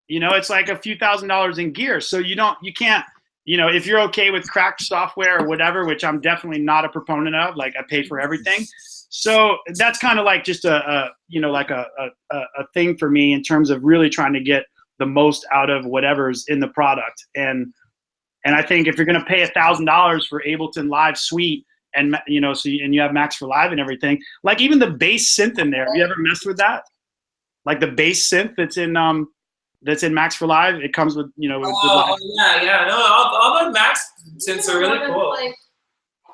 You know, it's like a few $1,000s in gear. So you can't, you know, if you're okay with cracked software or whatever, which I'm definitely not a proponent of, like I pay for everything. So that's kind of like just a you know, like a thing for me in terms of really trying to get the most out of whatever's in the product. And I think if you're going to pay $1,000 for Ableton Live Suite, and you know, and you have Max for Live and everything, like even the bass synth in there. Have you ever messed with that? Like the bass synth that's in Max for Live, it comes with, you know, with Live. Yeah. No, all the Max synths are really cool.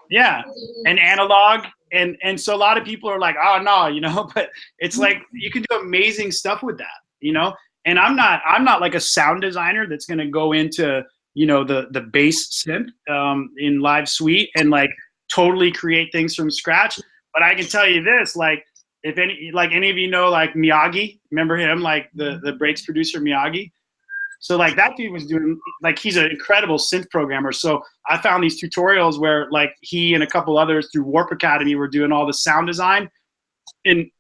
Yeah, and analog, and so a lot of people are like, oh no, you know, but it's like you can do amazing stuff with that, you know. And I'm not like a sound designer that's gonna go into, you know, the bass synth in Live Suite and like totally create things from scratch. But I can tell you this, like, if any of you know like Miyagi, remember him, like the breaks producer Miyagi? So like that dude was doing, like, he's an incredible synth programmer. So I found these tutorials where like he and a couple others through Warp Academy were doing all the sound design in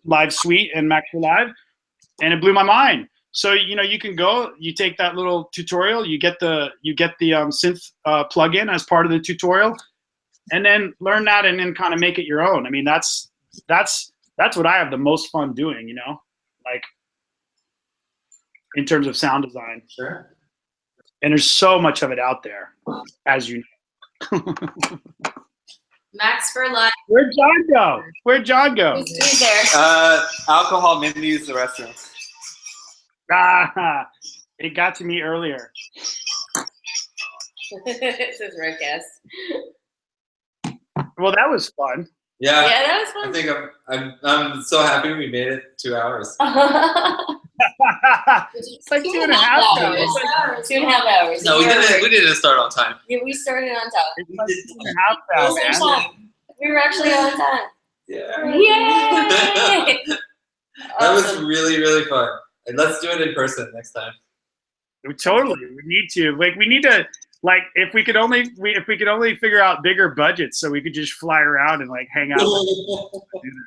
Live Suite and Max for Live, and it blew my mind. So, you know, you can go, you take that little tutorial, you get the synth plugin as part of the tutorial, and then learn that and then kind of make it your own. I mean, that's what I have the most fun doing, you know, like in terms of sound design. Sure. And there's so much of it out there, as you know. Max for Live. Where'd John go? Where'd John go? Who's there? Alcohol made me use the restroom. Ah, it got to me earlier. This is Rickess. Well, that was fun. Yeah. Yeah, that was fun. I think I'm so happy we made it 2 hours. It's like 2.5 hours. 2.5 hours. No, we didn't start on time. Yeah, we started on time. It's like 2.5 hours, man. We were actually on time. Yeah. Yay! That was really, really fun. And let's do it in person next time. Totally, we need to. Like, we need to. Like, if we could only figure out bigger budgets, so we could just fly around and like hang out.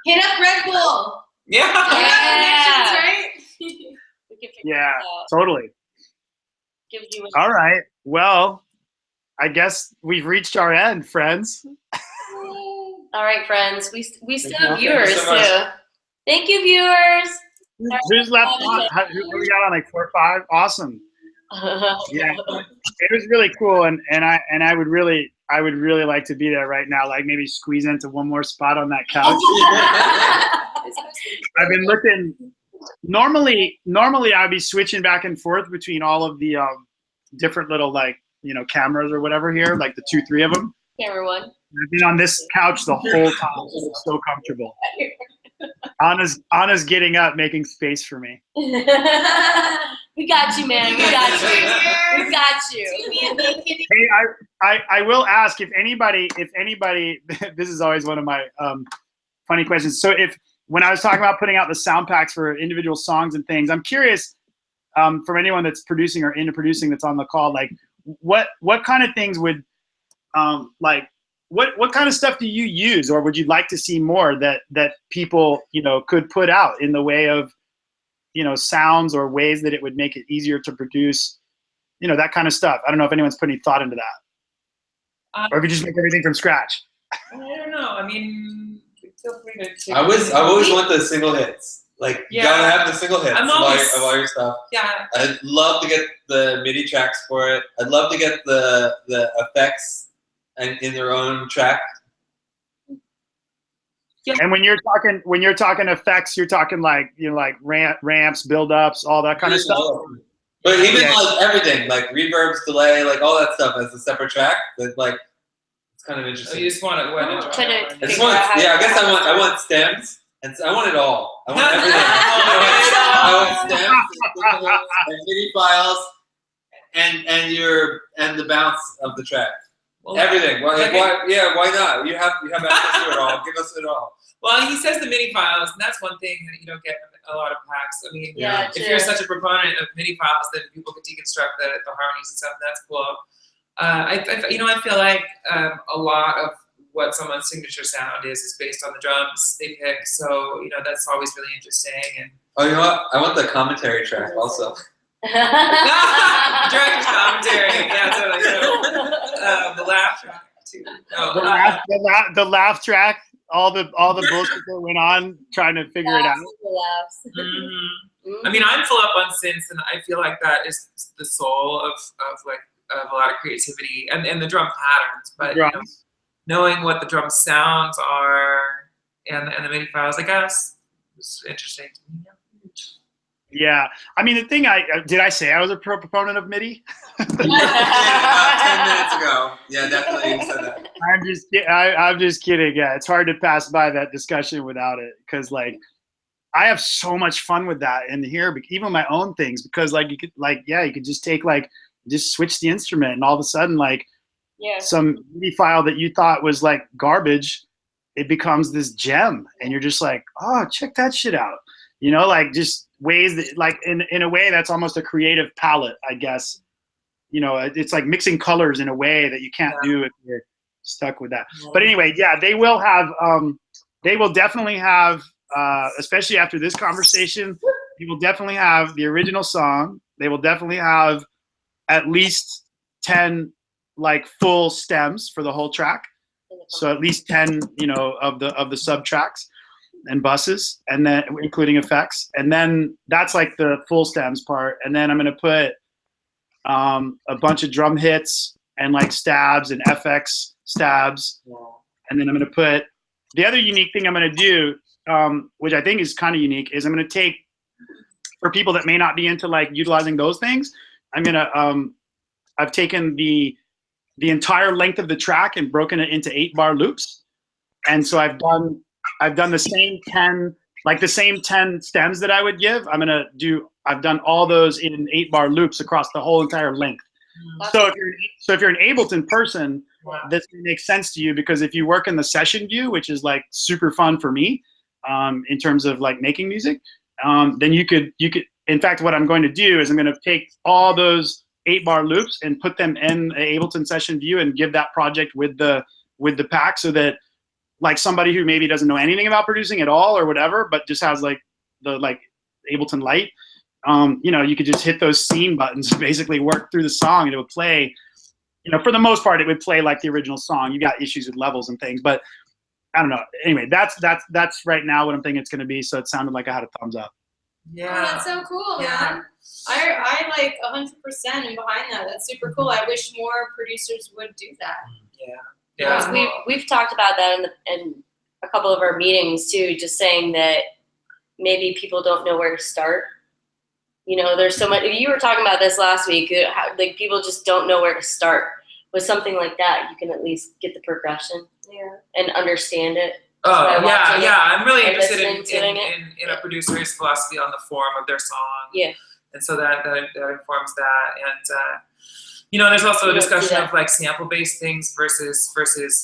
Hit up Red Bull. Yeah. Connections, right? We can figure Yeah, it out. totally. Give you All right. Well, I guess we've reached our end, friends. All right, friends. We still Thank have you. viewers Thank you so much. too. Thank you, viewers. Who's left on? Who we got on, like 4 or 5? Awesome. Yeah, it was really cool, and I would really like to be there right now. Like maybe squeeze into one more spot on that couch. I've been looking. Normally I'd be switching back and forth between all of the different little, like, you know, cameras or whatever here, like the 2, 3 of them. Camera one. I've been on this couch the whole time. It's so comfortable. Anna's getting up, making space for me. We got you, man. We got you. We got you. Hey, I will ask if anybody, this is always one of my funny questions. So when I was talking about putting out the sound packs for individual songs and things, I'm curious from anyone that's producing or into producing that's on the call, like what kind of things would like what kind of stuff do you use, or would you like to see more that people, you know, could put out in the way of, you know, sounds or ways that it would make it easier to produce, you know, that kind of stuff. I don't know if anyone's put any thought into that, or if you just make everything from scratch. I don't know. I mean, feel free to. I always want the single hits. Like, you gotta have the single hits of all your stuff. Yeah. I'd love to get the MIDI tracks for it. I'd love to get the effects in their own track. Yeah. And when you're talking effects, you're talking like, you know, like ramps, build-ups, all that kind of stuff. But even like everything, like reverbs, delay, like all that stuff as a separate track. But like, it's kind of interesting. So you just want to Trying to I just want, I guess I want stems. And I want it all. I want everything. I want stems, and MIDI files, and the bounce of the track. Well, everything. Why not? You have access to it all. Give us it all. Well, he says the MIDI files, and that's one thing that you don't get in a lot of packs. I mean, if you're such a proponent of MIDI files, then people can deconstruct the harmonies and stuff. That's cool. I feel like a lot of what someone's signature sound is based on the drums they pick. So, you know, that's always really interesting. And oh, you know what? I want the commentary track also. Director's commentary. Yeah, totally. The laugh track too. No, the laugh track. All the bullshit that went on trying to figure it out. I mean, I'm full up on synths, and I feel like that is the soul of a lot of creativity and the drum patterns. But you know, knowing what the drum sounds are and the MIDI files, I guess, is interesting to me. Yeah, I mean, the thing did I say I was a proponent of MIDI? About 10 minutes ago. Yeah, definitely you said that. I'm just kidding. Yeah, it's hard to pass by that discussion without it, because like I have so much fun with that in here, even my own things, because like you could just take just switch the instrument, and all of a sudden like some MIDI file that you thought was like garbage, it becomes this gem, and you're just like, oh, check that shit out. You know, like just ways that, like in a way that's almost a creative palette, I guess. You know, it's like mixing colors in a way that you can't do if you're stuck with that. But anyway, they will definitely have, especially after this conversation, they will definitely have the original song. They will definitely have at least 10 like full stems for the whole track. So at least 10, you know, of the sub tracks and buses, and then including effects, and then that's like the full stems part. And then I'm gonna put a bunch of drum hits and like stabs and FX stabs, and then I'm gonna put the other unique thing I'm gonna do, which I think is kind of unique, is I'm gonna take, for people that may not be into like utilizing those things, I'm gonna I've taken the entire length of the track and broken it into 8-bar loops, and so I've done the same 10 stems that I would give. I've done all those in 8-bar loops across the whole entire length. So if you're an Ableton person, this makes sense to you, because if you work in the session view, which is like super fun for me, in terms of like making music, then you could, in fact, what I'm going to do is I'm going to take all those 8-bar loops and put them in the Ableton session view and give that project with the pack, so that like somebody who maybe doesn't know anything about producing at all or whatever, but just has like the Ableton Lite, you know, you could just hit those scene buttons and basically work through the song, and it would play, you know, for the most part, it would play like the original song. You got issues with levels and things, but I don't know. Anyway, that's right now what I'm thinking it's going to be. So it sounded like I had a thumbs up. Yeah, oh, that's so cool, man. I like 100% and behind that. That's super cool. I wish more producers would do that. Yeah. We've talked about that in a couple of our meetings too, just saying that maybe people don't know where to start. You know, there's so much, you were talking about this last week, how, like, people just don't know where to start. With something like that, you can at least get the progression and understand it. Oh, yeah. I'm really interested in a producer's philosophy on the form of their song. Yeah. And so that informs that. And, you know, there's also a discussion of like sample-based things versus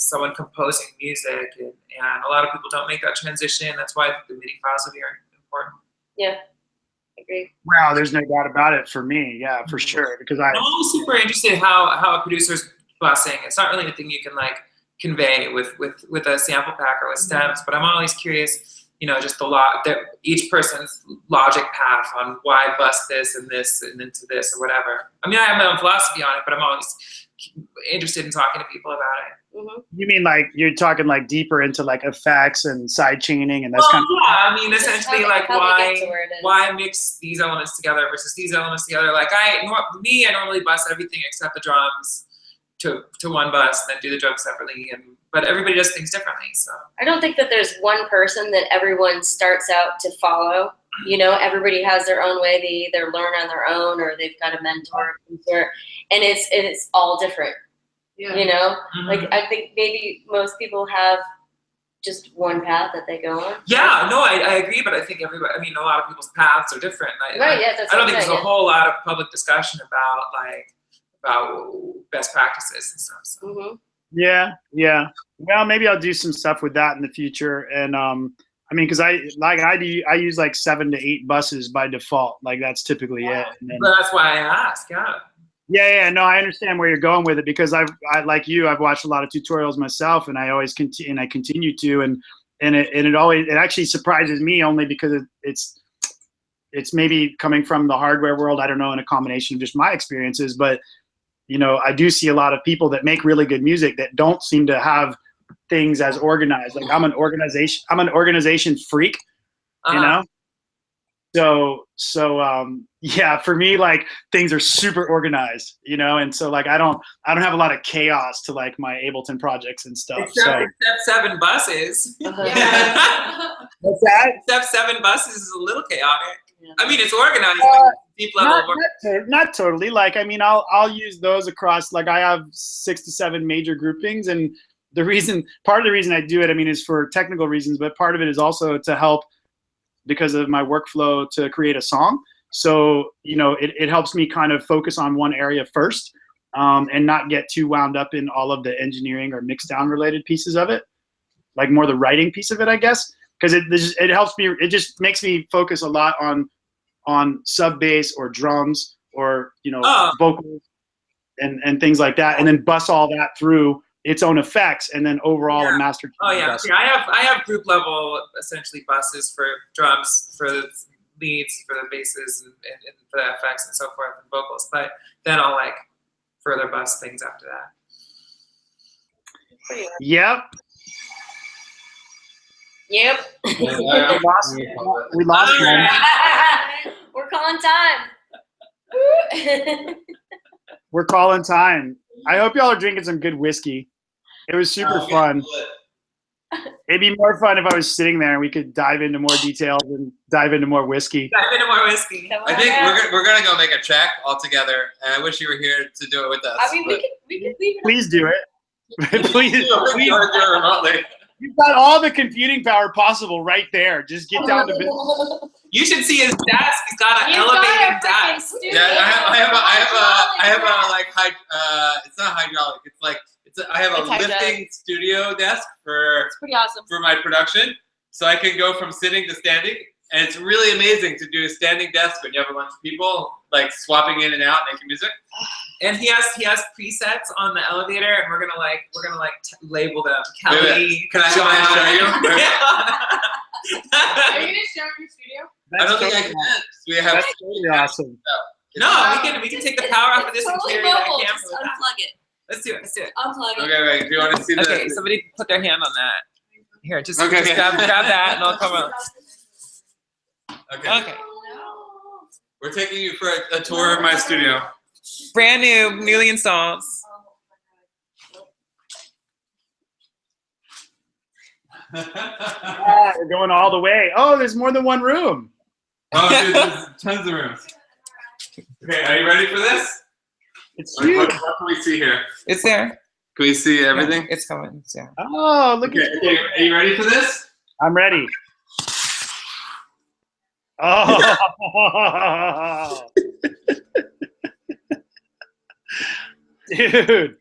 someone composing music, and a lot of people don't make that transition. That's why the MIDI files are very important. Yeah, agree. Wow, there's no doubt about it for me. Yeah, for sure. Because I'm super interested in how a producer's busing. It's not really a thing you can like convey with a sample pack or with stems, but I'm always curious just each person's logic path on why bus this and into this or whatever. I mean, I have my own philosophy on it, but I'm always interested in talking to people about it. Mm-hmm. You mean like you're talking like deeper into like effects and side chaining and that's kind of. Yeah, I mean, essentially, like why why mix these elements together versus these elements together? Like I normally bus everything except the drums to one bus, and then do the drums separately. But everybody does things differently. So I don't think that there's one person that everyone starts out to follow. Everybody has their own way. They either learn on their own or they've got a mentor, and it's all different. Yeah. Mm-hmm. Like I think maybe most people have just one path that they go on. yeah, no, I agree, but I think a lot of people's paths are different. Right, yeah, that's I don't what think I'm there's a saying, whole lot of public discussion about best practices and stuff. So. Mm-hmm. Yeah. Well, maybe I'll do some stuff with that in the future. And because I use like 7 to 8 buses by default. Like that's typically it. And then, But that's why I ask. Yeah. Yeah. No, I understand where you're going with it because I've watched a lot of tutorials myself, and I always continue to, and it actually surprises me only because it's maybe coming from the hardware world. I don't know, in a combination of just my experiences, but I do see a lot of people that make really good music that don't seem to have things as organized. Like I'm an organization freak, So yeah, for me, like things are super organized, and so like I don't have a lot of chaos to like my Ableton projects and stuff. Except 7 buses. What's that? Except 7 buses is a little chaotic. Yeah. I mean, it's organized, but deep level work. Not totally. Like, I mean, I'll use those across. Like, I have 6 to 7 major groupings, and part of the reason I do it, is for technical reasons, but part of it is also to help because of my workflow to create a song. So, it helps me kind of focus on one area first, and not get too wound up in all of the engineering or mix down related pieces of it, like more the writing piece of it, I guess. Because it helps me. It just makes me focus a lot on sub bass or drums or vocals and things like that, and then bust all that through its own effects, and then overall a master. Oh yeah, I have group level essentially buses for drums, for the leads, for the basses, and for the effects and so forth, and vocals. But then I'll like further bust things after that. Yep. Yep. We lost one. We're calling time. We're calling time. I hope y'all are drinking some good whiskey. It was super fun. It'd be more fun if I was sitting there and we could dive into more details and dive into more whiskey. Dive into more whiskey. I think we're gonna go make a check all together, and I wish you were here to do it with us. We could leave it. Please do it. please do it remotely. You've got all the computing power possible right there. Just get down to business. You should see his desk. He's got an elevated desk. Yeah, I have a like it's not hydraulic. I have a lifting studio desk It's pretty awesome. for my production, so I can go from sitting to standing, and it's really amazing to do a standing desk when you have a bunch of people like swapping in and out making music. And he has presets on the elevator, and we're gonna label them. Kelly, Can I show you? Are you gonna show him your studio? I don't think I can. We have. That's totally awesome. No, we can take the power off of this and totally carry that mobile. camera Just with that. unplug it. Let's do it. Unplug it. Okay, wait. Do you want to see the? Okay, somebody put their hand on that. Here, just Okay. grab that, and I'll come up. Okay. Okay. We're taking you for a tour of my studio. Brand new, newly installed. We're going all the way. Oh, there's more than one room. Oh, dude, there's tons of rooms. Okay, are you ready for this? It's What huge. can we see here? It's there. Can we see everything? Yeah, it's coming. It's there. Oh, look Okay, at okay, are you ready for this? I'm ready. Oh. Dude.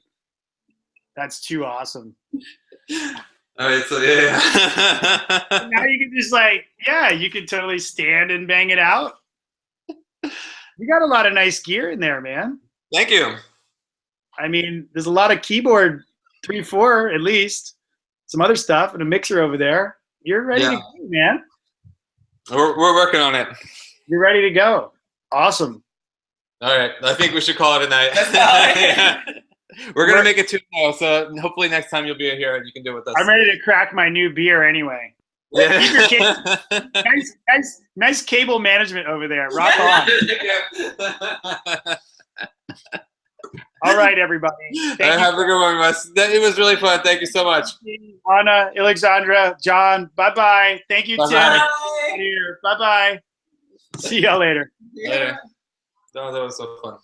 That's too awesome. All right, so yeah. Now you can just you can totally stand and bang it out. You got a lot of nice gear in there, man. Thank you. There's a lot of keyboard, 3/4 at least, some other stuff, and a mixer over there. You're ready to Yeah. go, man. We're working on it. You're ready to go. Awesome. All right. I think we should call it a night. Let's call it. Yeah. We're gonna make it 2-0, so hopefully next time you'll be here and you can do it with us. I'm ready to crack my new beer anyway. Yeah. Nice cable management over there. Rock on. All right, everybody. All right, have a good one, Wes. It was really fun. Thank you so much. Anna, Illexxandra, John. Bye-bye. Thank you, Tim. Bye-bye. Here. Bye-bye. See y'all later. Later. That was so fun.